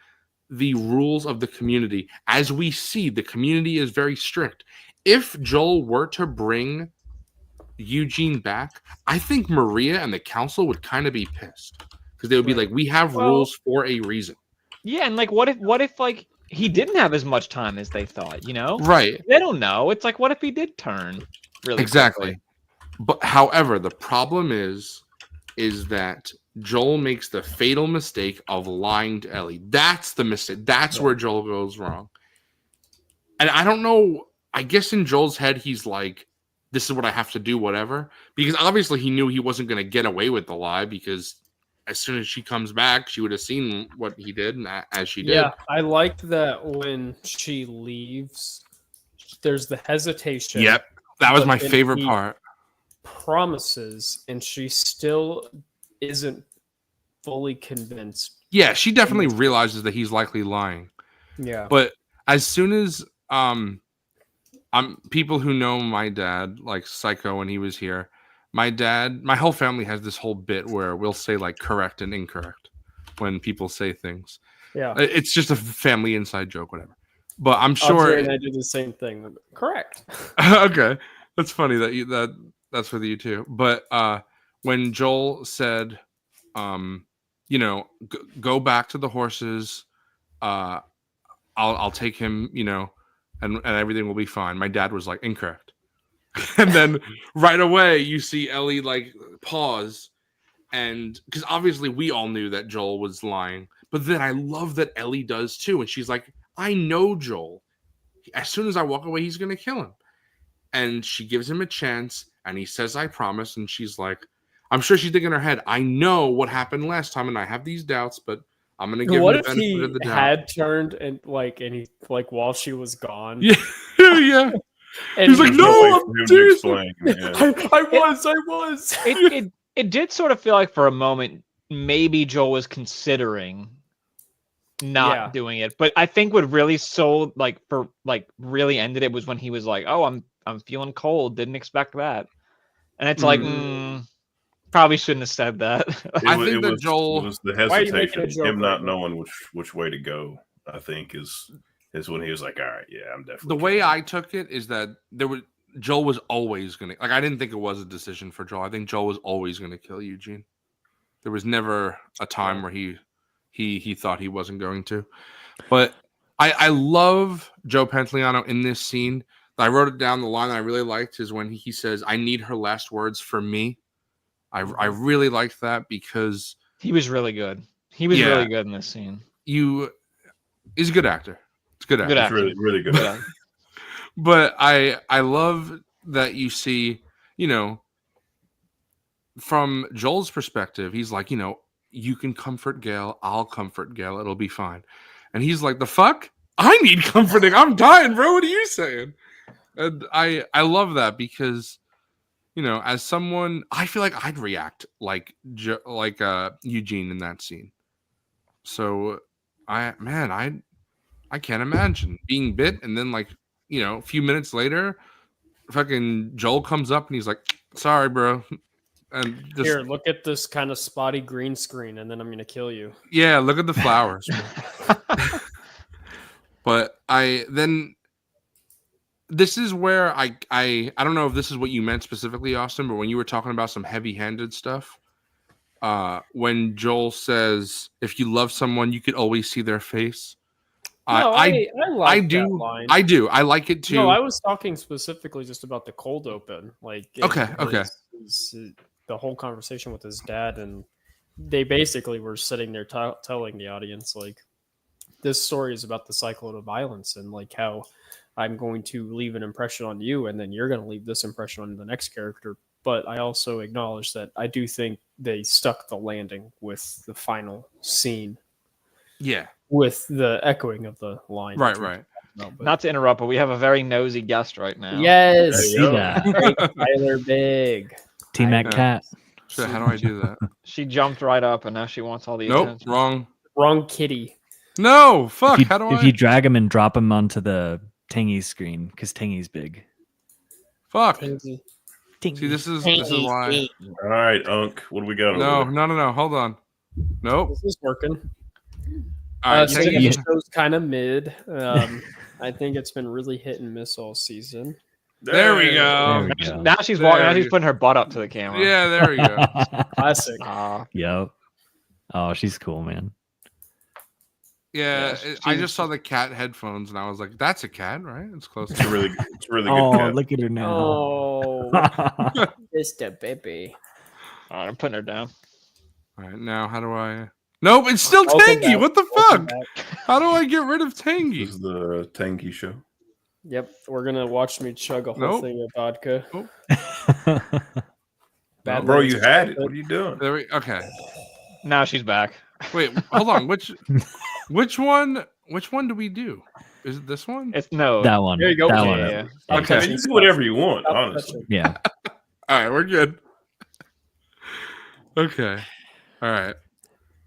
the rules of the community. As we see, the community is very strict. If Joel were to bring Eugene back, I think Maria and the council would kind of be pissed because they would be like, we have rules for a reason. Yeah, and like, what if like he didn't have as much time as they thought? You know, Right. they don't know. It's like, what if he did turn? Really Exactly. quickly? But however, the problem is that Joel makes the fatal mistake of lying to Ellie. That's the mistake. That's where Joel goes wrong. And I don't know. I guess in Joel's head, he's like, this is what I have to do, whatever. Because obviously he knew he wasn't going to get away with the lie because as soon as she comes back, she would have seen what he did and as she did. Yeah, I liked that when she leaves, there's the hesitation. Yep. That was But my then favorite he part. Promises, and she still isn't fully convinced. Yeah, she definitely realizes that he's likely lying. Yeah. But as soon as I'm people who know my dad, like Psycho when he was here, my whole family has this whole bit where we'll say like correct and incorrect when people say things. Yeah. It's just a family inside joke, whatever. But I'm Audrey sure and I do the same thing. Correct. okay. That's funny that that's with you too. But when Joel said go back to the horses, I'll take him, and everything will be fine. My dad was like, incorrect. And then right away you see Ellie like pause, and because obviously we all knew that Joel was lying, but then I love that Ellie does too, and she's like, I know Joel. As soon as I walk away, he's gonna kill him. And she gives him a chance, and he says, I promise. And she's like, I'm sure she's thinking in her head, I know what happened last time, and I have these doubts, but I'm gonna give What him if the benefit he of the doubt. had turned and he while she was gone? Yeah, yeah. And He's like, There's no, way I'm for him to seriously. explain. Yeah. I was. It did sort of feel like for a moment maybe Joel was considering not Yeah. doing it, but I think what really really ended it was when he was like, "Oh, I'm feeling cold. Didn't expect that," and it's like, probably shouldn't have said that. I think that Joel- it was the Why are you making hesitation, a joke him not right now? knowing which way to go. I think is when he was like, "All right, yeah, I'm definitely." The way killing I him." took it is that Joel was always gonna I didn't think it was a decision for Joel. I think Joel was always gonna kill Eugene. There was never a time where he thought he wasn't going to. But I love Joe Pantoliano in this scene. I wrote it down. The line that I really liked is when he says, "I need her last words for me." I really liked that because He was really good. He was Yeah. really good in this scene. he's a good actor. It's a good actor. Good It's actor. really really good. Yeah. But I love that you see, from Joel's perspective, he's like, you can comfort Gail, I'll comfort Gail, it'll be fine. And he's like, the fuck? I need comforting. I'm dying, bro. What are you saying? And I love that because, as someone, I feel like I'd react like Eugene in that scene. So I can't imagine being bit and then a few minutes later, fucking Joel comes up and he's like, sorry, bro. And just, Here, look at this kind of spotty green screen, and then I'm gonna kill you. yeah, look at the flowers. But this is where I don't know if this is what you meant specifically, Austin, but when you were talking about some heavy-handed stuff, when Joel says, if you love someone, you could always see their face. No, I like do. that line. I do. I like it too. No, I was talking specifically just about the cold open. Okay. The whole conversation with his dad, and they basically were sitting there telling the audience, this story is about the cycle of violence and how I'm going to leave an impression on you, and then you're going to leave this impression on the next character. But I also acknowledge that I do think they stuck the landing with the final scene. Yeah. With the echoing of the line. Right. Not to interrupt, but we have a very nosy guest right now. Yes. There See you go. that? Tyler Big. T-Mac know. Cat. So how do I do that? She jumped right up, and now she wants all the Nope. attention. Wrong kitty. No. Fuck. If How do you, if I? you drag him and drop him onto the Tangy screen, because Tangy's big. Fuck. Tangy. See, this is why. All right, Unc, what do we got? No. over there? Hold on. Nope. This is working. All right. So Tangy- the show's kind of mid. I think it's been really hit and miss all season. There we There go. we go. Now she's walking. Now There she's you- putting her butt up to the camera. Yeah. There we go. Classic. Yep. Oh, she's cool, man. Yeah. Yeah, I she's- just saw the cat headphones and I was like, "That's a cat, right? It's close." It's a really good Oh, cat. look at her now. Oh, just a baby. All right, I'm putting her down. All right. Now, how do I? Nope. It's still Welcome Tangy. back. What the Welcome fuck? back. How do I get rid of Tangy? This is the Tangy show. Yep, we're gonna watch me chug a whole Nope. thing of vodka. Bad Bro, Badlands you had it. chocolate. What are you doing? There we. Okay. Now she's back. Wait. Hold on. Which one? Which one do we do? Is it this one? It's no. That one. There you go. That Yeah, one. yeah. Stop Okay. touching You do stuff. whatever you want, Stop honestly. touching. Yeah. All right. We're good. Okay. All right.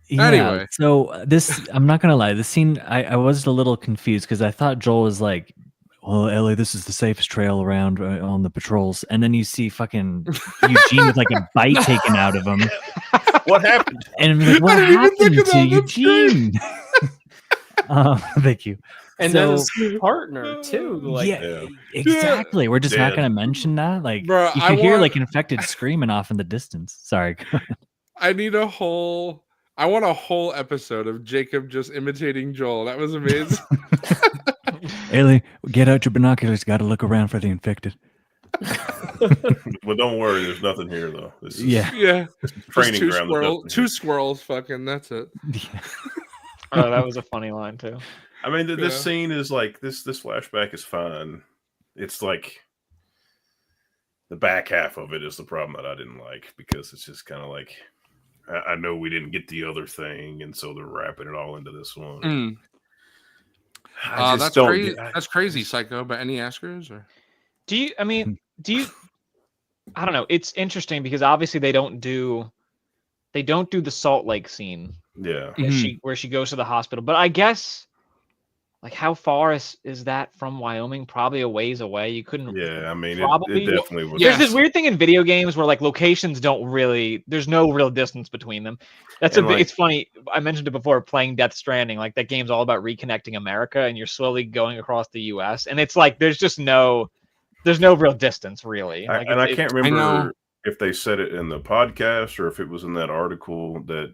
Yeah, Anyway. so this, I'm not gonna lie, the scene, I was a little confused because I thought Joel was like, "Well, Ellie, this is the safest trail around on the patrols," and then you see fucking Eugene with like a bite taken out of him, What happened? and I'm like, "What I didn't even happened think of to that. That's Eugene?" Thank you. And So- then his partner too. Like, yeah, Yeah. exactly. We're just not Dead. gonna mention that. Like, Bruh, you I could hear want- like infected screaming off in the distance. Sorry. I need a whole. I want a whole episode of Jacob just imitating Joel. That was amazing. Ellie, get out your binoculars. Got to look around for the infected. Well, don't worry. There's nothing here, though. This is Yeah. Yeah. Just training two ground. squirrels. Two squirrels. Fucking. That's it. Oh, that was a funny line too. I mean, this Yeah. scene is like this flashback is fine. It's like the back half of it is the problem that I didn't like because it's just kind of like, I know we didn't get the other thing, and so they're wrapping it all into this one. Mm. I just That's don't crazy. get- I- That's crazy, Psycho. But any askers? Or? Do you? I mean, do you? I don't know. It's interesting because obviously they don't do the Salt Lake scene Yeah. Mhm. where she goes to the hospital. But I guess, like, how far is that from Wyoming? Probably a ways away. You couldn't. Yeah, I mean, Probably- it definitely was. Yeah. There's this weird thing in video games where like locations don't really. There's no real distance between them. That's And, like- it's funny. I mentioned it before. Playing Death Stranding, like that game's all about reconnecting America, and you're slowly going across the U.S. And it's like there's no real distance really. Like, I can't remember know. if they said it in the podcast or if it was in that article that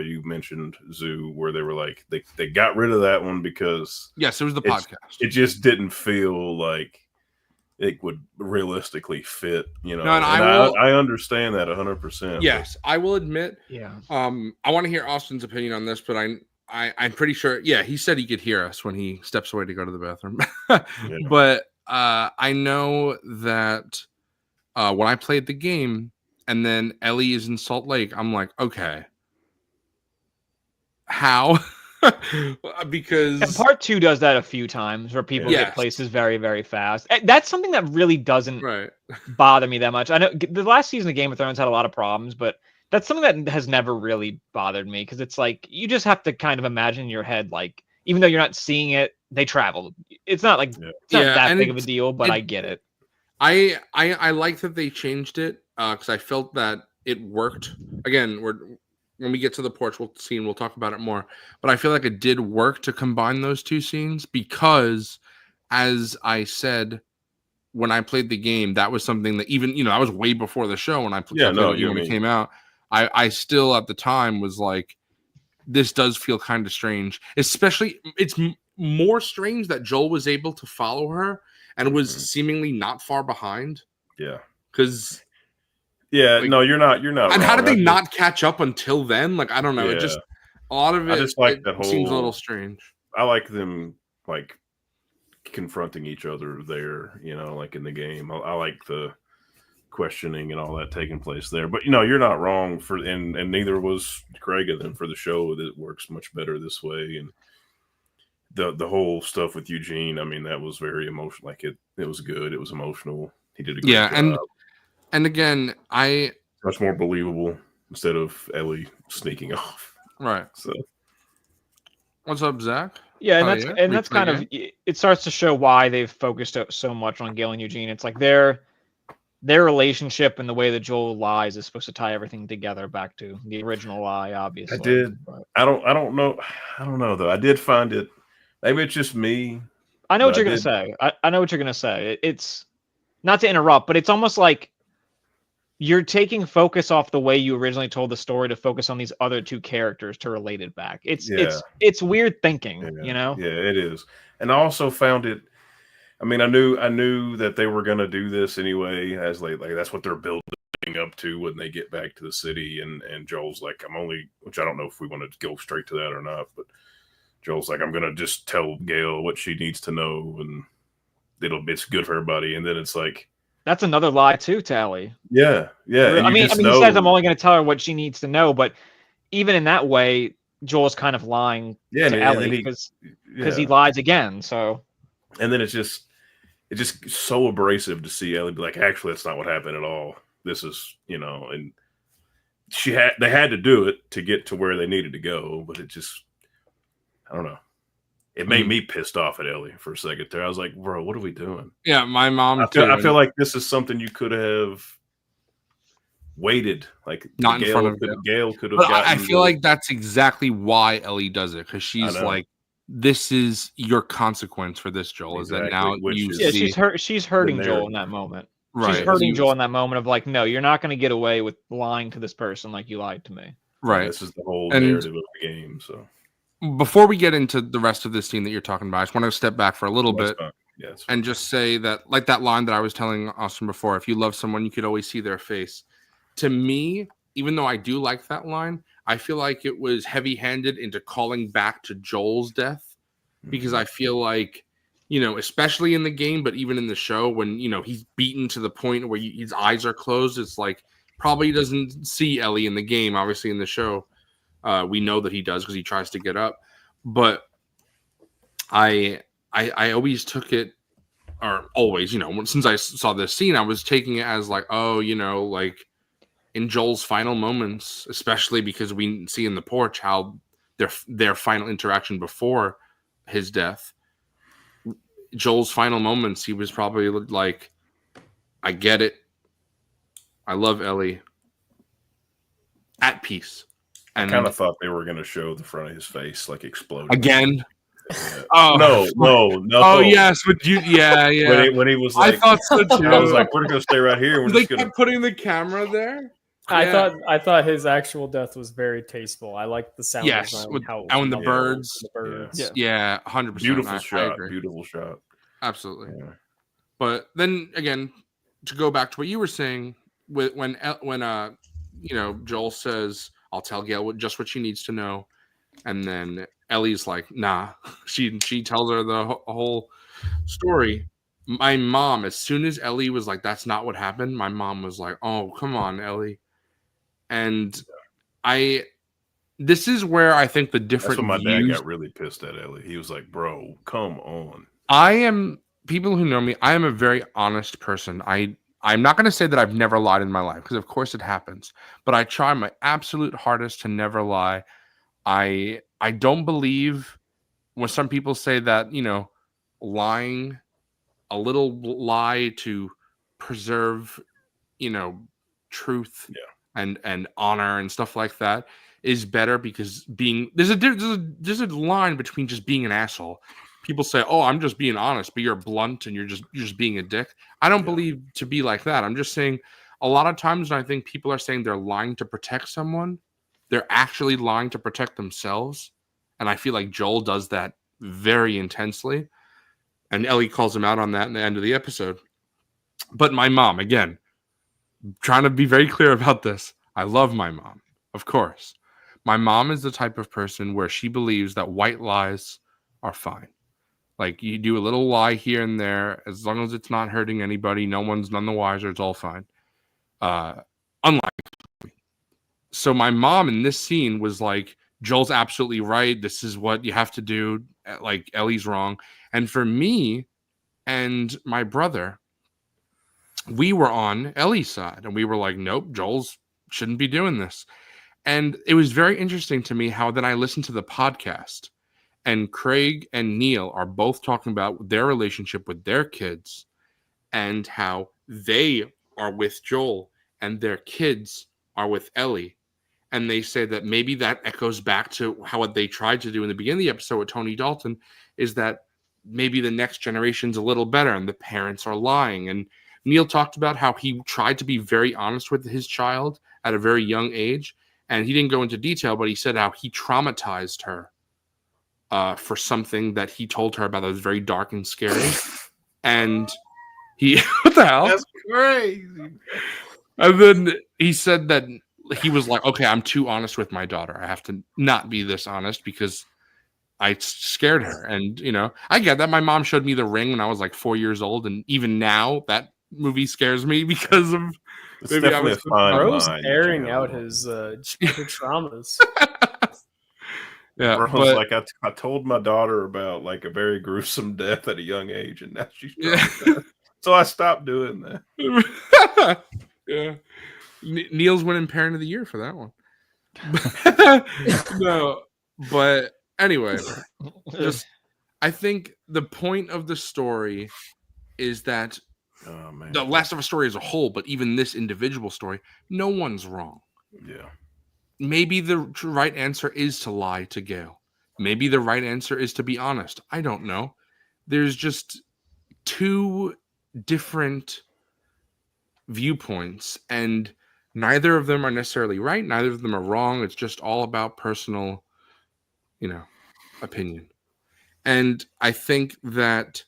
you mentioned, Zoo, where they were like they got rid of that one because Yes, it was the It's- podcast. it just didn't feel like it would realistically fit. You know, No, and and I will- I understand that 100%. Yes, I will admit. Yeah. I want to hear Austin's opinion on this, but I'm pretty sure. Yeah, he said he could hear us when he steps away to go to the bathroom. But I know that when I played the game and then Ellie is in Salt Lake, I'm like, okay, how? Because And part 2 does that a few times where people Yes. get places very, very fast. That's something that really doesn't right, bother me that much. I know the last season of Game of Thrones had a lot of problems, but that's something that has never really bothered me because it's like you just have to kind of imagine in your head, like, even though you're not seeing it, they traveled. It's not like Yeah. it's not Yeah, that and big of a deal, but it- I get it. I like that they changed it because I felt that it worked. Again, when we get to the porch scene, we'll talk about it more. But I feel like it did work to combine those two scenes because, as I said, when I played the game, that was something that even that was way before the show when I played Yeah, no, the game you when it mean- came out. I still at the time was like, this does feel kind of strange. Especially, it's more strange that Joel was able to follow her and was Mhm. seemingly not far behind. Yeah. Because Yeah. Like- No, you're not. and wrong. how did they I just- not catch up until then? Like I don't know. It Yeah. just a lot of it. I just like it that seems a whole- little strange. I like them like confronting each other there, like in the game. I like the questioning and all that taking place there. But you're not wrong and neither was Craig and them for the show. That it works much better this way. And the whole stuff with Eugene, I mean, that was very emotional. Like it was good. It was emotional. He did a great Yeah, job. and again, Much more believable instead of Ellie sneaking off. right. So What's up, Zach? Yeah, and Oh, that's yeah? and We that's play kind of it starts to show why they've focused so much on Gale and Eugene. It's like their relationship and the way that Joel lies is supposed to tie everything together back to the original lie, obviously. did. But I don't know though. I did find it. Maybe it's just me. I know what But you're I gonna did- say. I know what you're gonna say. It's not to interrupt, but it's almost like you're taking focus off the way you originally told the story to focus on these other two characters to relate it back. It's weird thinking, Yeah, it is. And I also found it. I mean, I knew that they were gonna do this anyway, as like that's what they're building up to when they get back to the city. And Joel's like, which I don't know if we want to go straight to that or not, but Joel's like, I'm gonna just tell Gale what she needs to know, and it's good for everybody. And then it's like, That's another lie too, Tally. yeah. and I you mean, just he know- says I'm only going to tell her what she needs to know, but even in that way, Joel's kind of lying yeah, to and Ellie then because yeah. he lies again. So And then it's just so abrasive to see Ellie be like, actually, that's not what happened at all. This is, and they had to do it to get to where they needed to go, but it just, I don't know. It made me pissed off at Ellie for a second there. I was like, bro, what are we doing? Yeah, my mom I too. feel like this is something you could have waited. Like Not in front of Gale could have But gotten. I feel like that's exactly why Ellie does it because she's know. like, "This is your consequence for this, Joel. Is that Exactly, now which you is- yeah, see she's hurting the Joel narrative. in that moment. right, She's hurting you- Joel in that moment of like, no, you're not going to get away with lying to this person like you lied to me. right." This is the whole And- narrative of the game. So Before we get into the rest of this scene that you're talking about, I just want to step back for a little that's bit fine. Yeah, it's fine. and just say that, like that line that I was telling Austin before, if you love someone, you could always see their face. To me, even though I do like that line, I feel like it was heavy-handed into calling back to Joel's death because I feel like, especially in the game, but even in the show, when he's beaten to the point where his eyes are closed, it's like probably doesn't see Ellie in the game. Obviously, in the show, we know that he does because he tries to get up. But I always took it, or always, since I saw this scene, I was taking it as like, oh, like in Joel's final moments, especially because we see in the porch how their final interaction before his death. Joel's final moments, he was probably like, I get it. I love Ellie. At peace. I And kind of thought they were going to show the front of his face like exploding again. Yeah. Oh No. Oh yes, but yeah. When he was like, I thought so too. I was like, we're going to stay right here. We're they just going kept putting the camera there. I thought his actual death was very tasteful. I liked the sound Yes, design, with- how and the how birds. the birds. Yeah. Yeah, 100%. beautiful I shot. agree. Beautiful shot. Absolutely. Yeah. But then again, to go back to what you were saying, when Joel says, "I'll tell Gail just what she needs to know," and then Ellie's like, "Nah," she tells her the whole story. My mom, as soon as Ellie was like, "That's not what happened," my mom was like, "Oh, come on, Ellie," and this is where I think the That's different when my dad views. got really pissed at Ellie. He was like, bro, come on. People who know me, I am a very honest person. I'm not going to say that I've never lied in my life, because of course it happens, but I try my absolute hardest to never lie. I don't believe when some people say that, lying, a little lie to preserve, truth and honor and stuff like that is better, because there's a line between just being an asshole. People say, "Oh, I'm just being honest," but you're blunt and you're just being a dick. I don't believe to be like that. I'm just saying a lot of times when I think people are saying they're lying to protect someone, they're actually lying to protect themselves. And I feel like Joel does that very intensely. And Ellie calls him out on that in the end of the episode. But my mom, again, trying to be very clear about this. I love my mom, of course. My mom is the type of person where she believes that white lies are fine. Like, you do a little lie here and there, as long as it's not hurting anybody, no one's none the wiser, it's all fine. Unlike me. So my mom in this scene was like, Joel's absolutely right. This is what you have to do. Like, Ellie's wrong. And for me and my brother, we were on Ellie's side, and we were like, nope, Joel's shouldn't be doing this. And it was very interesting to me how then I listened to the podcast, and Craig and Neil are both talking about their relationship with their kids and how they are with Joel and their kids are with Ellie. And they say that maybe that echoes back to how what they tried to do in the beginning of the episode with Tony Dalton, is that maybe the next generation's a little better and the parents are lying. And Neil talked about how he tried to be very honest with his child at a very young age. And he didn't go into detail, but he said how he traumatized her for something that he told her about that was very dark and scary. And what the hell? That's crazy. And then he said that he was like, okay, I'm too honest with my daughter. I have to not be this honest because I scared her. And, I get that. My mom showed me The Ring when I was like 4 years old. And even now that movie scares me because of It's maybe I definitely was a fine Bro's line. airing out his traumas. yeah. Bro's But, like, I told my daughter about like a very gruesome death at a young age, and now she's yeah. so I stopped doing that. Yeah. Neil's winning Parent of the Year for that one. No, but anyway, I think the point of the story is that Oh man. the Last of Us story as a whole, but even this individual story, no one's wrong. Yeah. Maybe the right answer is to lie to Gail. Maybe the right answer is to be honest. I don't know. There's just two different viewpoints, and neither of them are necessarily right. Neither of them are wrong. It's just all about personal, opinion. And I think that,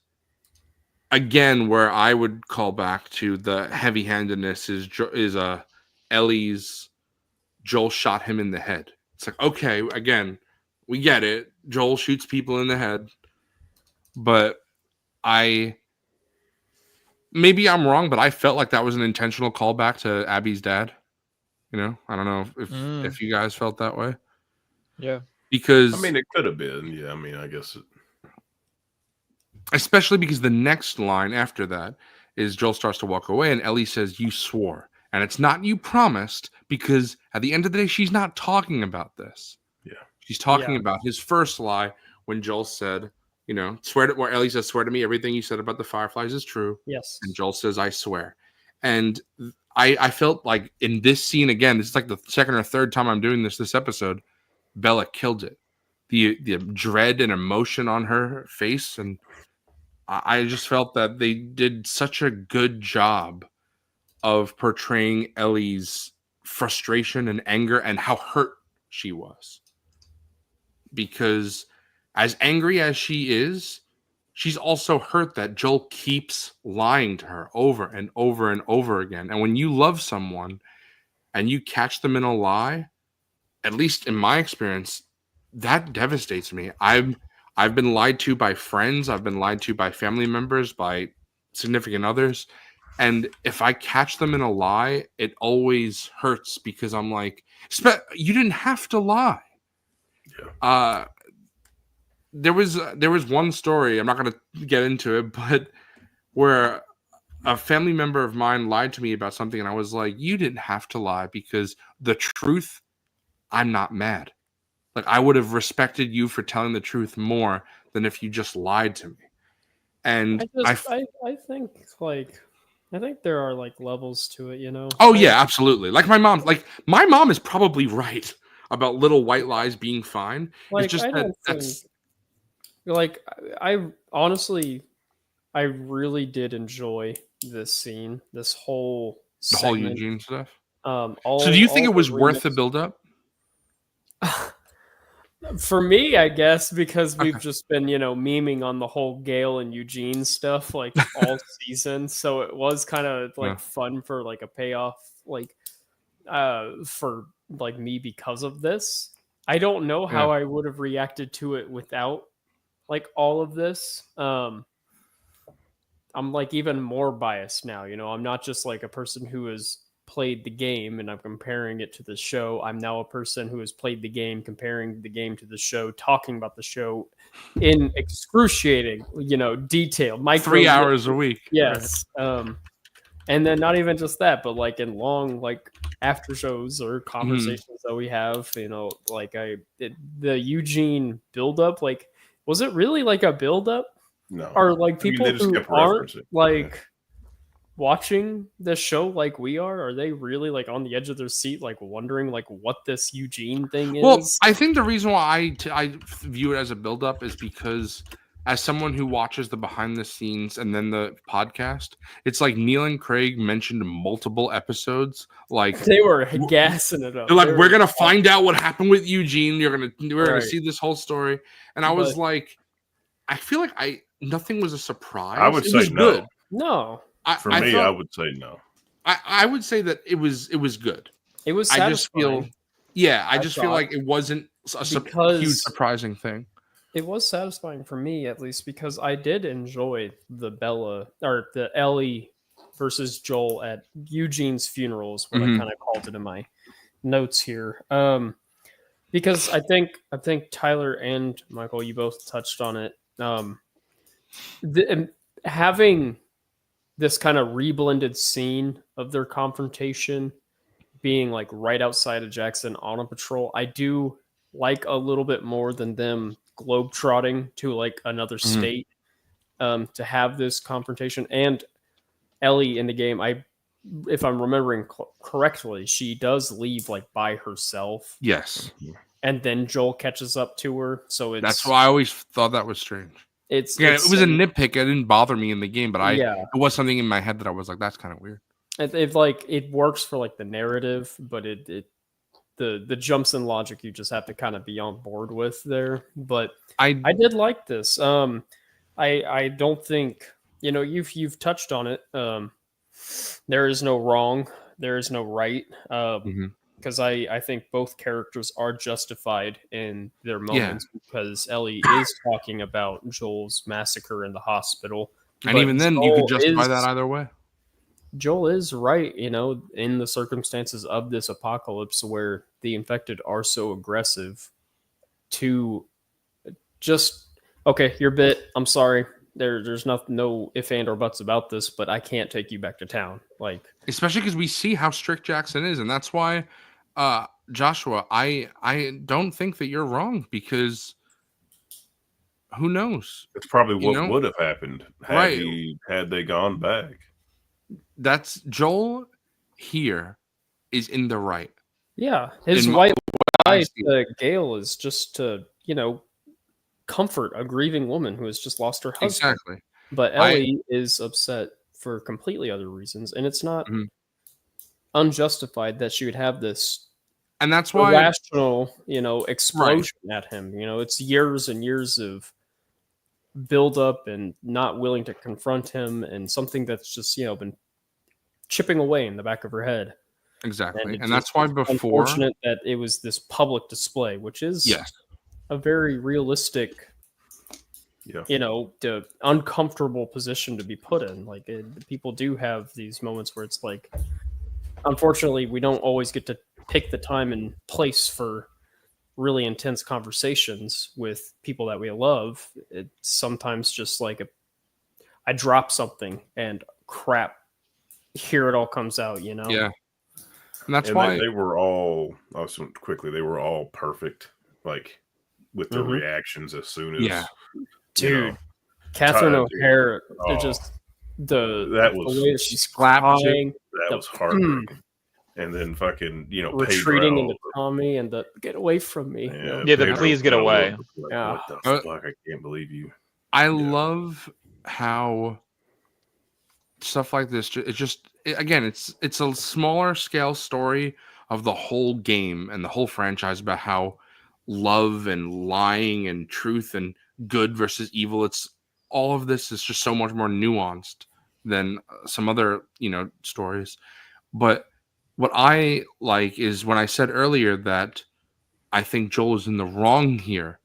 again, where I would call back to the heavy-handedness is Ellie's Joel shot him in the head. It's like, okay, again, we get it. Joel shoots people in the head, but maybe I'm wrong, but I felt like that was an intentional callback to Abby's dad. You know, I don't know if you guys felt that way. Yeah. Because I mean, it could have been. Yeah, I mean, I guess. Especially because the next line after that is Joel starts to walk away and Ellie says, "You swore." And it's not "you promised," because at the end of the day, she's not talking about this. Yeah. She's talking Yeah. about his first lie when Joel said, you know, where Ellie says, "Swear to me, everything you said about the Fireflies is true." Yes. And Joel says, "I swear." And I felt like in this scene, again, this is like the second or third time I'm doing this episode, Bella killed it. The dread and emotion on her face, and I just felt that they did such a good job of portraying Ellie's frustration and anger and how hurt she was. Because as angry as she is, she's also hurt that Joel keeps lying to her over and over and over again. And when you love someone and you catch them in a lie, at least in my experience, that devastates me. I've been lied to by friends, I've been lied to by family members, by significant others. And if I catch them in a lie, it always hurts because I'm like, you didn't have to lie. Yeah. There was one story, I'm not going to get into it, but where a family member of mine lied to me about something, and I was like, you didn't have to lie, because the truth, I'm not mad. Like, I would have respected you for telling the truth more than if you just lied to me. And I think there are like levels to it, you know. Oh yeah, absolutely. Like my mom is probably right about little white lies being fine. Like, It's just that's like I honestly, I really did enjoy this scene, this whole the whole segment. Eugene stuff. All, So do you think all it was the worth the remix- build-up? For me, I guess, because we've Okay. just been, memeing on the whole Gale and Eugene stuff like all season. So it was kind of like Yeah. fun for like a payoff, like for like me because of this. I don't know how I would have reacted to it without like all of this. I'm like even more biased now, I'm not just like a person who has played the game and I'm comparing it to the show. I'm now a person who has played the game, comparing the game to the show, talking about the show in excruciating, detail. 3 hours a week. Yes. And then not even just that, but like in long like after shows or conversations that we have, like the Eugene buildup, like was it really like a buildup? No. Are like people they just who kept aren't referencing. like watching the show like we are they really like on the edge of their seat, like wondering like what this Eugene thing is? Well, I think the reason why I view it as a build-up is because as someone who watches the behind the scenes and then the podcast, it's like Neil and Craig mentioned multiple episodes. Like they were gassing it up. they're like, They we're were- gonna find out what happened with Eugene. We're gonna Right. see this whole story. And I was But- like, I feel like nothing was a surprise. I would It say was no. good. No, For me, I would say no. I would say that it was good. it was I just satisfying. feel I feel thought, like it wasn't a because- huge surprising thing. It was satisfying for me, at least, because I did enjoy the Bella or the Ellie versus Joel at Eugene's funeral is what Mhm. I kind of called it in my notes here. Because I think Tyler and Michael, you both touched on it. Having this kind of reblended scene of their confrontation being like right outside of Jackson on a patrol, I do like a little bit more than them globetrotting to like another state to have this confrontation. And Ellie in the game, if I'm remembering correctly, she does leave like by herself, Yes, and then Joel catches up to her. So that's why I always thought that was strange. It was a nitpick. It didn't bother me in the game, but it was something in my head that I was like, that's kind of weird. It works for like the narrative, but the jumps in logic you just have to kind of be on board with there. But I did like this. I don't think you've touched on it. There is no wrong, there is no right. Because I think both characters are justified in their moments, because Ellie is talking about Joel's massacre in the hospital. And but even then, you Joel could justify is- that either way. Joel is right, in the circumstances of this apocalypse where the infected are so aggressive to just, okay, you're bit. I'm sorry. There's no if and or buts about this, but I can't take you back to town. Like, Especially because we see how strict Jackson is, and that's why, Joshua, I don't think that you're wrong, because who knows? It's probably You what know? would have happened Right. had they gone back. That's Joel here is in the right. yeah, his In my- white I lie see. to Gail is just to, comfort a grieving woman who has just lost her husband. Exactly. But I- Ellie is upset for completely other reasons, and it's not Mhm. unjustified that she would have this And that's why irrational, explosion at him. It's years and years of build up and not willing to confront him, and something that's just been chipping away in the back of her head. exactly. it's And that's why just before unfortunate that it was this public display, which is yes. a very realistic, Yeah. the uncomfortable position to be put in. Like, people do have these moments where it's like, unfortunately, we don't always get to pick the time and place for really intense conversations with people that we love. It's sometimes just like I drop something and crap, here it all comes out. Yeah. And that's And why they were all, they were all perfect, like with their Mhm. reactions as soon as, Yeah. Dude, Catherine Tyler, O'Hare, oh, just the that was- the way that she's Clapped you. crying, that the- was heartbreaking. And then fucking, retreating Pedro, into Tommy, and the get away from me. yeah, Yeah, the Pedro please get fell away. over, like, Yeah. what the Uh, fuck? I can't believe you. I love how stuff like this again, it's a smaller scale story of the whole game and the whole franchise about how love and lying and truth and good versus evil, it's all of this is just so much more nuanced than some other stories. But what I like is when I said earlier that I think Joel is in the wrong here,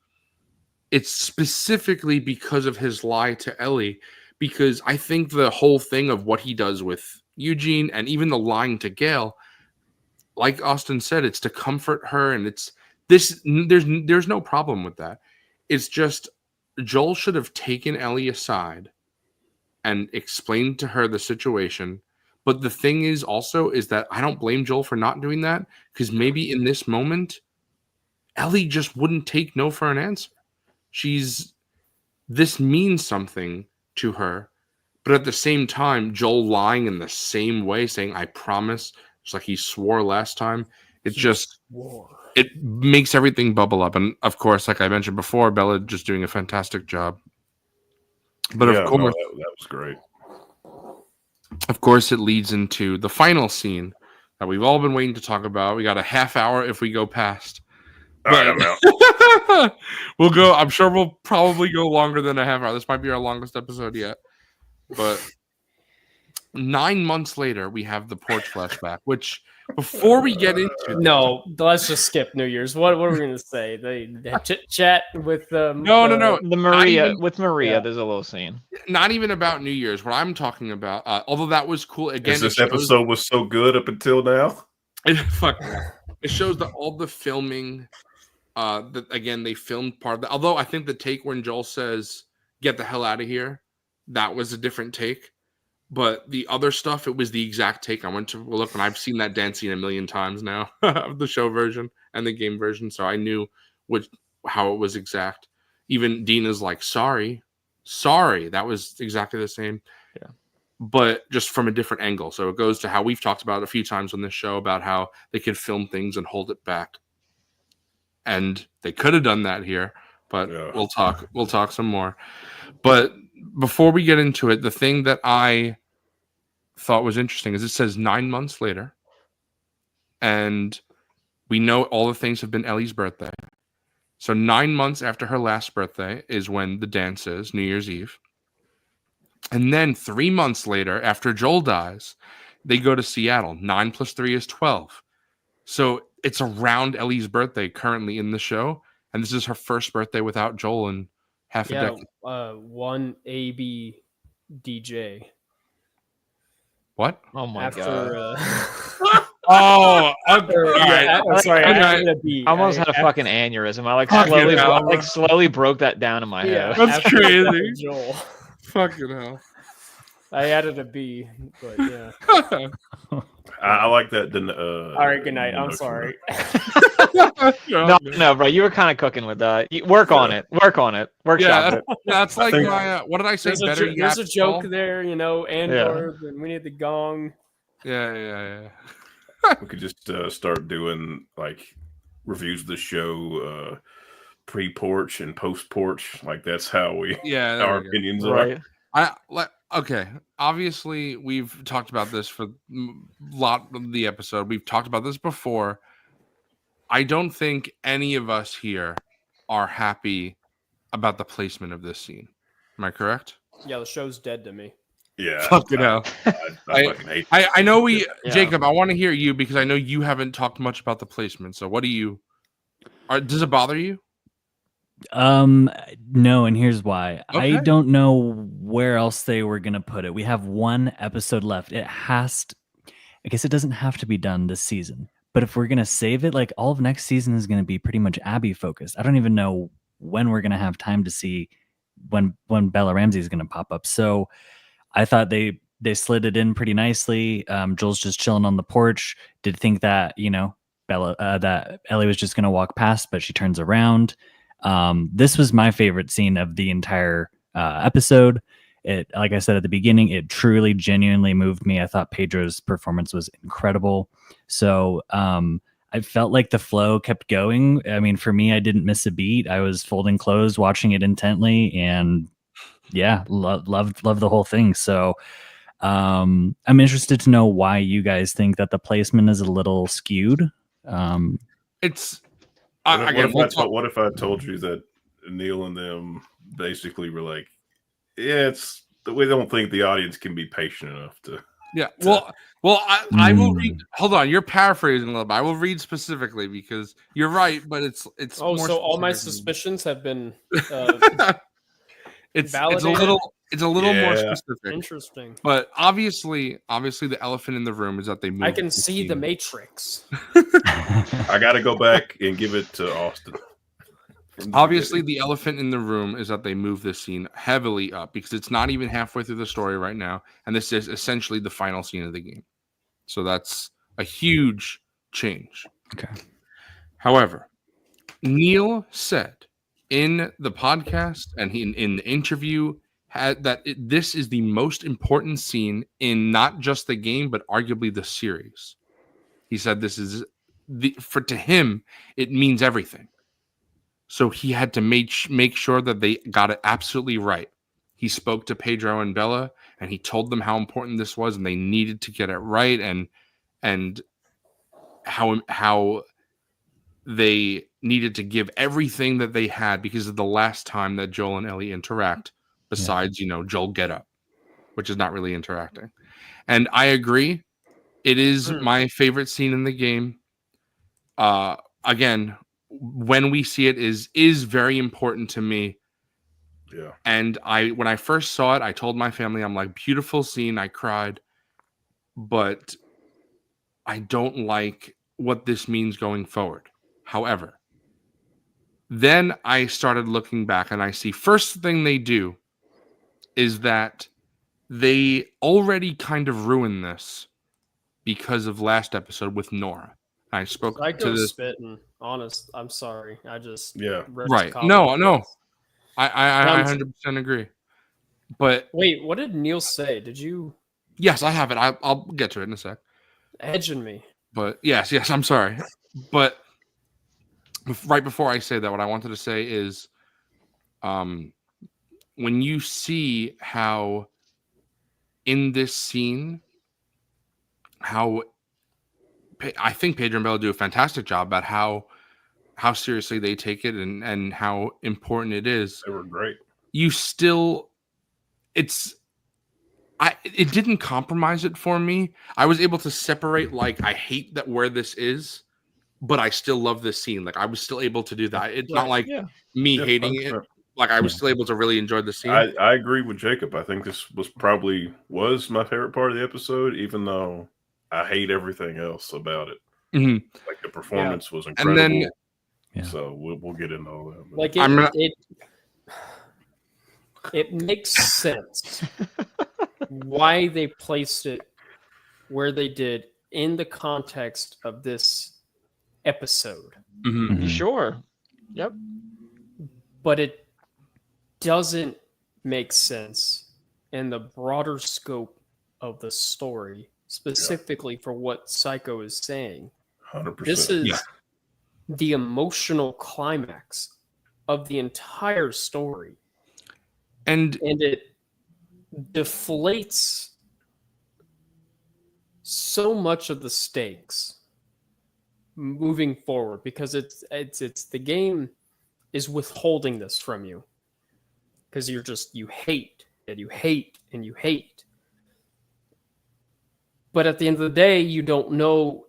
it's specifically because of his lie to Ellie, because I think the whole thing of what he does with Eugene and even the lying to Gail, like Austin said, it's to comfort her, and it's this. There's no problem with that. It's just Joel should have taken Ellie aside and explained to her the situation. But the thing is also is that I don't blame Joel for not doing that, because maybe in this moment, Ellie just wouldn't take no for an answer. This means something to her, but at the same time, Joel lying in the same way, saying "I promise," just like he swore last time. It makes everything bubble up, and of course, like I mentioned before, Bella just doing a fantastic job. But Yeah, of course, that was great. it leads into the final scene that we've all been waiting to talk about. We got a half hour if we go past. All right, I'm out. We'll go. I'm sure we'll probably go longer than a half hour. This might be our longest episode yet. But 9 months later, we have the porch flashback. Which, before we get into No, let's just skip New Year's. What are we gonna say? They chit chat with No. The Maria even- with Maria, Yeah. there's a little scene. not even about New Year's. What I'm talking about, although that was cool. Again, Because this it shows- episode was so good up until now. Fuck. It shows that all the filming. That again, they filmed part of that. Although I think the take when Joel says "Get the hell out of here," that was a different take. But the other stuff, it was the exact take. I went to look, and I've seen that dance scene a million times now of the show version and the game version, so I knew how it was exact. Even Dina's like, sorry, that was exactly the same. Yeah. But just from a different angle. So it goes to how we've talked about a few times on this show about how they could film things and hold it back. And they could have done that here, but Yeah. we'll talk some more. But before we get into it, the thing that I thought was interesting is it says 9 months later, and we know all the things have been Ellie's birthday. So 9 months after her last birthday is when the dance is, New Year's Eve. And then 3 months later, after Joel dies, they go to Seattle. 9 plus 3 is 12. So it's around Ellie's birthday currently in the show. And this is her first birthday without Joel in half a decade. one AB DJ. What? Oh my after. god! Oh, okay. Or, All right. yeah, I'm sorry. Okay. I added a B. I almost had a after- fucking aneurysm. I Fucking hell. slowly broke that down in my Yeah, head. That's after crazy. Joel. Fucking hell. I added a B, but yeah. I like that. All right, good night. I'm sorry. No, bro, you were kind of cooking with that. Work on it. Work on it. Workshop Yeah, it. that's like think- my. What did I say? There's a, Better there's a Yap joke Skull? there, Andor, and we need the gong. Yeah. We could just start doing like reviews of the show, pre-porch and post-porch. Like that's how we Yeah, there our we go. opinions are. Right. Okay. Obviously, we've talked about this for a lot of the episode. We've talked about this before. I don't think any of us here are happy about the placement of this scene. Am I correct? Yeah, the show's dead to me. Yeah, Fucking hell. I fucking hate. I know we, Yeah. Jacob. I want to hear you because I know you haven't talked much about the placement. So, what do you? Does it bother you? No, and here's why. I Okay. don't know where else they were gonna put it. We have one episode left. It has to, I guess it doesn't have to be done this season. But if we're gonna save it, like all of next season is gonna be pretty much Abby focused. I don't even know when we're gonna have time to see when Bella Ramsey is gonna pop up. So I thought they slid it in pretty nicely. Joel's just chilling on the porch. Did think that, Bella that Ellie was just gonna walk past, but she turns around. This was my favorite scene of the entire episode. It, like I said at the beginning, it truly, genuinely moved me. I thought Pedro's performance was incredible. So I felt like the flow kept going. I mean, for me, I didn't miss a beat. I was folding clothes, watching it intently, and yeah, loved the whole thing. So I'm interested to know why you guys think that the placement is a little skewed. It's. What if I told you that Neil and them basically were like, yeah, we don't think the audience can be patient enough to. Yeah. Well, I will read. Hold on, you're paraphrasing a little bit. I will read specifically because you're right, but it's. Oh, more so all my specific. suspicions have been It's a validated? little more Yeah. specific. interesting. But obviously, the elephant in the room is that they moved. I can see the scene. Matrix. I got to go back and give it to Austin. Obviously, the elephant in the room is that they move this scene heavily up because it's not even halfway through the story right now, and this is essentially the final scene of the game. So that's a huge change. Okay. However, Neil said in the podcast and in the interview that this is the most important scene in not just the game but arguably the series. He said this is to him it means everything. So he had to make sure that they got it absolutely right. He spoke to Pedro and Bella and he told them how important this was and they needed to get it right and how they needed to give everything that they had because of the last time that Joel and Ellie interact besides, Joel get up, which is not really interacting. And I agree. It is my favorite scene in the game. Again, when we see it is very important to me. Yeah. And when I first saw it, I told my family, I'm like, beautiful scene. I cried, but I don't like what this means going forward. However, then I started looking back and I see first thing they do is that they already kind of ruined this because of last episode with Nora. I spoke I to go this. spitting. Honest, I'm sorry. I just Yeah. ripped Right. comic No. books. I 100% agree. But Wait, what did Neil say? Did you yes, I have it. I'll get to it in a sec. edging me? But yes, I'm sorry. But right before I say that, what I wanted to say is when you see how in this scene, how I think Pedro and Bella do a fantastic job about how seriously they take it and how important it is. They were great. You still, it didn't compromise it for me. I was able to separate, like, I hate that where this is, but I still love this scene. Like, I was still able to do that. It's not like Yeah. me Yeah, hating it. 100%. like I was Yeah. still able to really enjoy the scene. I agree with Jacob. I think this was my favorite part of the episode, even though I hate everything else about it. Mhm. Like the performance was And incredible. then Yeah. So we'll get into all that. but- Like I'm gonna- it makes sense why they placed it where they did in the context of this episode, Mhm. Mhm. Sure. Yep. but it doesn't make sense in the broader scope of the story, specifically for what Psycho is saying. 100%. This is Yeah. the emotional climax of the entire story, And and it deflates so much of the stakes moving forward because it's the game is withholding this from you because you hate and you hate and you hate, but at the end of the day you don't know.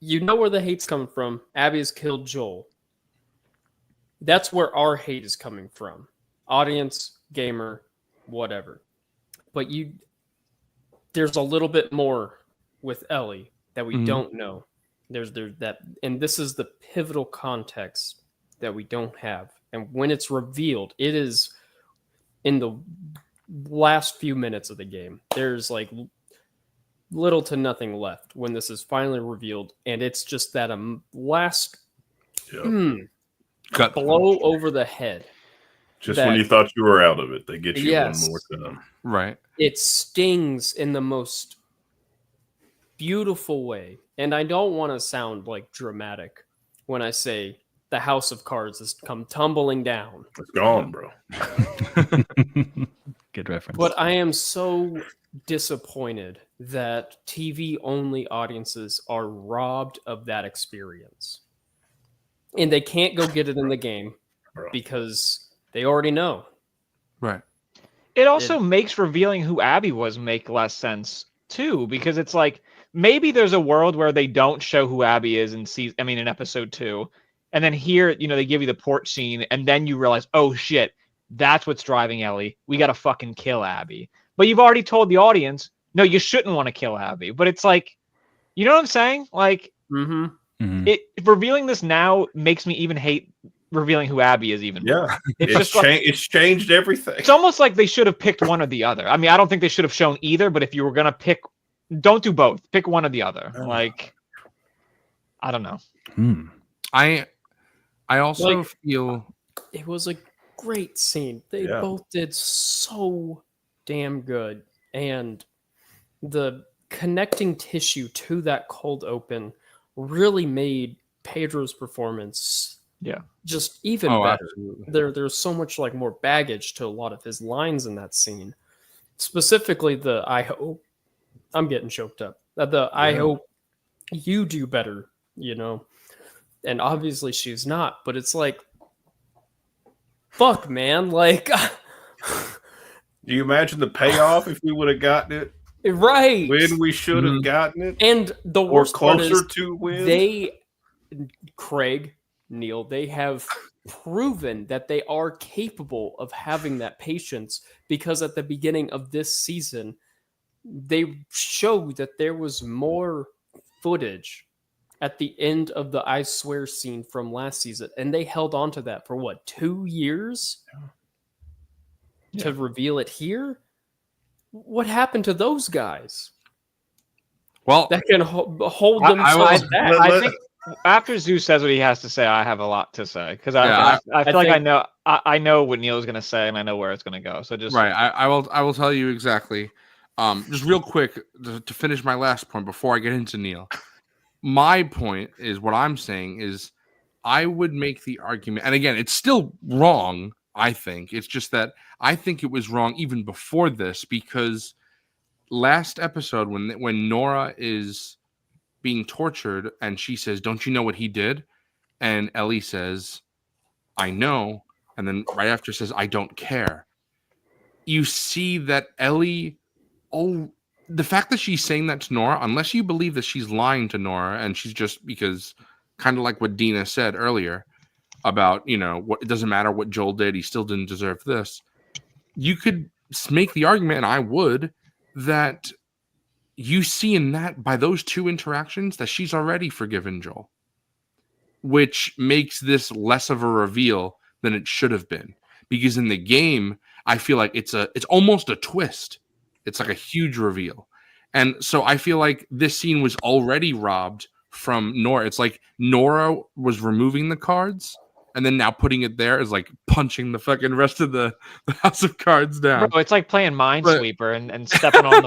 You know where the hate's coming from. Abby has killed Joel. That's where our hate is coming from. Audience, gamer, whatever. But there's a little bit more with Ellie that we Mhm. don't know. There's that, and this is the pivotal context that we don't have. And when it's revealed, it is in the last few minutes of the game. There's like little to nothing left when this is finally revealed, and it's just that last Yeah. cut. blow over the head. Just that- when you thought you were out of it, they get you Yes. one more time. Right. It stings in the most beautiful way. And I don't want to sound like dramatic when I say the house of cards has come tumbling down. It's gone, bro. Good reference. But I am so disappointed that TV only audiences are robbed of that experience. And they can't go get it in the game Bro. because they already know. Right. It also makes revealing who Abby was make less sense too, because it's like maybe there's a world where they don't show who Abby is in episode 2, and then here, they give you the porch scene, and then you realize, oh shit, that's what's driving Ellie. We gotta fucking kill Abby. But you've already told the audience, no, you shouldn't want to kill Abby. But it's like, you know what I'm saying? Like, Mm-hmm. Mhm. revealing this now makes me even hate revealing who Abby is even more. Yeah. It's It's, just like, it's changed everything. it's almost like they should have picked one or the other. I mean, I don't think they should have shown either, but if you were gonna pick, don't do both. Pick one or the other. Like, I don't know. Hmm. I also Like- feel It was a great scene. They Yeah. both did so damn good. And the connecting tissue to that cold open really made Pedro's performance just even better. absolutely. There's so much like more baggage to a lot of his lines in that scene. Specifically the I hope I'm getting choked up. I Yeah. hope you do better, And obviously she's not, but it's like fuck, man, like Do you imagine the payoff if we would have gotten it right. when we should have Mhm. gotten it? And the Or worst part closer is to when? Craig, Neil, they have proven that they are capable of having that patience because at the beginning of this season, they showed that there was more footage at the end of the I swear scene from last season. And they held on to that for 2 years to reveal it here? What happened to those guys Well, that can hold I themselves will- back? I think after Zeus says what he has to say, I have a lot to say because Yeah, I feel like think- I know what Neil's going to say and I know where it's going to go. So just right. I will tell you exactly. Just real quick to finish my last point before I get into Neil. My point is what I'm saying is I would make the argument, and again, it's still wrong. I think it's just that I think it was wrong even before this because last episode when Nora is being tortured and she says, "Don't you know what he did?" and Ellie says, "I know," and then right after says, "I don't care." You see that Ellie, the fact that she's saying that to Nora, unless you believe that she's lying to Nora and she's just because kind of like what Dina said earlier, about, what it doesn't matter what Joel did, he still didn't deserve this. You could make the argument, and I would, that you see in that, by those two interactions, that she's already forgiven Joel, which makes this less of a reveal than it should have been. Because in the game, I feel like it's almost a twist. It's like a huge reveal. And so I feel like this scene was already robbed from Nora. It's like Nora was removing the cards, and then now putting it there is like punching the fucking rest of the house of cards down. Bro, it's like playing Minesweeper and stepping on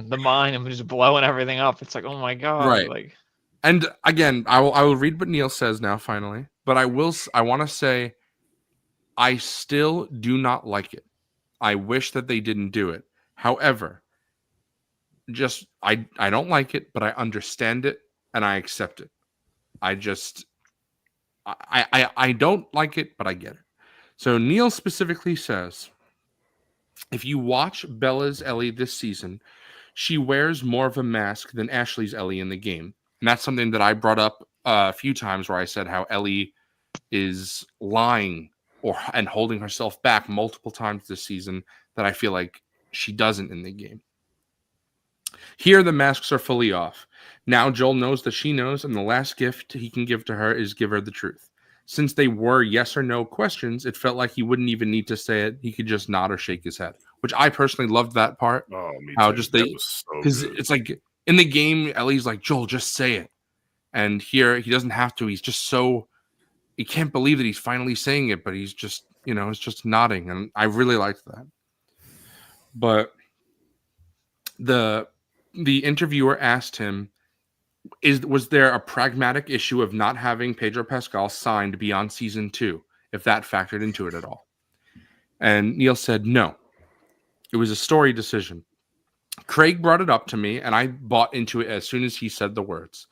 the mine and just blowing everything up. It's like, oh my god, Right. like. And again, I will read what Neil says now, finally. But I want to say, I still do not like it. I wish that they didn't do it. However, I don't like it, but I understand it and I accept it. I don't like it, but I get it. So Neil specifically says, if you watch Bella's Ellie this season, she wears more of a mask than Ashley's Ellie in the game. And that's something that I brought up a few times, where I said how Ellie is lying and holding herself back multiple times this season that I feel like she doesn't in the game. Here, the masks are fully off. Now Joel knows that she knows, and the last gift he can give to her is give her the truth. Since they were yes or no questions, it felt like he wouldn't even need to say it. He could just nod or shake his head, which I personally loved that part. Oh, me How too. just That they, was so because good. it's like in the game, Ellie's like, Joel, just say it. And here he doesn't have to. He's just he can't believe that he's finally saying it, but he's just, it's just nodding. And I really liked that. But the interviewer asked him, was there a pragmatic issue of not having Pedro Pascal signed beyond season 2, if that factored into it at all? And Neil said, no, it was a story decision. Craig brought it up to me, and I bought into it as soon as he said the words.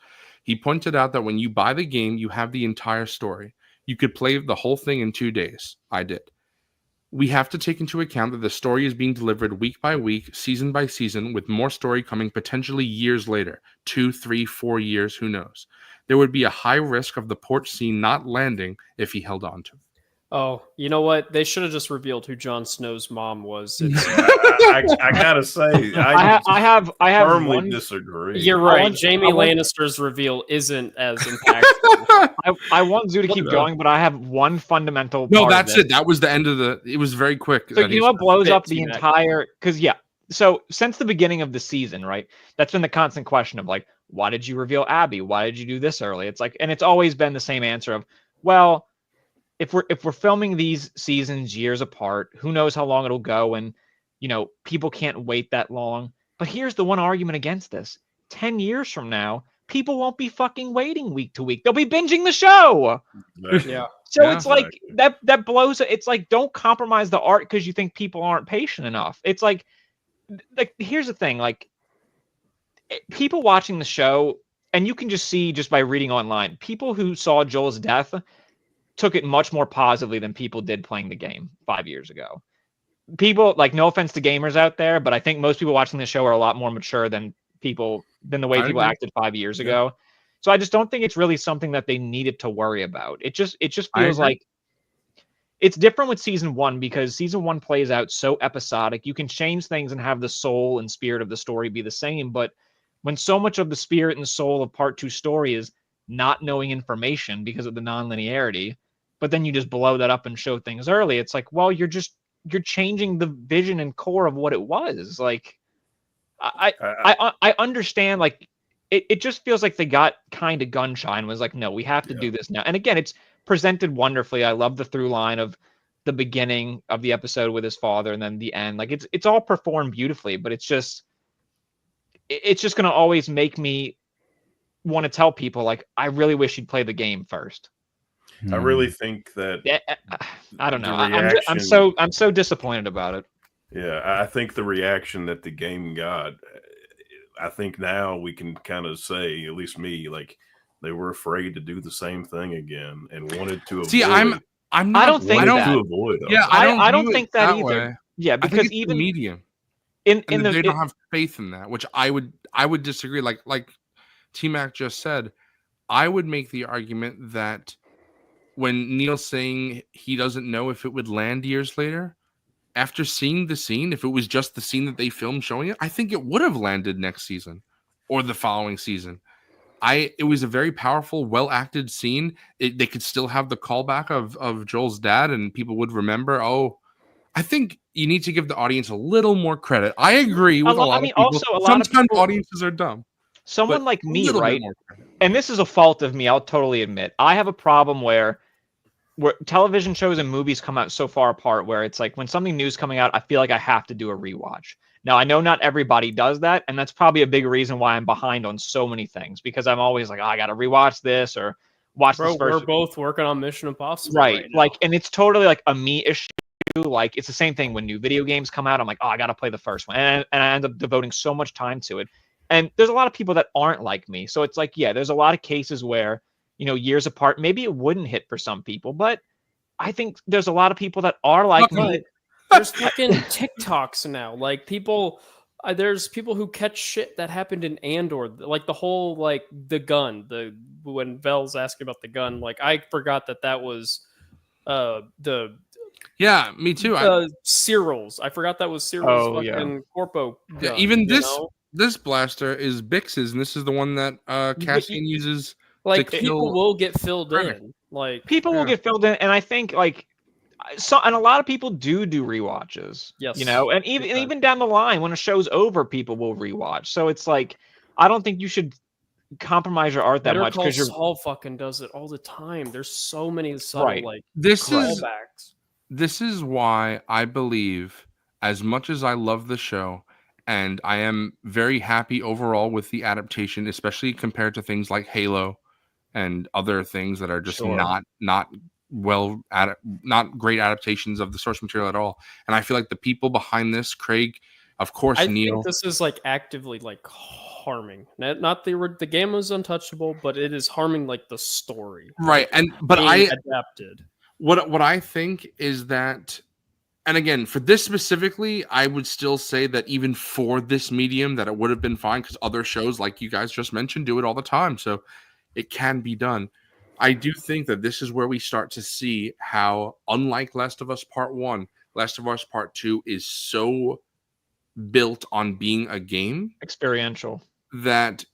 He pointed out that when you buy the game, you have the entire story. You could play the whole thing in 2 days. I did. We have to take into account that the story is being delivered week by week, season by season, with more story coming potentially years later, 2, 3, 4 years, who knows. There would be a high risk of the porch scene not landing if he held on to it. Oh, you know what? They should have just revealed who Jon Snow's mom was. I gotta say, I have firmly one. disagree. You're I right. want- Jamie I want- Lannister's reveal isn't as impactful. I want Zoo to keep No. going, but I have one fundamental. No, part of that's this. it. That was the end of it was very quick. So that you he know what said. blows up Fits, the Matt. entire? Because so since the beginning of the season, right? That's been the constant question of like, why did you reveal Abby? Why did you do this early? It's like, and it's always been the same answer of, well, if we're filming these seasons years apart, who knows how long it'll go, and people can't wait that long. But here's the one argument against this: 10 years from now, people won't be fucking waiting week to week. They'll be binging the show. Exactly. Yeah. So Yeah. it's like that blows. It's like, don't compromise the art because you think people aren't patient enough. It's like here's the thing, like people watching the show, and you can just see just by reading online, people who saw Joel's death took it much more positively than people did playing the game 5 years ago. People, like, no offense to gamers out there, but I think most people watching the show are a lot more mature than the way I people agree. acted 5 years Yeah. ago. So I just don't think it's really something that they needed to worry about. It just I feels agree. like it's different with season 1 because season 1 plays out so episodic. You can change things and have the soul and spirit of the story be the same, but when so much of the spirit and soul of part 2 story is not knowing information because of the non-linearity, but then you just blow that up and show things early, it's like, well, you're changing the vision and core of what it was. Like, I understand, like, it just feels like they got kind of gun shy and was like, no, we have to do this now. And again, it's presented wonderfully. I love the through line of the beginning of the episode with his father and then the end. Like, it's all performed beautifully, but it's just going to always make me want to tell people, like, I really wish you'd play the game first. I really think that. Yeah, I don't know. The I'm so disappointed about it. Yeah, I think the reaction that the game got, I think now we can kind of say, at least me, like, they were afraid to do the same thing again and wanted to avoid. See, I'm not, I don't think wanted that. to avoid us. Yeah, I don't view it think that either. way. Yeah, I think because it's even the medium. in And the they don't have faith in that, which I would disagree. Like T-Mac just said, I would make the argument that when Neil's saying he doesn't know if it would land years later, after seeing the scene, if it was just the scene that they filmed showing it, I think it would have landed next season or the following season. It was a very powerful, well acted scene. They could still have the callback of Joel's dad, and people would remember. Oh, I think you need to give the audience a little more credit. I agree with a lot of people. Also, a lot of Sometimes people, audiences are dumb. someone but like a me, little bit right? more credit. And this is a fault of me, I'll totally admit. I have a problem where television shows and movies come out so far apart where it's like when something new's coming out, I feel like I have to do a rewatch. Now, I know not everybody does that, and that's probably a big reason why I'm behind on so many things, because I'm always like, oh, I got to rewatch this or watch Bro, this first. we're both working on Mission Impossible. Right. now. Like, and it's totally like a me issue. Like, it's the same thing when new video games come out. I'm like, oh, I got to play the first one. And I end up devoting so much time to it. And there's a lot of people that aren't like me. So it's like, yeah, there's a lot of cases where, years apart, maybe it wouldn't hit for some people, but I think there's a lot of people that are like me. There's fucking TikToks now. Like there's people who catch shit that happened in Andor, like the whole like the gun. When Vel's asking about the gun, like I forgot that was the Yeah, me too. Cyril's. I forgot that was Cyril's Oh, yeah. fucking corpo gun. Even you know? this blaster is Bix's, and this is the one that Cassian uses. Like to people kill will get filled Krennic. in. Like People will get filled in, and I think like and a lot of people do Yes. rewatches. And Big time. even down the line when a show's over, people will rewatch. So it's like I don't think you should compromise your art that Better much Call because you're Saul fucking does it all the time. There's so many subtle Right. like This is callbacks. this is why I believe, as much as I love the show, and I am very happy overall with the adaptation, especially compared to things like Halo and other things that are just Sure. not great adaptations of the source material at all. And I feel like the people behind this, Craig, of course, I Neil. think this is like actively like harming. Not the game is untouchable, but it is harming like the story. Right, but being I adapted. what I think is that, and again, for this specifically, I would still say that even for this medium, that it would have been fine because other shows, like you guys just mentioned, do it all the time, so it can be done. I do think that this is where we start to see how, unlike Last of Us Part 1, Last of Us Part 2 is so built on being a game experiential. that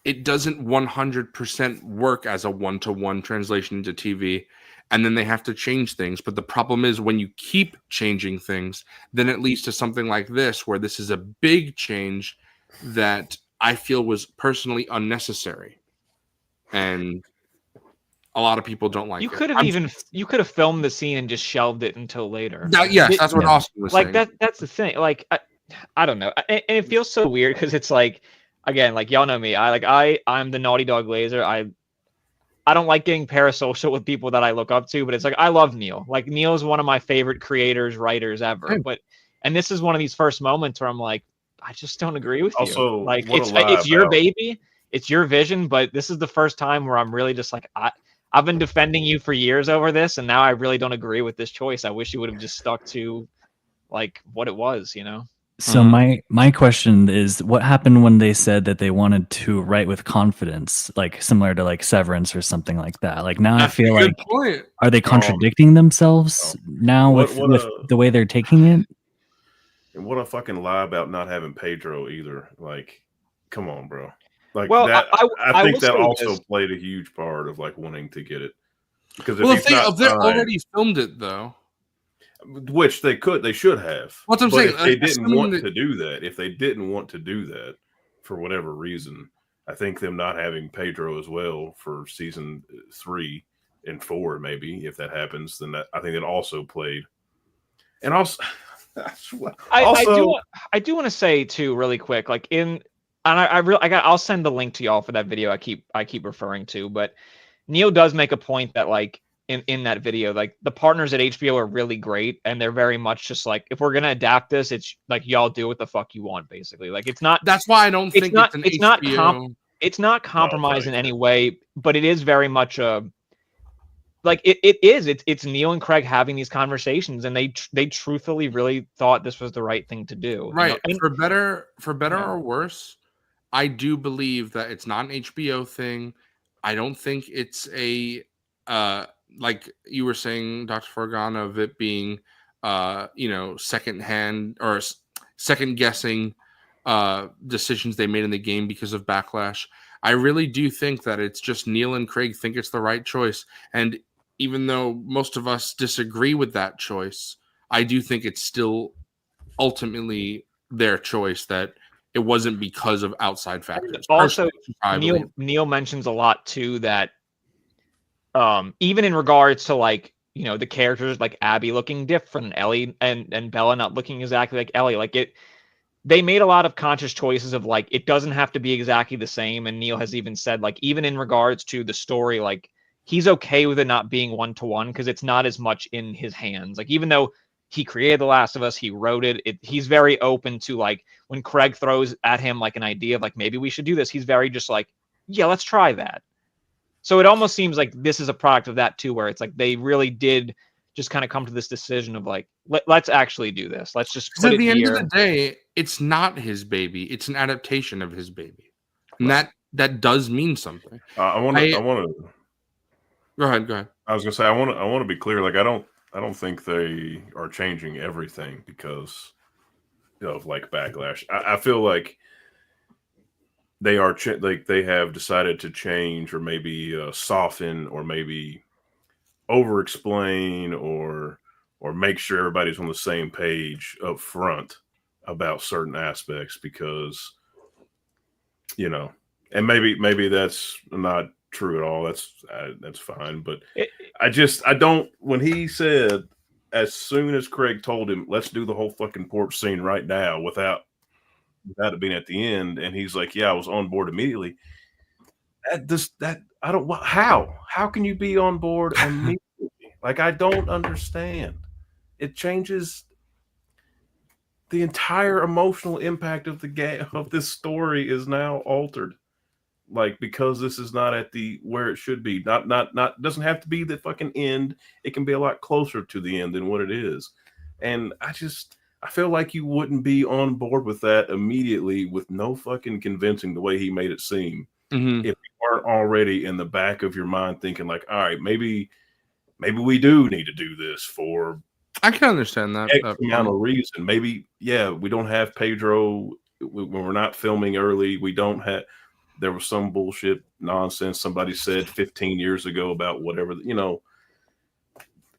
it doesn't 100% work as a one-to-one translation into TV, and then they have to change things. But the problem is when you keep changing things, then it leads to something like this, where this is a big change that I feel was personally unnecessary, and a lot of people don't like You it. could have filmed the scene and just shelved it until later. Yes, that's what Yeah. Austin was Like saying. that's the thing. Like I don't know, and it feels so weird because it's like, again, like y'all know me. I'm the Naughty Dog laser. I don't like getting parasocial with people that I look up to, but it's like I love Neil. Like Neil is one of my favorite creators, writers ever. Same. And this is one of these first moments where I'm like, I just don't agree with Also, you. Like what a lie it's your about- baby, it's your vision, but this is the first time where I'm really just like I've been defending you for years over this, and now I really don't agree with this choice. I wish you would have just stuck to like what it was, So Mhm. my question is, what happened when they said that they wanted to write with confidence, like similar to like Severance or something like that? Like now I That's a feel good like, point. are they contradicting themselves now What- with, what, with uh, the way they're taking it? And what a fucking lie about not having Pedro either. Like, come on, bro. Like Well, that. I I think will that say also this. played a huge part of like wanting to get it. Because Well, if he's they not already filmed it though. which they should have. What's I'm But saying, if they didn't assuming want that- to do that, if they didn't want to do that for whatever reason, I think them not having Pedro as well for season 3 and 4, maybe if that happens, then I think it also played. And also, I do want to say too, really quick, like I'll send the link to y'all for that video I keep referring to, but Neil does make a point that like in that video, like the partners at HBO are really great, and they're very much just like, if we're gonna adapt this, it's like y'all do what the fuck you want, basically. Like it's not That's why I don't It's think not- it's an it's not HBO. it's not compromised in right. any way, but it is very much like it's Neil and Craig having these conversations, and they truthfully really thought this was the right thing to do. Right. And For better Yeah. or worse, I do believe that it's not an HBO thing. I don't think it's a like you were saying, Dr. Forgan, of it being second hand or second guessing decisions they made in the game because of backlash. I really do think that it's just Neil and Craig think it's the right choice, and even though most of us disagree with that choice, I do think it's still ultimately their choice, that it wasn't because of outside factors. Also, I believe. Neil mentions a lot too that even in regards to like, the characters like Abby looking different, Ellie and Bella not looking exactly like Ellie, like they made a lot of conscious choices of like, it doesn't have to be exactly the same. And Neil has even said, like, even in regards to the story, like he's okay with it not being 1-to-1 because it's not as much in his hands. Like, even though he created The Last of Us, he wrote it, he's very open to like when Craig throws at him like an idea of like, maybe we should do this, he's very just like, yeah, let's try that. So it almost seems like this is a product of that too, where it's like they really did just kind of come to this decision of like, let's actually do this. Let's just put at it the end here. of the day, it's not his baby. It's an adaptation of his baby. And that does mean something. I want to. Go ahead. I was gonna say I want to be clear. Like I don't think they are changing everything because of like backlash. I feel like they are like they have decided to change or maybe soften or maybe over explain or make sure everybody's on the same page up front about certain aspects because and maybe that's not true at all. That's fine, but I don't. When he said as soon as Craig told him let's do the whole fucking porch scene right now without it being at the end, and he's like, yeah, I was on board immediately. I don't. How can you be on board immediately? Like, I don't understand. It changes the entire emotional impact of the game. Of this story is now altered, like because this is not at the where it should be. Not doesn't have to be the fucking end. It can be a lot closer to the end than what it is, and I feel like you wouldn't be on board with that immediately with no fucking convincing the way he made it seem. Mm-hmm. If you weren't already in the back of your mind thinking like, all right, maybe we do need to do this for I can understand that. X amount of reason. Maybe, yeah, we don't have Pedro when we're not filming early. We don't have, there was some bullshit nonsense somebody said 15 years ago about whatever,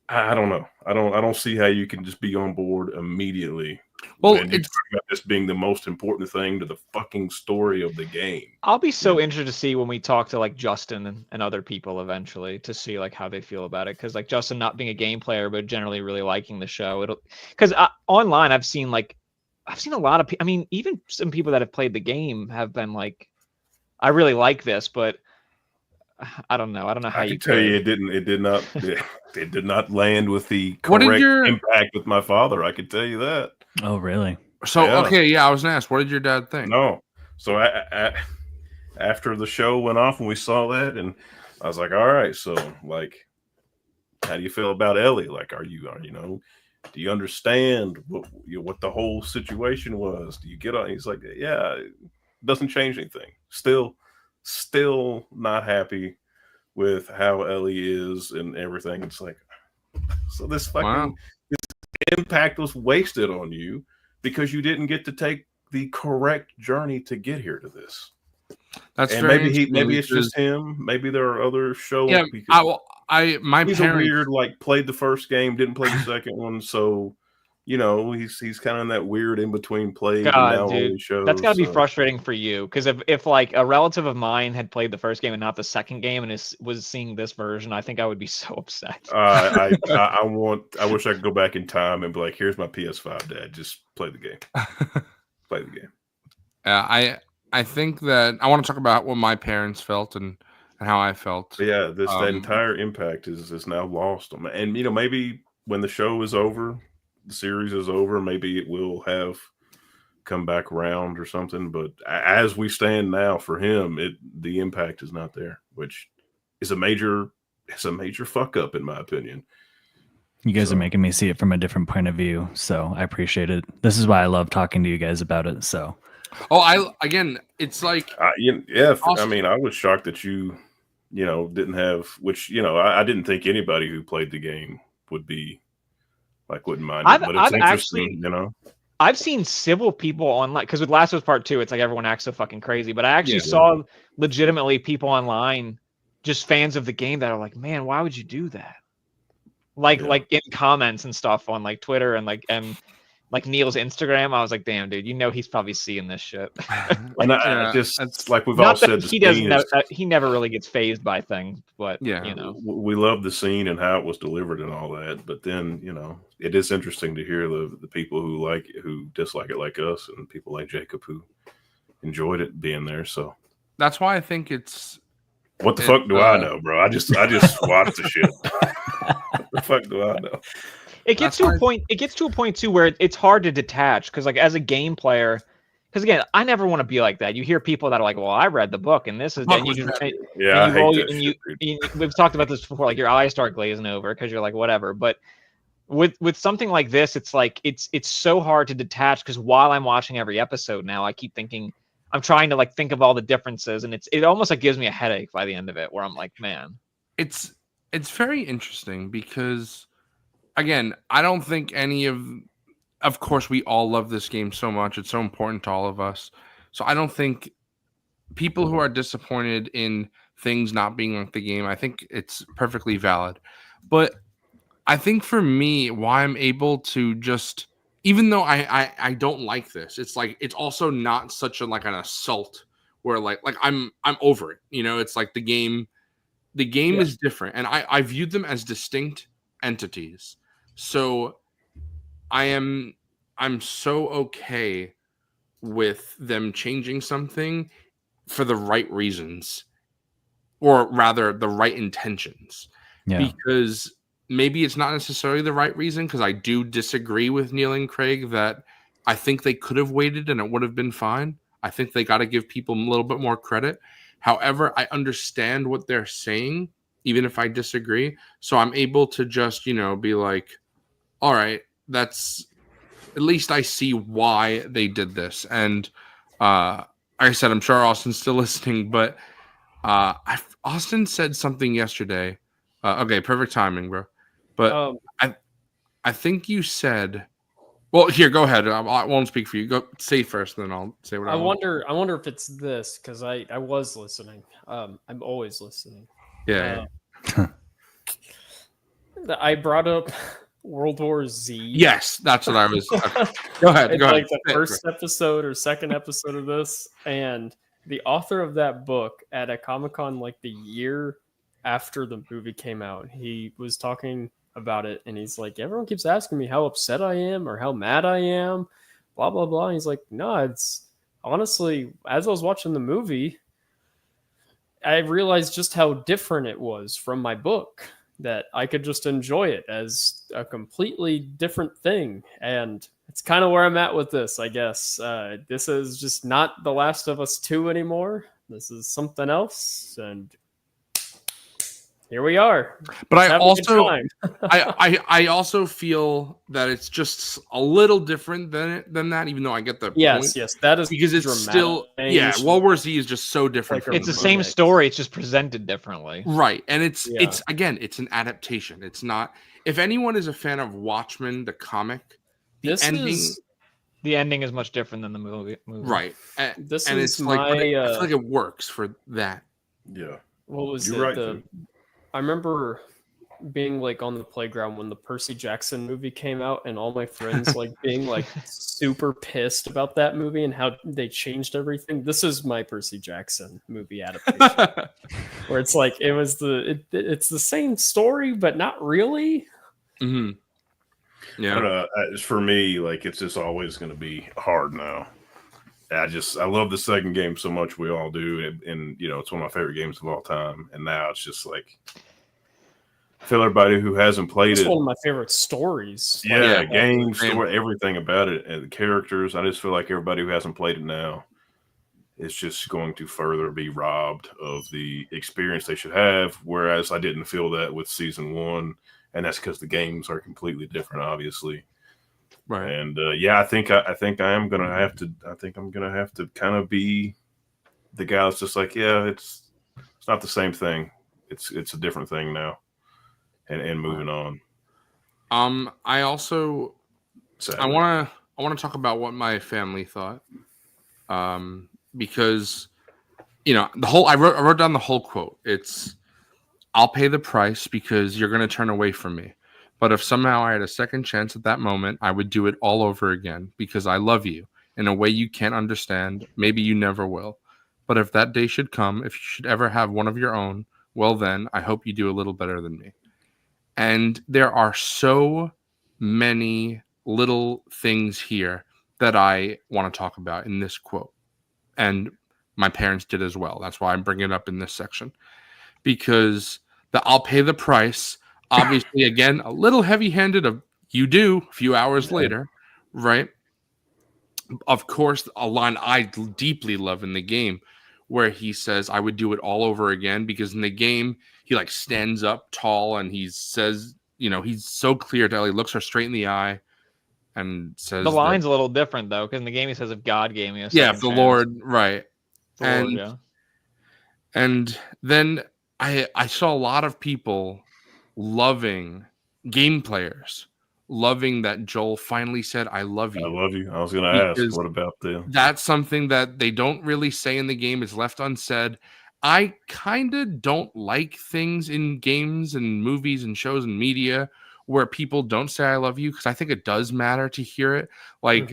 I don't know. I don't see how you can just be on board immediately. Well, it's talking about this being the most important thing to the fucking story of the game. I'll be so interested to see when we talk to like Justin and other people eventually to see like how they feel about it. Because like Justin not being a game player but generally really liking the show. Because online I've seen a lot of people. I mean, even some people that have played the game have been like, I really like this, but I don't know. I don't know how I can tell you it did not land with the What did correct your- impact with my father. I can tell you that. Oh, really? So Yeah. okay, yeah, I was gonna ask, what did your dad think? No. So after the show went off and we saw that, and I was like, all right, so like, how do you feel about Ellie? Like, are you do you understand what the whole situation was? Do you get on? He's like, yeah, it doesn't change anything. Still not happy with how Ellie is and everything. It's like, so this fucking this impact was wasted on you because you didn't get to take the correct journey to get here to this. That's And very maybe interesting it's because- just him. Maybe there are other shows. Yeah, because my he's parents. a weird, like, played the first game, didn't play the second one, so he's kind of in that weird in between play. God, dude, only shows, that's got to be so. frustrating for you because if like a relative of mine had played the first game and not the second game and was seeing this version, I think I would be so upset. I wish I could go back in time and be like, here's my PS5, Dad. Just play the game. Play the game. Yeah, I think that I want to talk about what my parents felt and how I felt. But yeah, that entire impact is now lost on me. And maybe when the show is over, the series is over, maybe it will have come back around or something. But as we stand now, for him, the impact is not there, which is a major fuck up in my opinion. You guys are making me see it from a different point of view, so I appreciate it. This is why I love talking to you guys about it. So, it's like I was shocked that you didn't have, which, I didn't think anybody who played the game would be like, wouldn't mind it, but it's I've interesting, I've seen civil people online because with Last of Us Part 2, it's like everyone acts so fucking crazy. But I actually Yeah. saw legitimately people online, just fans of the game, that are like, "Man, why would you do that?" Like in comments and stuff on like Twitter and like Neil's Instagram. I was like, "Damn, dude, he's probably seeing this shit." And Yeah, just that's- like we've all Not said, that the he doesn't. scene is- He never really gets phased by things, but Yeah. we love the scene and how it was delivered and all that, but then it is interesting to hear the people who dislike it like us, and people like Jacob who enjoyed it being there. So That's why I think it's what the fuck do I know, bro? I just watched the shit. What the fuck do I know? it gets That's to a why- point. It gets to a point too where it's hard to detach because, like, as a game player, because again, I never want to be like that. You hear people that are like, "Well, I read the book, and this is," Book and was you just, bad. Yeah, I and you hate roll, that and shit, you, dude. we've talked about this before. Like your eyes start glazing over because you're like, whatever. But with something like this, it's like it's so hard to detach because while I'm watching every episode now, I keep thinking. I'm trying to like think of all the differences, and it almost like gives me a headache by the end of it, where I'm like, man. it's very interesting because again, I don't think any of course we all love this game so much. It's so important to all of us. So I don't think people who are disappointed in things not being like the game, I think it's perfectly valid. But I think for me, why I'm able to just, even though I don't like this, it's like it's also not such a like an assault where like I'm over it. It's like the game Yeah. is different, and I viewed them as distinct entities. So I'm so okay with them changing something for the right reasons, or rather the right intentions. Yeah. Because maybe it's not necessarily the right reason, because I do disagree with Neil and Craig that I think they could have waited and it would have been fine. I think they got to give people a little bit more credit. However, I understand what they're saying, even if I disagree. So I'm able to just, be like, all right, that's at least I see why they did this. And like I said, I'm sure Austin's still listening, but Austin said something yesterday. Okay, perfect timing, bro. But I think you said, well, here, go ahead. I won't speak for you. Go say first, then I'll say what I want. I wonder if it's this because I was listening. I'm always listening. Yeah. I brought up World War Z. Yes, that's what I was. Okay. Go ahead. It's Go like ahead. the first episode or second episode of this, and the author of that book at a Comic-Con like the year after the movie came out, he was talking about it, and he's like, everyone keeps asking me how upset I am or how mad I am, blah blah blah. And he's like, no, it's honestly, as I was watching the movie, I realized just how different it was from my book, that I could just enjoy it as a completely different thing. And it's kind of where I'm at with this, I guess. This is just not The Last of Us 2 anymore. This is something else. And here we are. But I Having a good also time. I also feel that it's just a little different than that, even though I get the point. Yes, that is Because it's dramatic still change. World War Z is just so different. Like from It's the book. same Remake. story. It's just presented differently. Right. And it's Yeah. again, it's an adaptation. It's not, if anyone is a fan of Watchmen, the comic, the This ending, is The ending is much different than the movie. right. this And is it's like, but my I feel like it works for that. Yeah. what was You're it? right, I remember being like on the playground when the Percy Jackson movie came out, and all my friends like being like super pissed about that movie and how they changed everything. This is my Percy Jackson movie adaptation, where it's like it's the same story, but not really. Hmm. Yeah. But for me, like, it's just always going to be hard now. I love the second game so much. We all do, and it's one of my favorite games of all time. And now it's just like, I feel everybody who hasn't played It's it, one of my favorite stories. yeah, Yeah, game, same. story, everything about it, and the characters. I just feel like everybody who hasn't played it now is just going to further be robbed of the experience they should have. Whereas I didn't feel that with season one, and that's because the games are completely different, obviously. Right. And I think I'm gonna have to kind of be the guy that's just like, yeah, it's not the same thing. it's a different thing now, and moving on. I also Sadly. I want to talk about what my family thought, because I wrote down the whole quote. It's, I'll pay the price because you're going to turn away from me. But if somehow I had a second chance at that moment, I would do it all over again because I love you in a way you can't understand. Maybe you never will. But if that day should come, if you should ever have one of your own, well then, I hope you do a little better than me. And there are so many little things here that I want to talk about in this quote. And my parents did as well. That's why I'm bringing it up in this section. Because I'll pay the price, obviously, again, a little heavy-handed of you do a few hours later, right? Of course, a line I deeply love in the game where he says, I would do it all over again, because in the game, he like stands up tall and he says, he's so clear to Ellie, looks her straight in the eye and says The line's a little different though, because in the game he says, "If God gave me a yeah, second the chance." Lord, right. The Lord, And yeah. And then I saw a lot of people loving, game players loving that Joel finally said, I love I you. love you. I was going to ask, Because what about them? That's something that they don't really say in the game. It's left unsaid. I kind of don't like things in games and movies and shows and media where people don't say I love you, because I think it does matter to hear it. Like,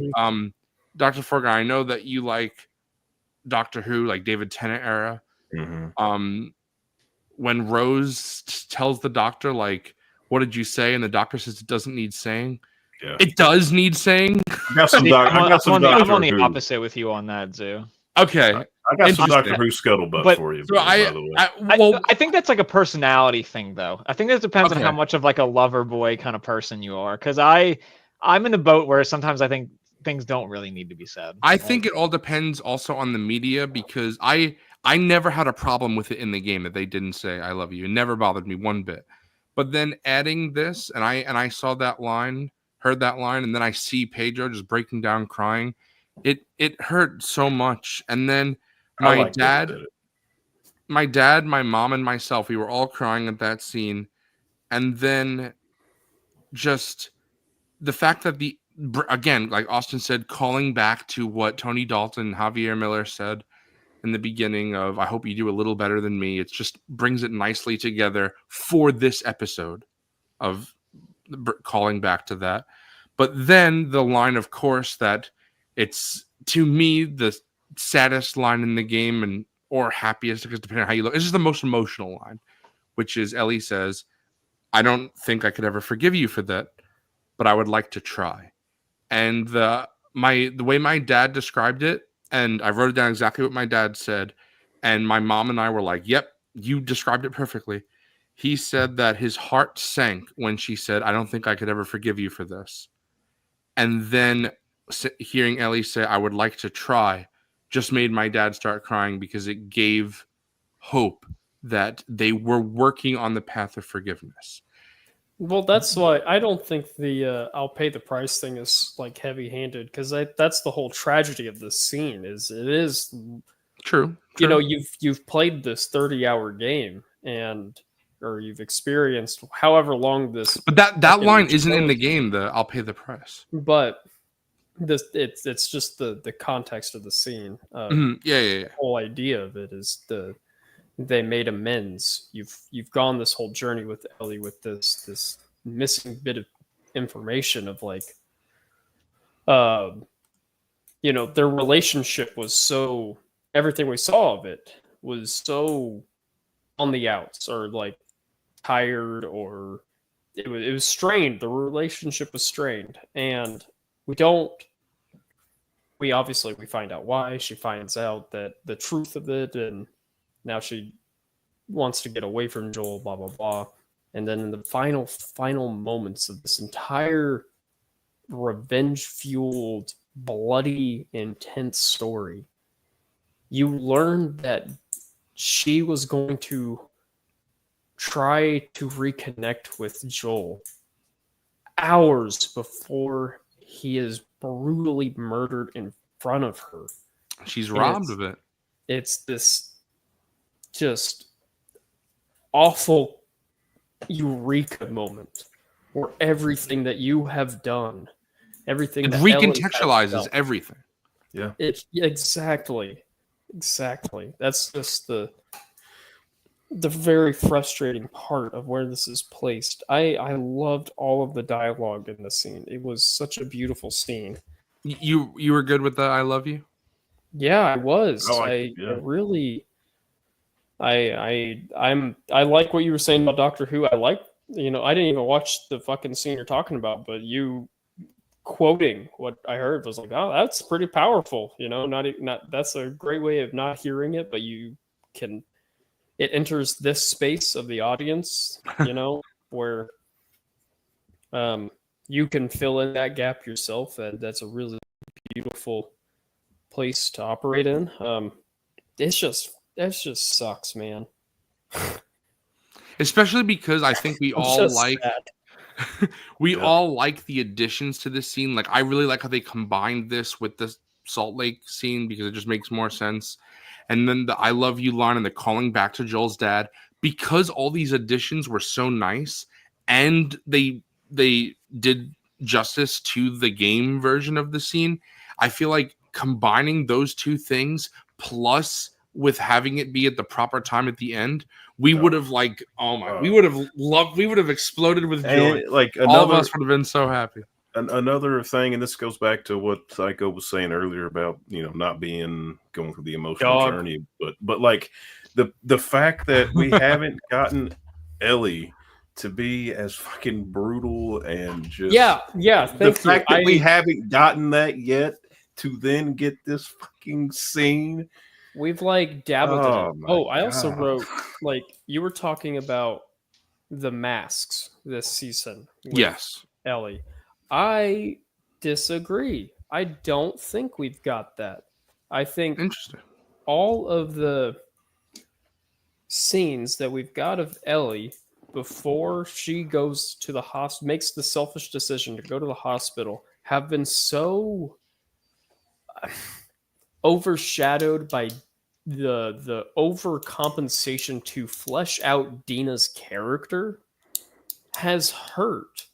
Dr. Forga, I know that you like Doctor Who, like David Tennant era. Mm-hmm. When Rose tells the doctor, like, what did you say? And the doctor says it doesn't need saying. Yeah. It does need saying. I got some I'm on the Who. opposite with you on that, Zoo. Okay. I got some Doctor Who scuttlebutt for you. So by the way. I think that's like a personality thing, though. I think that depends on Okay. how much of like a lover boy kind of person you are. Because I'm in the boat where sometimes I think things don't really need to be said. I think it all depends also on the media, because I never had a problem with it in the game that they didn't say I love you. It never bothered me one bit. But then adding this, and I saw that line, heard that line, and then I see Pedro just breaking down crying. It hurt so much. And then my dad, my mom, and myself, we were all crying at that scene. And then just the fact that again, like Austin said, calling back to what Tony Dalton and Javier Miller said in the beginning of, I hope you do a little better than me. It just brings it nicely together for this episode of calling back to that. But then the line, of course, that it's, to me, the saddest line in the game, and or happiest, because depending on how you look, this is the most emotional line, which is Ellie says, I don't think I could ever forgive you for that, but I would like to try. And the way my dad described it, and I wrote it down exactly what my dad said, and my mom and I were like, yep, you described it perfectly. He said that his heart sank when she said, I don't think I could ever forgive you for this. And then hearing Ellie say, I would like to try, just made my dad start crying, because it gave hope that they were working on the path of forgiveness. Well, that's why I don't think the I'll pay the price thing is like heavy-handed, because that's the whole tragedy of this scene. It is true. You know, you've played this 30-hour game, or you've experienced however long this. But that line isn't in the game. I'll pay the price. But it's just the context of the scene. Yeah. The whole idea of it is they made amends. You've gone this whole journey with Ellie with this missing bit of information of like, their relationship was so, everything we saw of it was so on the outs, or like tired, or it was strained. The relationship was strained, and we find out why. She finds out that the truth of it, and now she wants to get away from Joel, blah, blah, blah. And then in the final moments of this entire revenge-fueled, bloody, intense story, you learn that she was going to try to reconnect with Joel hours before he is brutally murdered in front of her. She's robbed of it. It's this just awful eureka moment where everything that you have done, everything It that Ellie has recontextualizes done, everything. it exactly. That's just the very frustrating part of where this is placed. I loved all of the dialogue in the scene. It was such a beautiful scene. You were good with the "I love you." Yeah, I was. I like I, it, yeah. I really I like what you were saying about Doctor Who. I like, I didn't even watch the fucking scene you're talking about, but you quoting what I heard was like, oh, that's pretty powerful. Not that's a great way of not hearing it, but it enters this space of the audience, where you can fill in that gap yourself, and that's a really beautiful place to operate in. That just sucks, man. Especially because I think we I'm all just like sad. we Yeah. all like the additions to this scene. Like I really like how they combined this with the Salt Lake scene because it just makes more sense. And then the "I love you" line and the calling back to Joel's dad, because all these additions were so nice and they did justice to the game version of the scene. I feel like combining those two things plus with having it be at the proper time at the end, we would have we would have exploded with joy. And like All of another us would have been so happy. another thing, and this goes back to what Psycho was saying earlier about not going through the emotional Dog. journey, but like the fact that we haven't gotten Ellie to be as fucking brutal and just Yeah. the Thank fact you. that we haven't gotten that yet to then get this fucking scene. We've dabbled in Oh it. my Oh, I also God. wrote you were talking about the masks this season with Yes. Ellie. I disagree. I don't think we've got that. I think Interesting. all of the scenes that we've got of Ellie before she goes to the hospital, makes the selfish decision to go to the hospital, have been so overshadowed by the overcompensation to flesh out Dina's character has hurt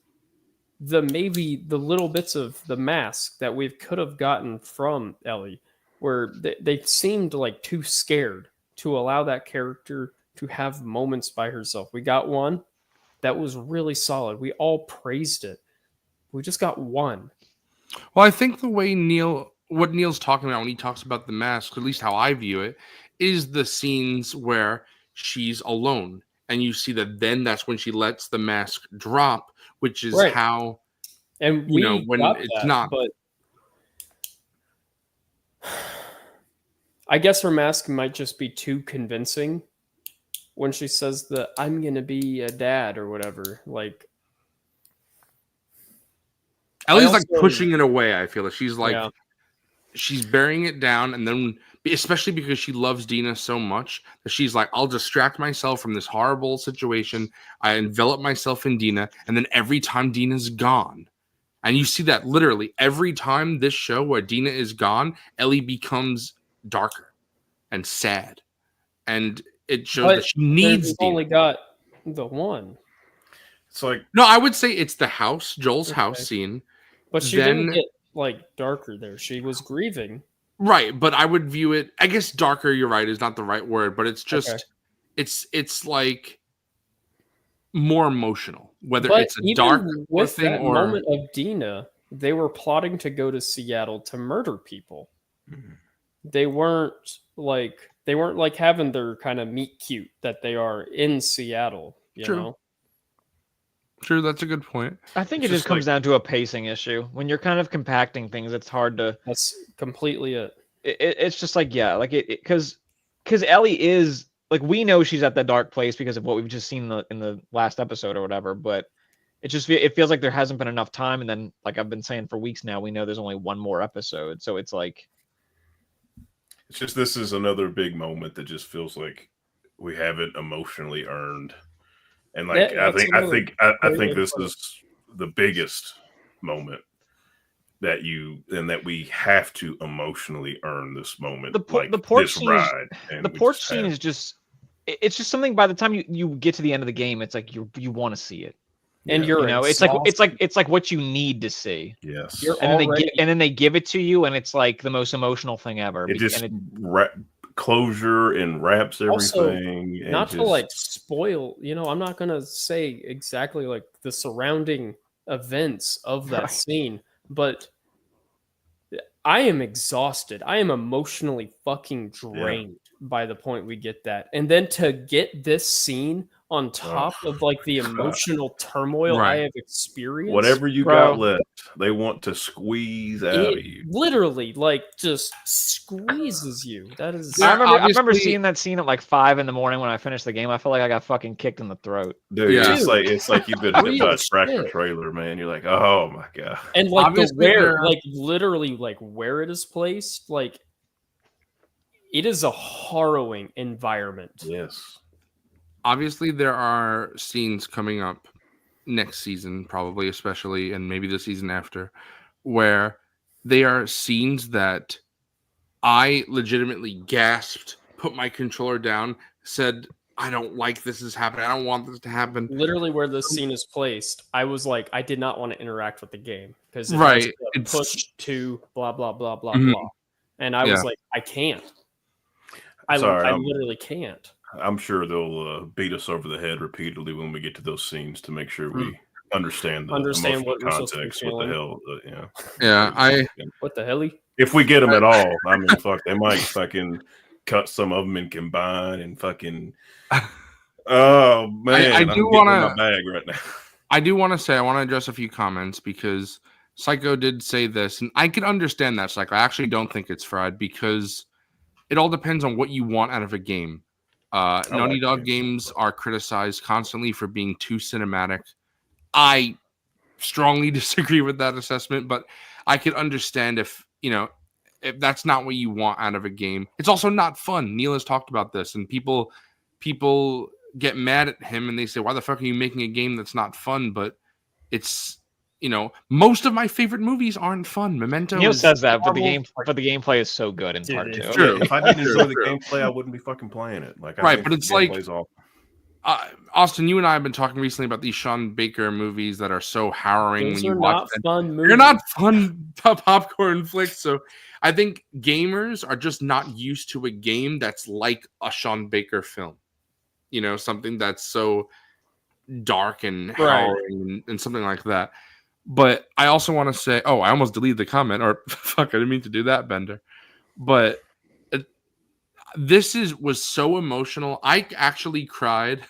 maybe the little bits of the mask that we could have gotten from Ellie, where they seemed too scared to allow that character to have moments by herself. We got one that was really solid. We all praised it. We just got one. Well, I think the way what Neil's talking about when he talks about the mask, at least how I view it, is the scenes where she's alone. And you see that then that's when she lets the mask drop, which is Right. how, And when got it's that, not. But I guess her mask might just be too convincing when she says that I'm gonna be a dad or whatever. Ellie's also- pushing it away. I feel like she's Yeah. she's burying it down, and then especially because she loves Dina so much that she's like, I'll distract myself from this horrible situation. I envelop myself in Dina, and then every time Dina's gone, and you see that literally every time this show where Dina is gone, Ellie becomes darker and sad, and it shows But that she needs we've Dina. only got the one. It's like No, I would say it's the house, Joel's Okay. house scene. But she Then- didn't get darker there. She was grieving. Right, but I would view it, I guess darker, you're right, is not the right word, but it's just Okay. it's like more emotional, whether But it's a even dark with thing that or moment of Dina, they were plotting to go to Seattle to murder people. They weren't having their kind of meet cute that they are in Seattle, you True. know? True, that's a good point. I think It's it just just comes down to a pacing issue. When you're kind of compacting things, it's hard to. That's completely it. It's just because Ellie is we know she's at that dark place because of what we've just seen in the last episode or whatever. But it feels like there hasn't been enough time. And then I've been saying for weeks now, we know there's only one more episode, so it's it's just this is another big moment that just feels like we haven't emotionally earned. And Yeah, I that's think I another think I great think way to this put it. is the biggest moment that we have to emotionally earn this moment. The like porch this scene is- ride. And the we porch just scene have- is just it's just something. By the time you get to the end of the game, it's like you want to see it. And Yeah. you're You know, it's like what you need to see. Yes. You're And then already- they give it to you, and it's like the most emotional thing ever. It just and closure and wraps Also, everything. And not to just- like spoil, I'm not gonna say exactly like the surrounding events of that Right. scene, but I am exhausted. I am emotionally fucking drained by the point we get that. And then to get this scene on top of like the emotional turmoil I Right. have experienced. whatever you Bro. got left, they want to squeeze out of It you. literally like just squeezes you. That is Yeah. I remember obviously- seeing that scene at like 5 a.m. when I finished the game. I felt like I got fucking kicked in the throat. Dude, Yeah. it's like you've been hit by Real a tractor shit. trailer, man. You're like, oh my god. and like the Obviously, where there- like literally like where it is placed, like it is a harrowing environment. Yes. Obviously, there are scenes coming up next season, probably, especially, and maybe the season after, where they are scenes that I legitimately gasped, put my controller down, said, I don't like this is happening. I don't want this to happen. Literally where this scene is placed, I was like, I did not want to interact with the game because Right, it's it's- push to blah blah blah blah Mhm. blah, and I was Yeah. like, I can't. Sorry, I I'm- literally can't. I'm sure they'll beat us over the head repeatedly when we get to those scenes to make sure we understand the Understand emotional what we're supposed to be context. What the feeling. hell? Yeah, What the hell? If we get them at all, I mean, fuck, they might fucking cut some of them and combine and fucking. Oh man, I I'm do getting in wanna- my bag right now. I do want to say, I want to address a few comments because Psycho did say this, and I can understand that, Psycho. I actually don't think it's fried because it all depends on what you want out of a game. Naughty like Dog games. games are criticized constantly for being too cinematic. I strongly disagree with that assessment, but I can understand if that's not what you want out of a game. It's also not fun. Neil has talked about this, and people get mad at him and they say, why the fuck are you making a game that's not fun? But it's most of my favorite movies aren't fun. Memento Neil is says that, but the horrible. gameplay is so good in Dude, part it's 2. true. If I didn't enjoy the True. gameplay, I wouldn't be fucking playing it. Like, I Right, think but the it's like- gameplay's awesome. Austin, you and I have been talking recently about these Sean Baker movies that are so harrowing Those when are you watch not them. fun movies. They're not fun popcorn flicks. So I think gamers are just not used to a game that's like a Sean Baker film. Something that's so dark and harrowing and something like that. But I also want to say, I almost deleted the comment, or fuck, I didn't mean to do that, Bender. But this was so emotional. I actually cried.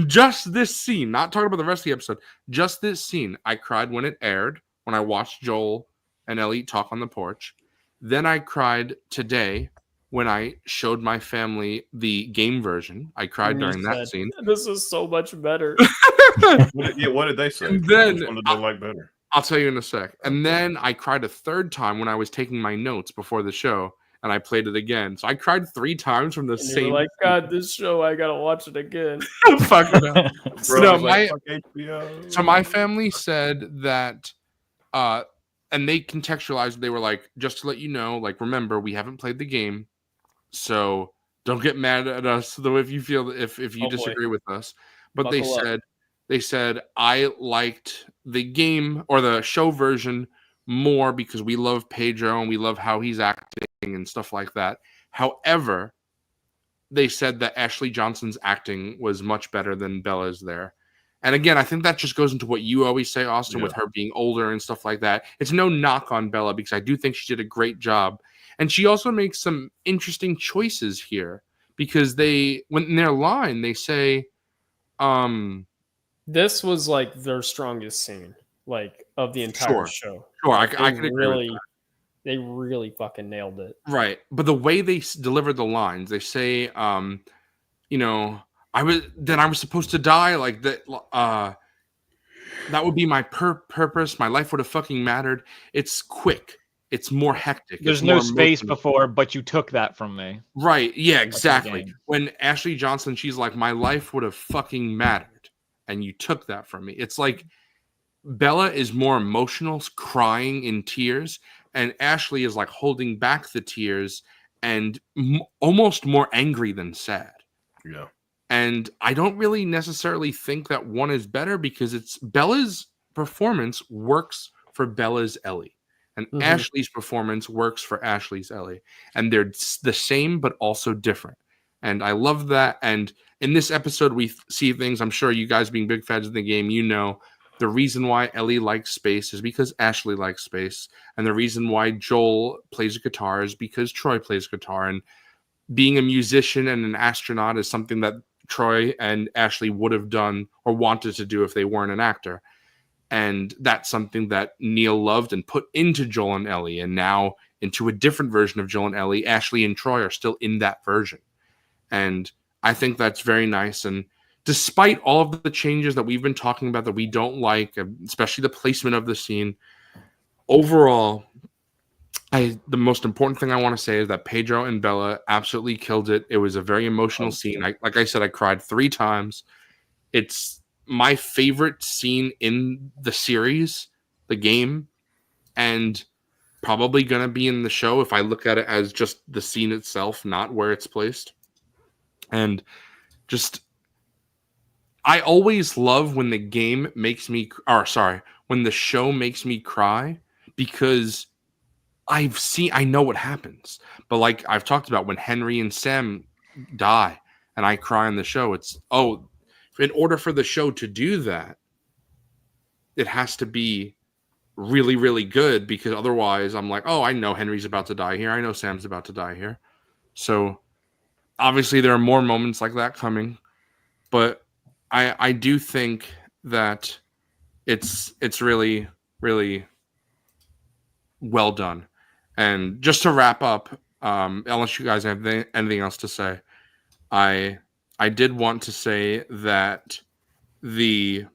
Just this scene, not talking about the rest of the episode, just this scene. I cried when it aired, when I watched Joel and Ellie talk on the porch. Then I cried today when I showed my family the game version. I cried And you during that said, scene. This is so much better. What did they say? And then- Which one did they like better? I'll tell you in a sec. And then I cried a third time when I was taking my notes before the show, and I played it again. So I cried 3 times from the And you same. were like, God, this show, I gotta watch it again. Fuck it up. Bro, No, I was like, fuck HBO. So my family said that, and they contextualized. They were like, just to let you know, like, remember, we haven't played the game, so don't get mad at us though if you feel if you Oh, boy. disagree with us. But Buckle up. they said I liked the game or the show version more because we love Pedro and we love how he's acting and stuff like that. However, they said that Ashley Johnson's acting was much better than Bella's there. And again, I think that just goes into what you always say, Austin, with her being older and stuff like that. It's no knock on Bella because I do think she did a great job. And she also makes some interesting choices here because when in their line, they say, This was like their strongest scene, like of the entire show. sure, I They could agree with that. They really fucking nailed it. Right. But the way they delivered the lines, they say, I was supposed to die, like that. That would be my purpose. My life would have fucking mattered. It's quick. It's more hectic. There's it's no more space emotional. before, but you took that from me. Right. Yeah, the exactly. game. When Ashley Johnson, she's like, my life would have fucking mattered. And you took that from me. It's like Bella is more emotional, crying in tears. And Ashley is like holding back the tears and almost more angry than sad. Yeah. And I don't really necessarily think that one is better because it's Bella's performance works for Bella's Ellie, and Mhm. Ashley's performance works for Ashley's Ellie, and they're the same but also different. And I love that. And in this episode, we see things. I'm sure you guys, being big fans of the game, you know the reason why Ellie likes space is because Ashley likes space, and the reason why Joel plays a guitar is because Troy plays guitar. And being a musician and an astronaut is something that Troy and Ashley would have done or wanted to do if they weren't an actor. And that's something that Neil loved and put into Joel and Ellie. And now into a different version of Joel and Ellie, Ashley and Troy are still in that version. And I think that's very nice. And despite all of the changes that we've been talking about that we don't like, especially the placement of the scene, overall, the most important thing I want to say is that Pedro and Bella absolutely killed it. It was a very emotional scene. Like I said, I cried 3 times. It's my favorite scene in the series, the game, and probably going to be in the show if I look at it as just the scene itself, not where it's placed. And just, I always love when the game makes me, when the show makes me cry, because I know what happens. But like I've talked about, when Henry and Sam die and I cry on the show, it's, in order for the show to do that, it has to be really, really good, because otherwise I'm like, I know Henry's about to die here. I know Sam's about to die here. So obviously there are more moments like that coming, but I do think that it's really, really well done. And just to wrap up, unless you guys have anything else to say, I did want to say that the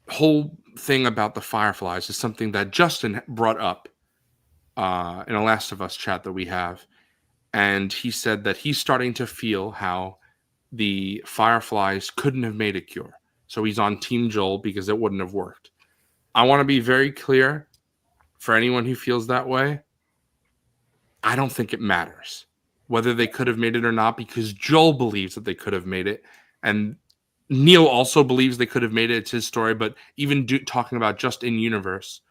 whole thing about the Fireflies is something that Justin brought up in a Last of Us chat that we have. And he said that he's starting to feel how the Fireflies couldn't have made a cure. So he's on Team Joel because it wouldn't have worked. I want to be very clear for anyone who feels that way. I don't think it matters whether they could have made it or not, because Joel believes that they could have made it. And Neil also believes they could have made it. It's his story. But even talking about just in universe,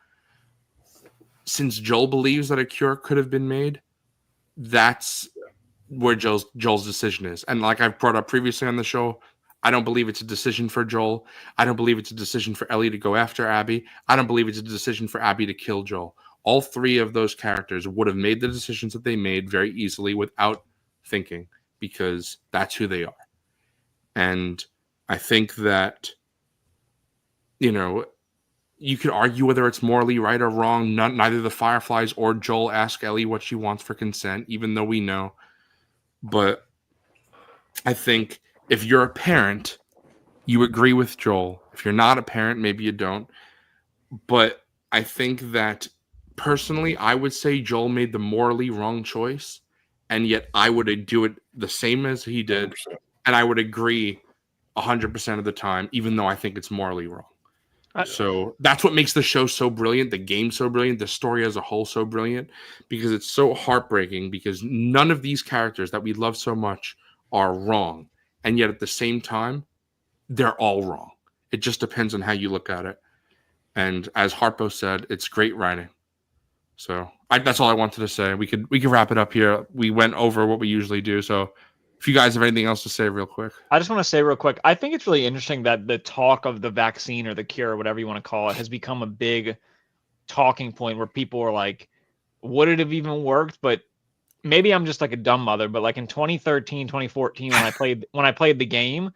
since Joel believes that a cure could have been made, that's where Joel's decision is. And like I've brought up previously on the show, I don't believe it's a decision for Joel. I don't believe it's a decision for Ellie to go after Abby. I don't believe it's a decision for Abby to kill Joel. All 3 of those characters would have made the decisions that they made very easily without thinking, because that's who they are. And I think that, you could argue whether it's morally right or wrong. Neither the Fireflies or Joel ask Ellie what she wants for consent, even though we know. But I think if you're a parent, you agree with Joel. If you're not a parent, maybe you don't. But I think that personally, I would say Joel made the morally wrong choice, and yet I would do it the same as he did, 100%. and I would agree 100% of the time, even though I think it's morally wrong. So that's what makes the show so brilliant, the game so brilliant, the story as a whole so brilliant, because it's so heartbreaking, because none of these characters that we love so much are wrong. And yet at the same time, they're all wrong. It just depends on how you look at it. And as Harpo said, it's great writing. So that's all I wanted to say. We could wrap it up here. We went over what we usually do. So if you guys have anything else to say real quick. I just want to say real quick, I think it's really interesting that the talk of the vaccine or the cure, or whatever you want to call it, has become a big talking point where people are like, would it have even worked? But maybe I'm just like a dumb mother, but like in 2013, 2014, when I played the game,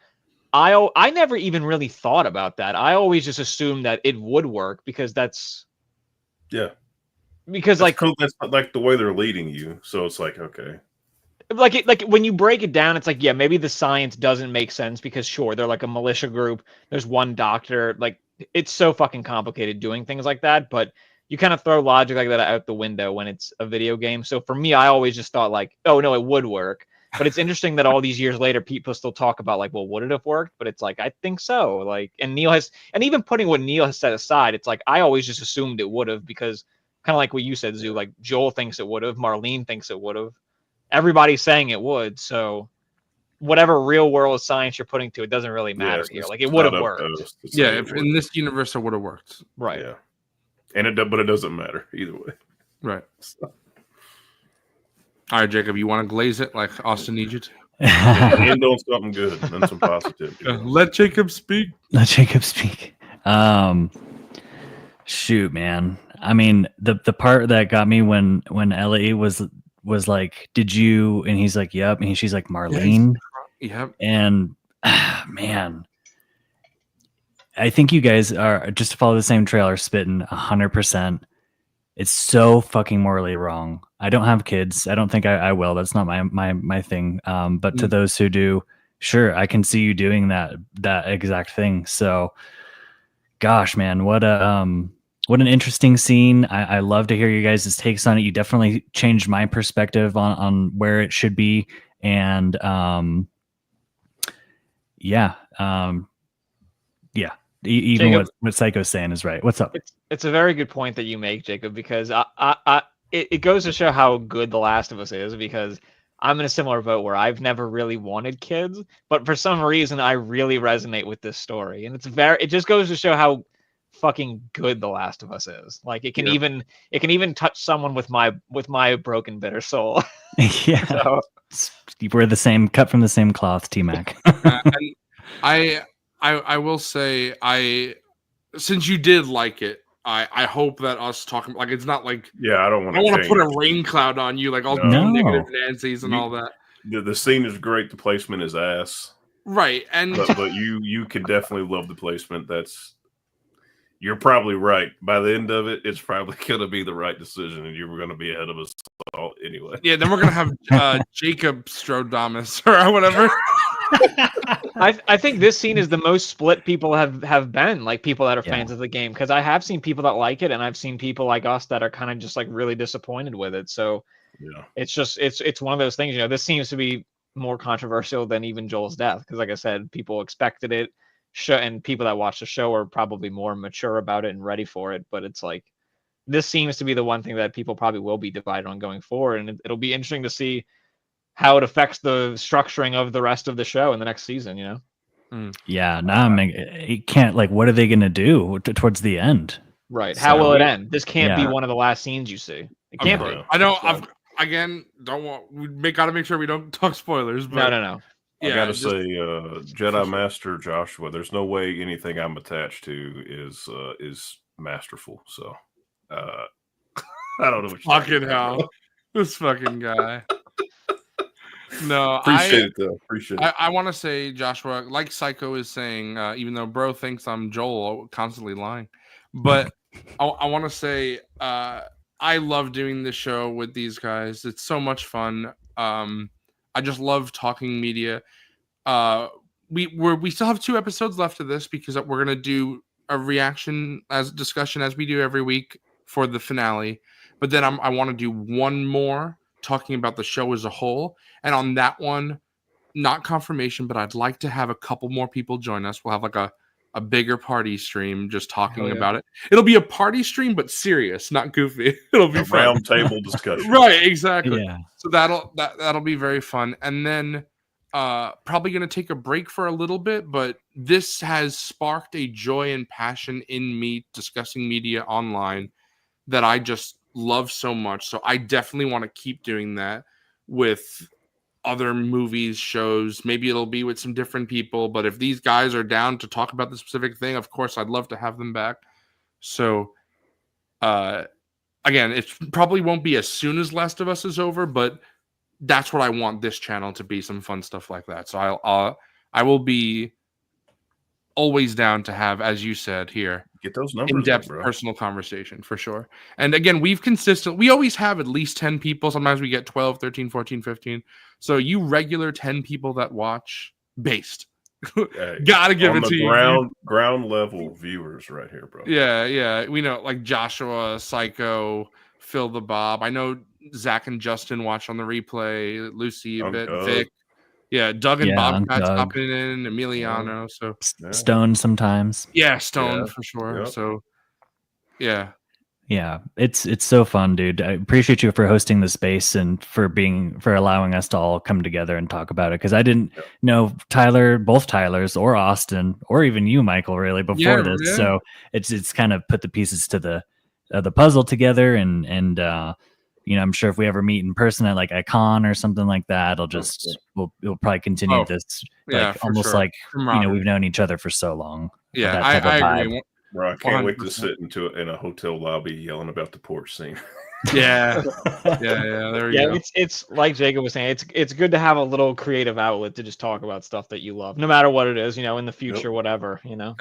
I never even really thought about that. I always just assumed that it would work because that's cool. That's like the way they're leading you. So it's like, okay. Like when you break it down, it's like, yeah, maybe the science doesn't make sense because sure, they're like a militia group. There's one doctor. Like, it's so fucking complicated doing things like that. But you kind of throw logic like that out the window when it's a video game. So for me, I always just thought like, oh no, it would work. But it's interesting that all these years later, people still talk about like, well, would it have worked? But it's like, I think so. Like, and even putting what Neil has set aside, it's like, I always just assumed it would have, because kind of like what you said, Zoo, like Joel thinks it would have, Marlene thinks it would have. everybody's saying it would. So whatever real world science you're putting to it doesn't really matter Yes, here. it's Like it would have not up worked. to us to say Yeah, it if in wouldn't. this universe it would have worked. Right. Yeah, but it doesn't matter either way. Right. All right, Jacob, you want to glaze it like Austin needs you to? End on something good and some positivity. Let Jacob speak. Let Jacob speak. Shoot, man. I mean, the part that got me when Ellie was like, "Did you?" And he's like, "Yep." And she's like, "Marlene." Yep. And man, I think you guys are just to follow the same trail are spitting 100%. It's so fucking morally wrong. I don't have kids. I don't think I will. That's not my thing. But to those who do, sure, I can see you doing that exact thing. So, gosh, man, what an interesting scene. I love to hear you guys' takes on it. You definitely changed my perspective on where it should be. And even Jacob, what Psycho's saying is right. What's up? It's a very good point that you make, Jacob, because it goes to show how good The Last of Us is, because I'm in a similar boat where I've never really wanted kids, but for some reason I really resonate with this story. And it just goes to show how fucking good The Last of Us is. Like it can even touch someone with my broken bitter soul. Yeah. So, we're the same, cut from the same cloth, T-Mac. I will say, since you did like it, I hope that us talking, like, it's not like, I don't want to to put a rain cloud on you, like all No. negative Nancy's and all that. The scene is great. The placement is ass. Right. And But you can definitely love the placement. You're probably right. By the end of it, it's probably going to be the right decision, and you were going to be ahead of us all anyway. yeah, then we're going to have Jacob Strodamus or whatever. I think this scene is the most split people have been, like people that are Yeah. fans of the game, because I have seen people that like it, and I've seen people like us that are kind of just like really disappointed with it. So Yeah. it's one of those things. This seems to be more controversial than even Joel's death, because like I said, people expected it, and people that watch the show are probably more mature about it and ready for it. But it's like this seems to be the one thing that people probably will be divided on going forward, and it'll be interesting to see how it affects the structuring of the rest of the show in the next season, Yeah, it can't, like, what are they going to do towards the end? Right. So- How will it end? This can't be Yeah. one of the last scenes you see. It can't be. I know. So- Gotta make sure we don't talk spoilers. But No. I gotta say, Jedi Master Joshua. There's no way anything I'm attached to is masterful. So, I don't know. What you're Fucking talking about. hell, this fucking guy. No, Appreciate it though. Appreciate it. I want to say, Joshua, like Psycho is saying, even though bro thinks I'm Joel, constantly lying, but I want to say, I love doing this show with these guys. It's so much fun. I just love talking media. We still have 2 episodes left of this because we're gonna do a reaction as discussion as we do every week for the finale. But then I want to do one more talking about the show as a whole. And on that one, not confirmation, but I'd like to have a couple more people join us. We'll have like a bigger party stream just talking about it. It'll be a party stream, but serious, not goofy. It'll be A fun. round table discussion. Right, exactly. Yeah. So that'll be very fun. And then probably going to take a break for a little bit, but this has sparked a joy and passion in me discussing media online that I just love so much. So I definitely want to keep doing that with other movies, shows. Maybe it'll be with some different people, but if these guys are down to talk about the specific thing, of course I'd love to have them back. So again, it probably won't be as soon as Last of Us is over, but that's what I want this channel to be, some fun stuff like that. So I will be always down to have, as you said here, Get those numbers in-depth up, bro. personal conversation for sure. And again, we always have at least 10 people. Sometimes we get 12, 13, 14, 15. So you regular 10 people that watch based. Hey, Gotta give on it the to you. ground level viewers right here, bro. Yeah. We know like Joshua, Psycho, Phil the Bob. I know Zach and Justin watch on the replay. Lucy a bit, Doug. Vic. Yeah, Doug and Yeah, Bobcat's Doug. popping in, Emiliano. So Yeah. Stone sometimes. yeah, Stone Yeah. for sure. Yep. So yeah. Yeah, it's so fun, dude. I appreciate you for hosting the space and for allowing us to all come together and talk about it. Because I didn't know both Tylers, or Austin, or even you, Michael, really before this. Yeah. So it's kind of put the pieces to the puzzle together, and I'm sure if we ever meet in person at like a con or something like that, we'll probably continue this, like almost sure. like we've known each other for so long. Yeah, that type of I vibe. agree. Bro, I can't wait to 100%. sit in a hotel lobby yelling about the porch scene. Yeah, there you go. It's like Jacob was saying. It's good to have a little creative outlet to just talk about stuff that you love, no matter what it is. In the future, whatever. Yeah,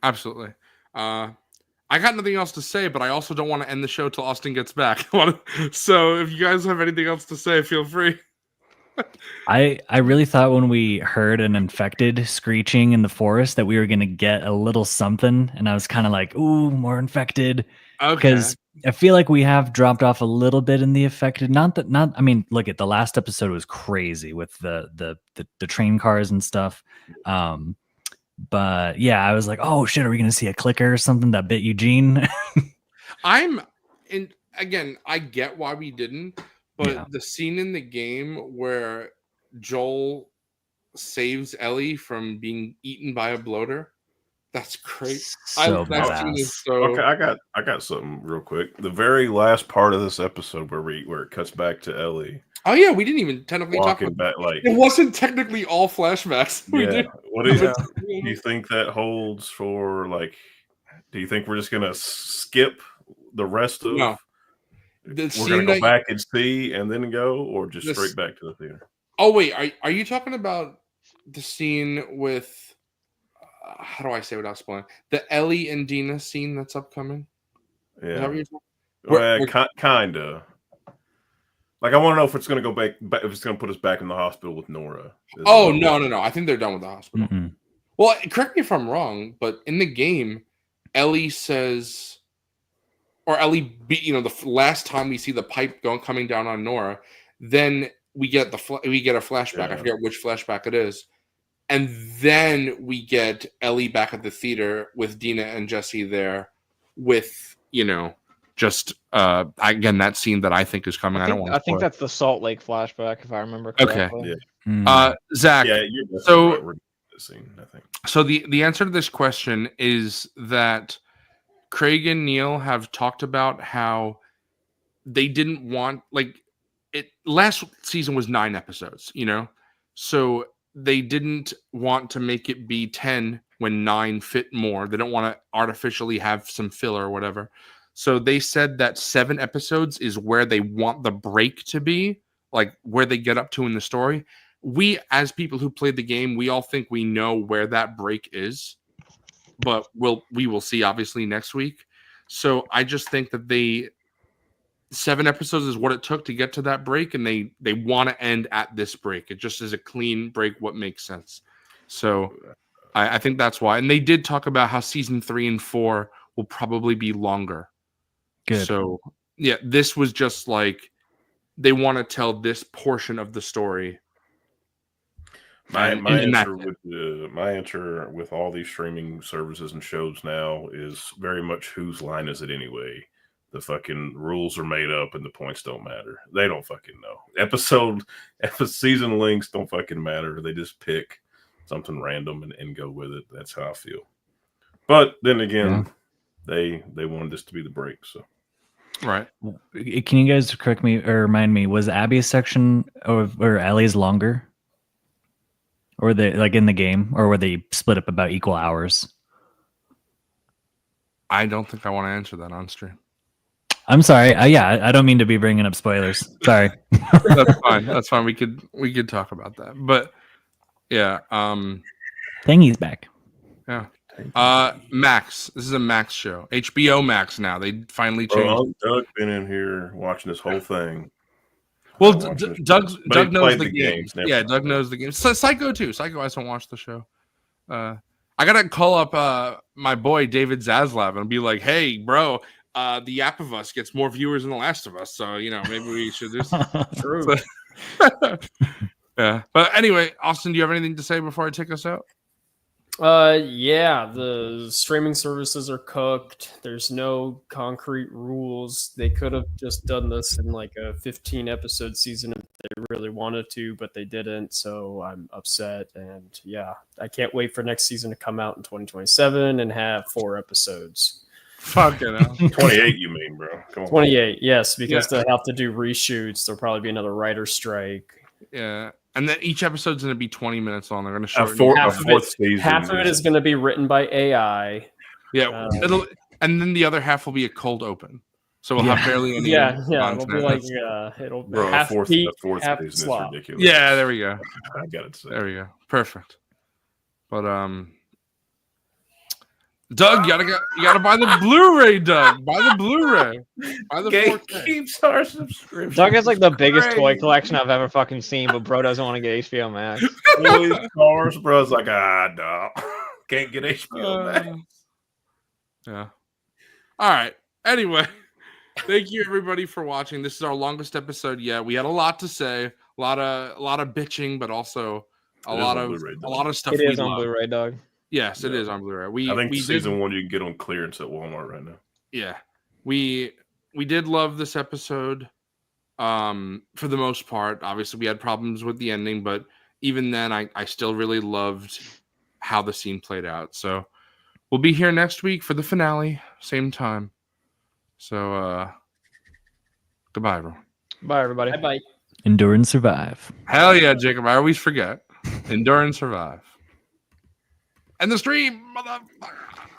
absolutely. I got nothing else to say, but I also don't want to end the show till Austin gets back. So if you guys have anything else to say, feel free. I really thought when we heard an infected screeching in the forest that we were going to get a little something, and I was kind of like, ooh, more infected. Because I feel like we have dropped off a little bit in the affected. I mean, look at the last episode was crazy with the train cars and stuff. But yeah, I was like, oh shit, are we going to see a clicker or something that bit Eugene? Again, I get why we didn't, but the scene in the game where Joel saves Ellie from being eaten by a bloater, that's great. That scene is so... Okay, I got something real quick. The very last part of this episode where it cuts back to Ellie. Oh yeah, we didn't even technically talk about back. Like, it wasn't technically all flashbacks. Yeah. What do you think that holds for? Like, do you think we're just gonna skip the rest of? No. We're gonna go back and see, and then go, or just straight back to the theater. Oh wait, are you talking about the scene with? How do I say without spoiling? The Ellie and Dina scene that's upcoming. Yeah. Is that what you're talking? Kinda. Like, I want to know if it's going to go back, if it's going to put us back in the hospital with Nora. Oh, no. I think they're done with the hospital. Mm-hmm. Well, correct me if I'm wrong, but in the game, Ellie says, or Ellie, the last time we see the pipe coming down on Nora, then we get a flashback. I forget which flashback it is. And then we get Ellie back at the theater with Dina and Jesse there with, just again, that scene that I think is coming. I think that's the Salt Lake flashback, if I remember correctly. Okay. Zach. Yeah, you're scene, I think. So the answer to this question is that Craig and Neil have talked about how they didn't want last season was 9 episodes, so they didn't want to make it be 10 when 9 fit more. They don't want to artificially have some filler or whatever. So they said that 7 episodes is where they want the break to be, like where they get up to in the story. We, as people who played the game, we all think we know where that break is, but we will see obviously next week. So I just think that 7 episodes is what it took to get to that break, and they want to end at this break. It just is a clean break, what makes sense. So I think that's why. And they did talk about how season 3 and 4 will probably be longer. Good. So yeah, this was just like they want to tell this portion of the story. My answer with all these streaming services and shows now is very much whose line is it anyway. The fucking rules are made up and the points don't matter. They don't fucking know. Season links don't fucking matter. They just pick something random and go with it. That's how I feel. But then again, they wanted this to be the break, so. Right. Can you guys correct me or remind me, was Abby's section or Ellie's longer? Or they like in the game, or were they split up about equal hours? I don't think I want to answer that on stream. I'm sorry. I don't mean to be bringing up spoilers. Sorry. That's fine. That's fine. We could talk about that. But yeah. Thingy's back. Yeah. Max. This is a Max show. HBO Max now. They finally changed. Doug been in here watching this whole thing. Well, Doug knows the game. Yeah, Doug knows the game. So Psycho too. Psycho hasn't watched the show. I gotta call up my boy David Zaslav and be like, "Hey, bro, the App of Us gets more viewers than The Last of Us, so maybe we should do something." True. Yeah. But anyway, Austin, do you have anything to say before I take us out? Yeah, the streaming services are cooked. There's no concrete rules. They could have just done this in like a 15 episode season if they really wanted to, but they didn't. So I'm upset. And yeah, I can't wait for next season to come out in 2027 and have 4 episodes. Fucking hell. 28, you mean, bro? Come on. 28, yes, because they have to do reshoots. There'll probably be another writer strike. Yeah. And then each episode's going to be 20 minutes long. They're going to A shorten fourth season. Half of it is going to be written by AI. Yeah. And then the other half will be a cold open. So we'll have barely any. Yeah, it'll content. be like it'll Bro, half a fourth peak, half season is slop. ridiculous. Yeah, there we go. I got it. There we go. Perfect. But Doug, you gotta buy the Blu-ray, Doug. Buy the Blu-ray. Buy the 4K. Keeps our subscription. Doug has like the biggest toy collection I've ever fucking seen, but bro doesn't want to get HBO Max. All these cars, bro. It's like, no. Can't get HBO Max. Yeah. All right. Anyway, thank you everybody for watching. This is our longest episode yet. We had a lot to say, a lot of bitching, but also a lot of stuff. It is on Blu-ray, Doug. Yes, it is on Blu-ray. I think season 1 you can get on clearance at Walmart right now. Yeah, we did love this episode. For the most part, obviously we had problems with the ending, but even then, I still really loved how the scene played out. So we'll be here next week for the finale, same time. So goodbye, everyone. Bye, everybody. Bye. Endure and survive. Hell yeah, Jacob! I always forget. Endure and survive. And the stream, motherfucker.